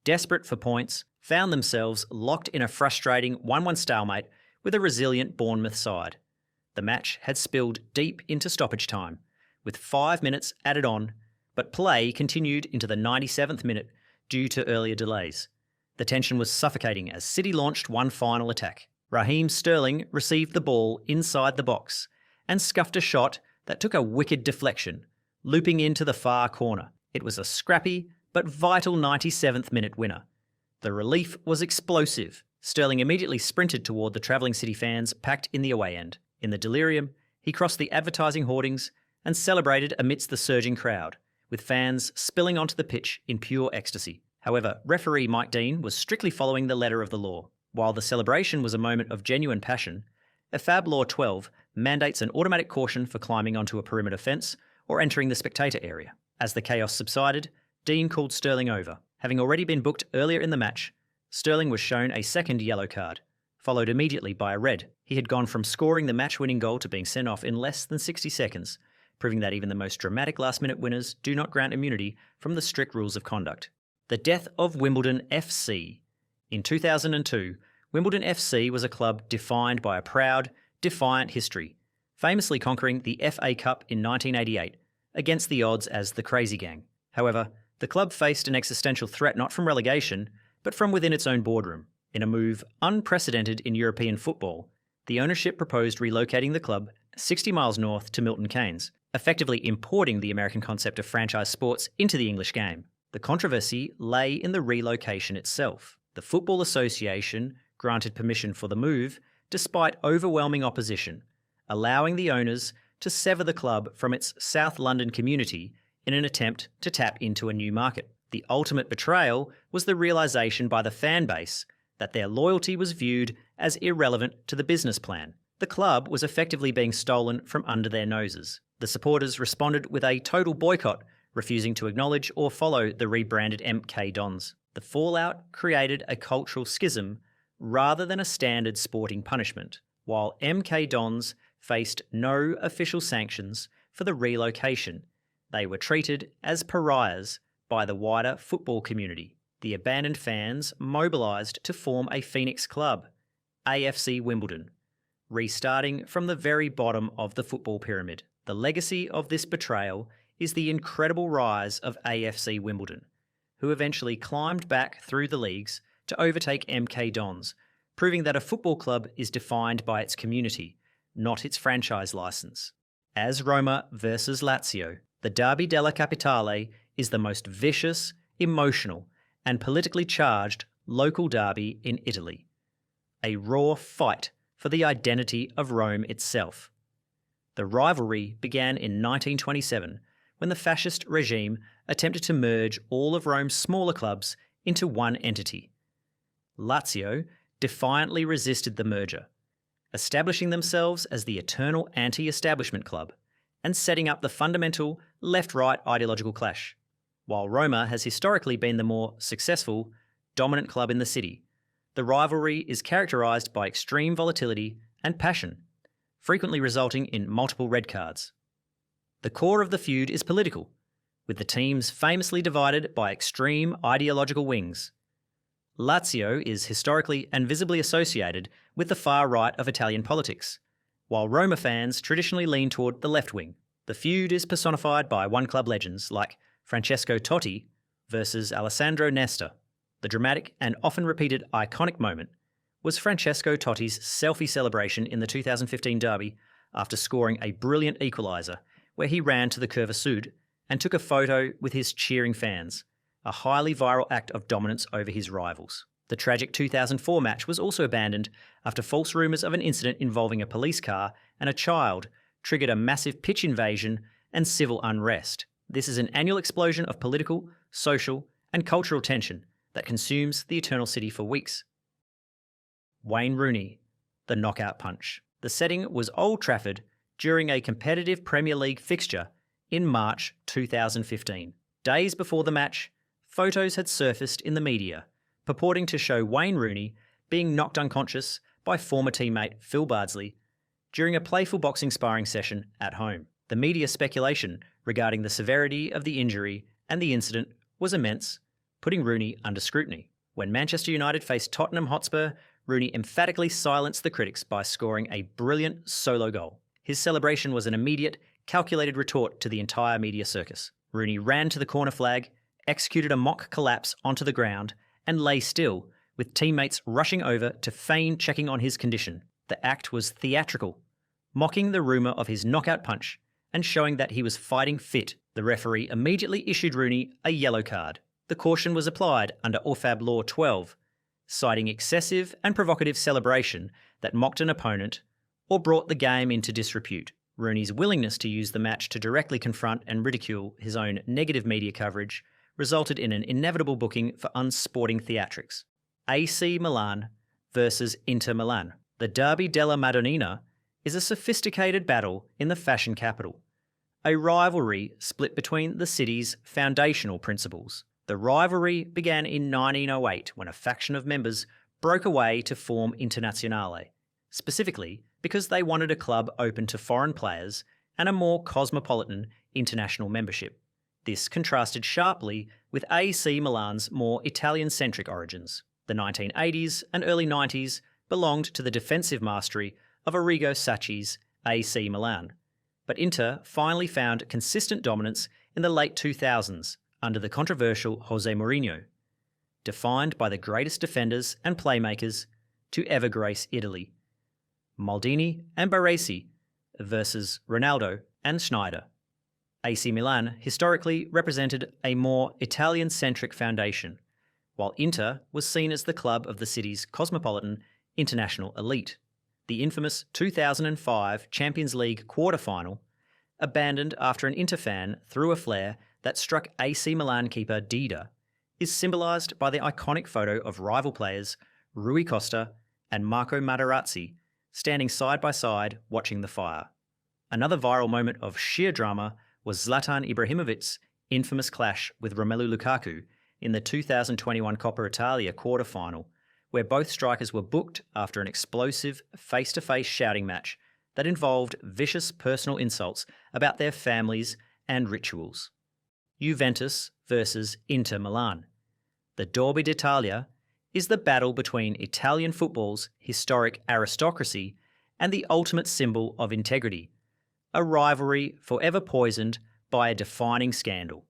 desperate for points, found themselves locked in a frustrating 1-1 stalemate with a resilient Bournemouth side. The match had spilled deep into stoppage time, with 5 minutes added on, but play continued into the 97th minute due to earlier delays. The tension was suffocating as City launched one final attack. Raheem Sterling received the ball inside the box and scuffed a shot that took a wicked deflection, looping into the far corner. It was a scrappy but vital 97th minute winner. The relief was explosive. Sterling immediately sprinted toward the travelling City fans packed in the away end. In the delirium, He crossed the advertising hoardings and celebrated amidst the surging crowd, with fans spilling onto the pitch in pure ecstasy. However, referee Mike Dean was strictly following the letter of the law. While the celebration was a moment of genuine passion, IFAB Law 12 mandates an automatic caution for climbing onto a perimeter fence or entering the spectator area. As the chaos subsided, Dean called Sterling over. Having already been booked earlier in the match, Sterling was shown a second yellow card, followed immediately by a red. He had gone from scoring the match-winning goal to being sent off in less than 60 seconds, proving that even the most dramatic last-minute winners do not grant immunity from the strict rules of conduct. The death of Wimbledon FC. In 2002, Wimbledon FC was a club defined by a proud, defiant history, famously conquering the FA Cup in 1988 against the odds as the Crazy Gang. However, the club faced an existential threat not from relegation, but from within its own boardroom. In a move unprecedented in European football, the ownership proposed relocating the club 60 miles north to Milton Keynes, effectively importing the American concept of franchise sports into the English game. The controversy lay in the relocation itself. The Football Association granted permission for the move despite overwhelming opposition, allowing the owners to sever the club from its South London community in an attempt to tap into a new market. The ultimate betrayal was the realisation by the fan base that their loyalty was viewed as irrelevant to the business plan. The club was effectively being stolen from under their noses. The supporters responded with a total boycott, refusing to acknowledge or follow the rebranded MK Dons. The fallout created a cultural schism rather than a standard sporting punishment. While MK Dons faced no official sanctions for the relocation, they were treated as pariahs by the wider football community. The abandoned fans mobilised to form a Phoenix club, AFC Wimbledon, restarting from the very bottom of the football pyramid. The legacy of this betrayal is the incredible rise of AFC Wimbledon, who eventually climbed back through the leagues to overtake MK Dons, proving that a football club is defined by its community, not its franchise licence. As Roma versus Lazio, the Derby della Capitale is the most vicious, emotional, and politically charged local derby in Italy. A raw fight for the identity of Rome itself. The rivalry began in 1927 when the fascist regime attempted to merge all of Rome's smaller clubs into one entity. Lazio defiantly resisted the merger, establishing themselves as the eternal anti-establishment club and setting up the fundamental left-right ideological clash. While Roma has historically been the more successful, dominant club in the city, the rivalry is characterised by extreme volatility and passion, frequently resulting in multiple red cards. The core of the feud is political, with the teams famously divided by extreme ideological wings. Lazio is historically and visibly associated with the far right of Italian politics, while Roma fans traditionally lean toward the left wing. The feud is personified by one-club legends like Francesco Totti versus Alessandro Nesta. The dramatic and often repeated iconic moment was Francesco Totti's selfie celebration in the 2015 derby after scoring a brilliant equaliser, where he ran to the Curva Sud and took a photo with his cheering fans, a highly viral act of dominance over his rivals. The tragic 2004 match was also abandoned after false rumours of an incident involving a police car and a child triggered a massive pitch invasion and civil unrest. This is an annual explosion of political, social, and cultural tension that consumes the Eternal City for weeks. Wayne Rooney, the knockout punch. The setting was Old Trafford during a competitive Premier League fixture in March 2015. Days before the match, photos had surfaced in the media purporting to show Wayne Rooney being knocked unconscious by former teammate Phil Bardsley during a playful boxing sparring session at home. The media speculation regarding the severity of the injury and the incident was immense, putting Rooney under scrutiny. When Manchester United faced Tottenham Hotspur, Rooney emphatically silenced the critics by scoring a brilliant solo goal. His celebration was an immediate, calculated retort to the entire media circus. Rooney ran to the corner flag, executed a mock collapse onto the ground, and lay still, with teammates rushing over to feign checking on his condition. The act was theatrical, mocking the rumour of his knockout punch and showing that he was fighting fit. The referee immediately issued Rooney a yellow card. The caution was applied under IFAB Law 12, citing excessive and provocative celebration that mocked an opponent or brought the game into disrepute. Rooney's willingness to use the match to directly confront and ridicule his own negative media coverage resulted in an inevitable booking for unsporting theatrics. AC Milan versus Inter Milan. The Derby della Madonnina is a sophisticated battle in the fashion capital, a rivalry split between the city's foundational principles. The rivalry began in 1908 when a faction of members broke away to form Internazionale, specifically because they wanted a club open to foreign players and a more cosmopolitan international membership. This contrasted sharply with AC Milan's more Italian-centric origins. The 1980s and early 90s belonged to the defensive mastery of Arrigo Sacchi's AC Milan, but Inter finally found consistent dominance in the late 2000s under the controversial Jose Mourinho, defined by the greatest defenders and playmakers to ever grace Italy, Maldini and Baresi versus Ronaldo and Schneider. AC Milan historically represented a more Italian-centric foundation, while Inter was seen as the club of the city's cosmopolitan international elite. The infamous 2005 Champions League quarter-final, abandoned after an Inter fan threw a flare that struck AC Milan keeper Dida, is symbolised by the iconic photo of rival players Rui Costa and Marco Materazzi standing side by side watching the fire. Another viral moment of sheer drama was Zlatan Ibrahimovic's infamous clash with Romelu Lukaku in the 2021 Coppa Italia quarter-final, where both strikers were booked after an explosive face-to-face shouting match that involved vicious personal insults about their families and rituals. Juventus versus Inter Milan. The Derby d'Italia is the battle between Italian football's historic aristocracy and the ultimate symbol of integrity, a rivalry forever poisoned by a defining scandal.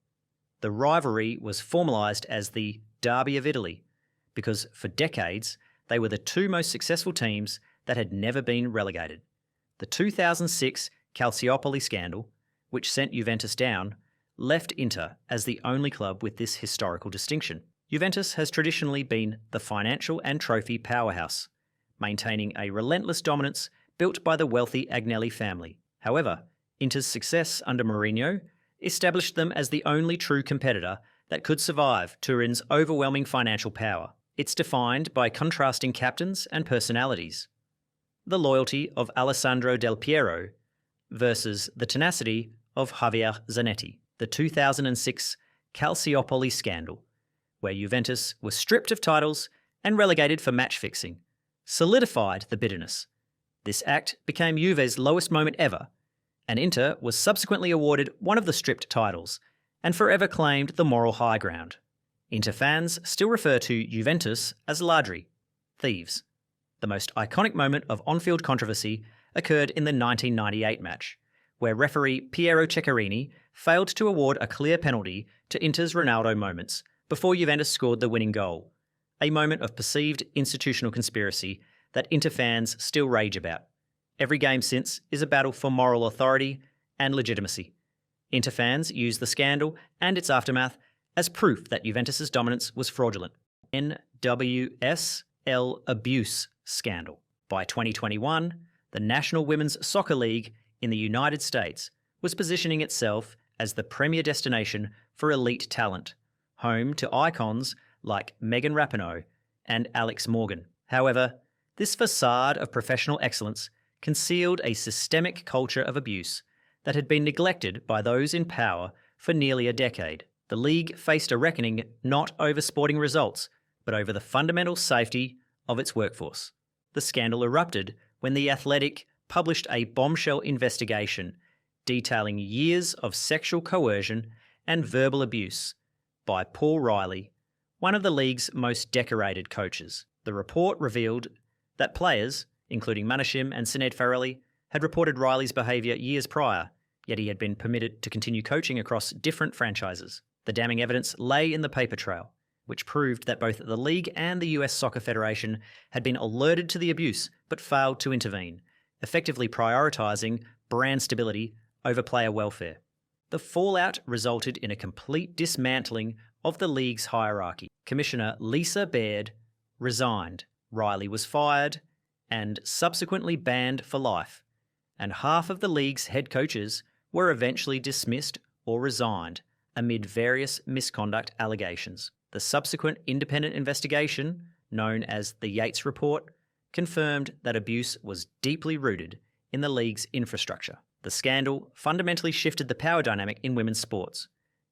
The rivalry was formalised as the Derby of Italy because for decades they were the two most successful teams that had never been relegated. The 2006 Calciopoli scandal, which sent Juventus down, left Inter as the only club with this historical distinction. Juventus has traditionally been the financial and trophy powerhouse, maintaining a relentless dominance built by the wealthy Agnelli family. However, Inter's success under Mourinho established them as the only true competitor that could survive Turin's overwhelming financial power. It's defined by contrasting captains and personalities. The loyalty of Alessandro Del Piero versus the tenacity of Javier Zanetti. The 2006 Calciopoli scandal, where Juventus was stripped of titles and relegated for match fixing, solidified the bitterness. This act became Juve's lowest moment ever, and Inter was subsequently awarded one of the stripped titles and forever claimed the moral high ground. Inter fans still refer to Juventus as ladri, thieves. The most iconic moment of on-field controversy occurred in the 1998 match, where referee Piero Ceccarini failed to award a clear penalty to Inter's Ronaldo moments before Juventus scored the winning goal, a moment of perceived institutional conspiracy that Inter fans still rage about. Every game since is a battle for moral authority and legitimacy. Inter fans use the scandal and its aftermath as proof that Juventus's dominance was fraudulent. NWSL abuse scandal. By 2021, the National Women's Soccer League in the United States was positioning itself as the premier destination for elite talent, home to icons like Megan Rapinoe and Alex Morgan. However, this facade of professional excellence concealed a systemic culture of abuse that had been neglected by those in power for nearly a decade. The league faced a reckoning not over sporting results, but over the fundamental safety of its workforce. The scandal erupted when The Athletic published a bombshell investigation detailing years of sexual coercion and verbal abuse by Paul Riley, one of the league's most decorated coaches. The report revealed that players, including Manashim and Sinead Farrelly, had reported Riley's behaviour years prior, yet he had been permitted to continue coaching across different franchises. The damning evidence lay in the paper trail, which proved that both the league and the US Soccer Federation had been alerted to the abuse but failed to intervene, effectively prioritising brand stability over player welfare. The fallout resulted in a complete dismantling of the league's hierarchy. Commissioner Lisa Baird resigned, Riley was fired, and subsequently banned for life, and half of the league's head coaches were eventually dismissed or resigned amid various misconduct allegations. The subsequent independent investigation, known as the Yates Report, confirmed that abuse was deeply rooted in the league's infrastructure. The scandal fundamentally shifted the power dynamic in women's sports,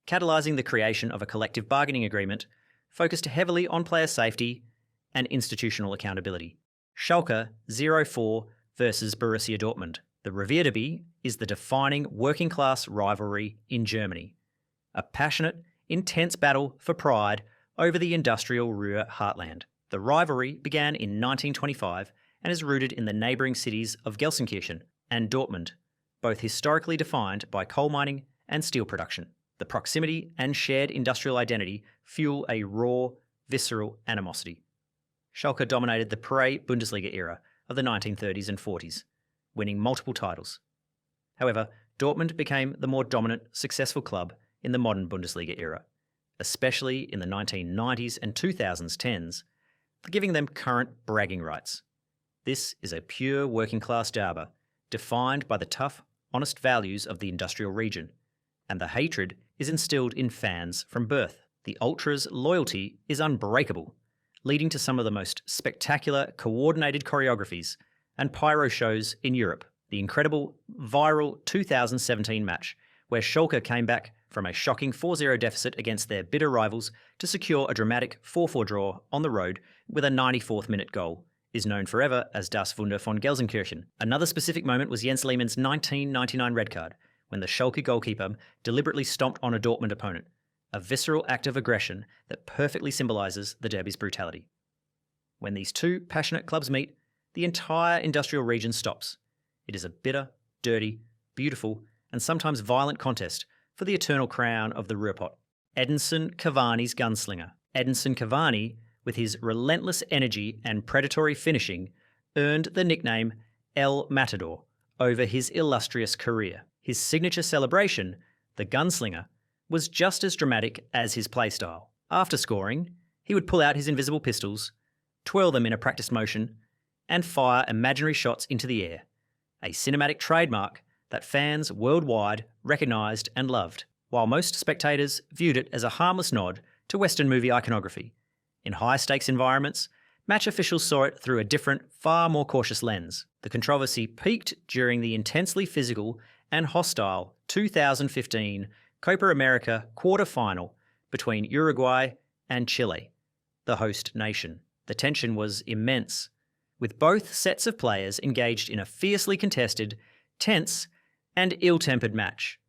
catalysing the creation of a collective bargaining agreement focused heavily on player safety and institutional accountability. Schalke 04 versus Borussia Dortmund. The Revierderby is the defining working-class rivalry in Germany, a passionate, intense battle for pride over the industrial Ruhr heartland. The rivalry began in 1925 and is rooted in the neighbouring cities of Gelsenkirchen and Dortmund, both historically defined by coal mining and steel production. The proximity and shared industrial identity fuel a raw, visceral animosity. Schalke dominated the pre-Bundesliga era of the 1930s and 40s, winning multiple titles. However, Dortmund became the more dominant, successful club in the modern Bundesliga era, especially in the 1990s and 2010s, giving them current bragging rights. This is a pure working-class derby, defined by the tough, honest values of the industrial region, and the hatred is instilled in fans from birth. The Ultras' loyalty is unbreakable, leading to some of the most spectacular, coordinated choreographies and pyro shows in Europe. The incredible, viral 2017 match, where Schalke came back from a shocking 4-0 deficit against their bitter rivals to secure a dramatic 4-4 draw on the road with a 94th minute goal, is known forever as Das Wunder von Gelsenkirchen. Another specific moment was Jens Lehmann's 1999 red card, when the Schalke goalkeeper deliberately stomped on a Dortmund opponent, a visceral act of aggression that perfectly symbolises the derby's brutality. When these two passionate clubs meet, the entire industrial region stops. It is a bitter, dirty, beautiful, and sometimes violent contest for the eternal crown of the Ruhrpott. Edinson Cavani's gunslinger. Edinson Cavani, with his relentless energy and predatory finishing, earned the nickname El Matador over his illustrious career. His signature celebration, the gunslinger, was just as dramatic as his playstyle. After scoring, he would pull out his invisible pistols, twirl them in a practiced motion, and fire imaginary shots into the air, a cinematic trademark that fans worldwide recognised and loved, while most spectators viewed it as a harmless nod to Western movie iconography. In high-stakes environments, match officials saw it through a different, far more cautious lens. The controversy peaked during the intensely physical and hostile 2015 Copa America quarter-final between Uruguay and Chile, the host nation. The tension was immense, with both sets of players engaged in a fiercely contested, tense, and ill-tempered match.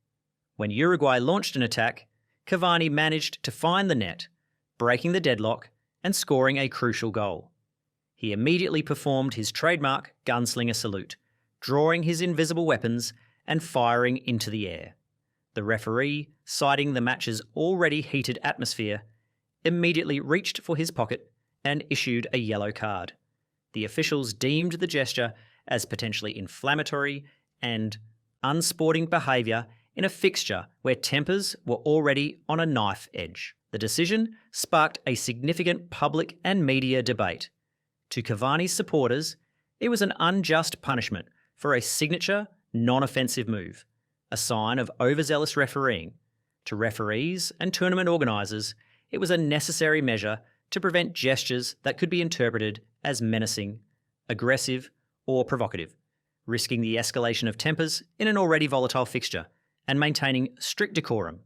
When Uruguay launched an attack, Cavani managed to find the net, breaking the deadlock and scoring a crucial goal. He immediately performed his trademark gunslinger salute, drawing his invisible weapons and firing into the air. The referee, citing the match's already heated atmosphere, immediately reached for his pocket and issued a yellow card. The officials deemed the gesture as potentially inflammatory and unsporting behaviour in a fixture where tempers were already on a knife edge. The decision sparked a significant public and media debate. To Cavani's supporters, it was an unjust punishment for a signature, non-offensive move, a sign of overzealous refereeing. To referees and tournament organisers, it was a necessary measure to prevent gestures that could be interpreted as menacing, aggressive, or provocative, risking the escalation of tempers in an already volatile fixture and maintaining strict decorum,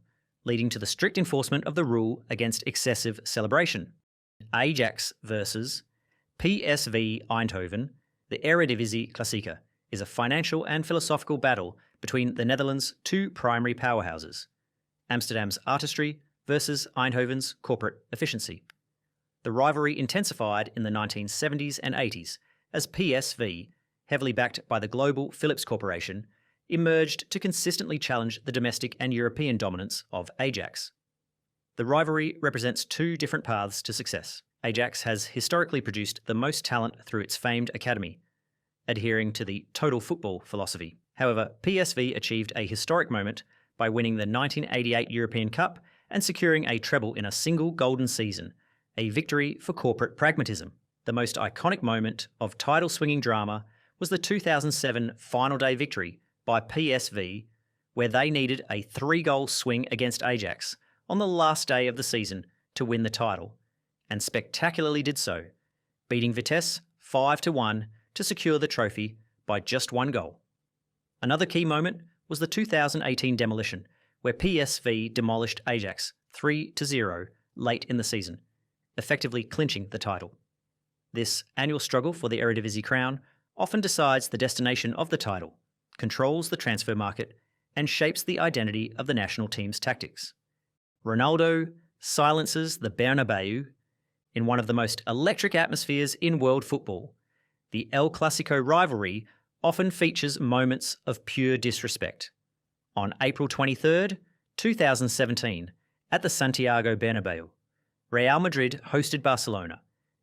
leading to the strict enforcement of the rule against excessive celebration. Ajax versus PSV Eindhoven, the Eredivisie Klassieker, is a financial and philosophical battle between the Netherlands' two primary powerhouses, Amsterdam's artistry versus Eindhoven's corporate efficiency. The rivalry intensified in the 1970s and 80s as PSV, heavily backed by the global Philips Corporation, emerged to consistently challenge the domestic and European dominance of Ajax. The rivalry represents two different paths to success. Ajax has historically produced the most talent through its famed academy, adhering to the total football philosophy. However, PSV achieved a historic moment by winning the 1988 European Cup and securing a treble in a single golden season, a victory for corporate pragmatism. The most iconic moment of title-swinging drama was the 2007 final day victory by PSV, where they needed a 3-goal swing against Ajax on the last day of the season to win the title, and spectacularly did so, beating Vitesse 5-1 to secure the trophy by just 1 goal. Another key moment was the 2018 demolition, where PSV demolished Ajax 3-0 late in the season, effectively clinching the title. This annual struggle for the Eredivisie crown often decides the destination of the title, controls the transfer market, and shapes the identity of the national team's tactics. Ronaldo silences the Bernabeu in one of the most electric atmospheres in world football. The El Clasico rivalry often features moments of pure disrespect. On April 23, 2017, at the Santiago Bernabeu, Real Madrid hosted Barcelona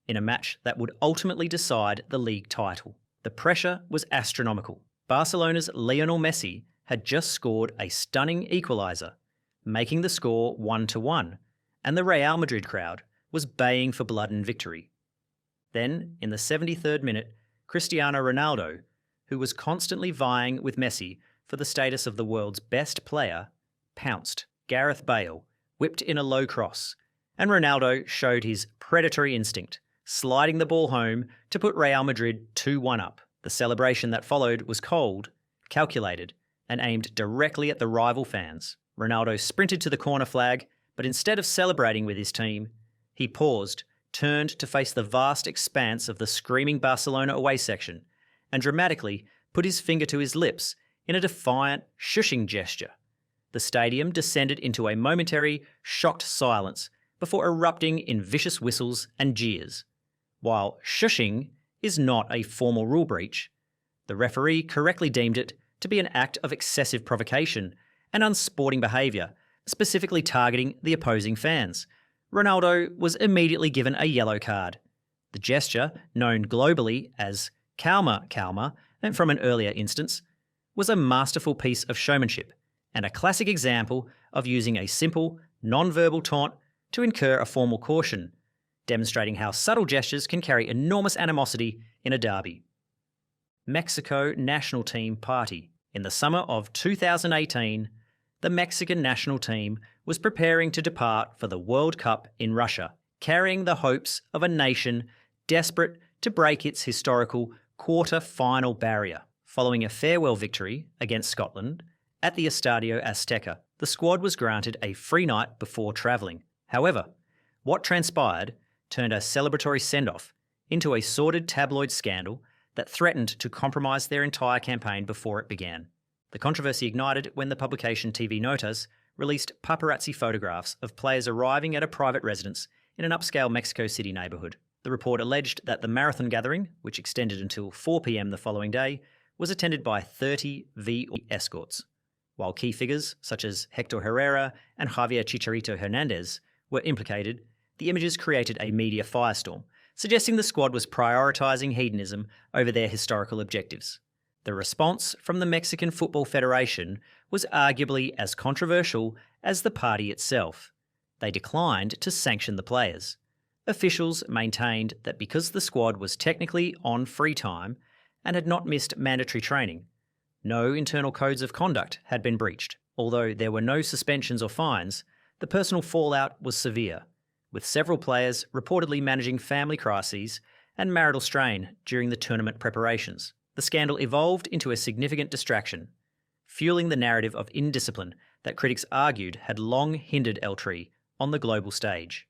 in a match that would ultimately decide the league title. The pressure was astronomical. Barcelona's Lionel Messi had just scored a stunning equaliser, making the score 1-1, and the Real Madrid crowd was baying for blood and victory. Then, in the 73rd minute, Cristiano Ronaldo, who was constantly vying with Messi for the status of the world's best player, pounced. Gareth Bale whipped in a low cross, and Ronaldo showed his predatory instinct, sliding the ball home to put Real Madrid 2-1 up. The celebration that followed was cold, calculated, and aimed directly at the rival fans. Ronaldo sprinted to the corner flag, but instead of celebrating with his team, he paused, turned to face the vast expanse of the screaming Barcelona away section, and dramatically put his finger to his lips in a defiant, shushing gesture. The stadium descended into a momentary, shocked silence before erupting in vicious whistles and jeers. While shushing is not a formal rule breach, the referee correctly deemed it to be an act of excessive provocation and unsporting behaviour, specifically targeting the opposing fans. Ronaldo was immediately given a yellow card. The gesture, known globally as Calma Calma, and from an earlier instance, was a masterful piece of showmanship and a classic example of using a simple, non-verbal taunt to incur a formal caution, demonstrating how subtle gestures can carry enormous animosity in a derby. Mexico national team party. In the summer of 2018, the Mexican national team was preparing to depart for the World Cup in Russia, carrying the hopes of a nation desperate to break its historical quarter-final barrier. Following a farewell victory against Scotland at the Estadio Azteca, the squad was granted a free night before travelling. However, what transpired turned a celebratory send-off into a sordid tabloid scandal that threatened to compromise their entire campaign before it began. The controversy ignited when the publication TV Notas released paparazzi photographs of players arriving at a private residence in an upscale Mexico City neighbourhood. The report alleged that the marathon gathering, which extended until 4 p.m. the following day, was attended by 30 VIP escorts. While key figures such as Hector Herrera and Javier Chicharito Hernandez were implicated, the images created a media firestorm, suggesting the squad was prioritising hedonism over their historical objectives. The response from the Mexican Football Federation was arguably as controversial as the party itself. They declined to sanction the players. Officials maintained that because the squad was technically on free time and had not missed mandatory training, no internal codes of conduct had been breached. Although there were no suspensions or fines, the personal fallout was severe, with several players reportedly managing family crises and marital strain during the tournament preparations. The scandal evolved into a significant distraction, fueling the narrative of indiscipline that critics argued had long hindered El Tri on the global stage.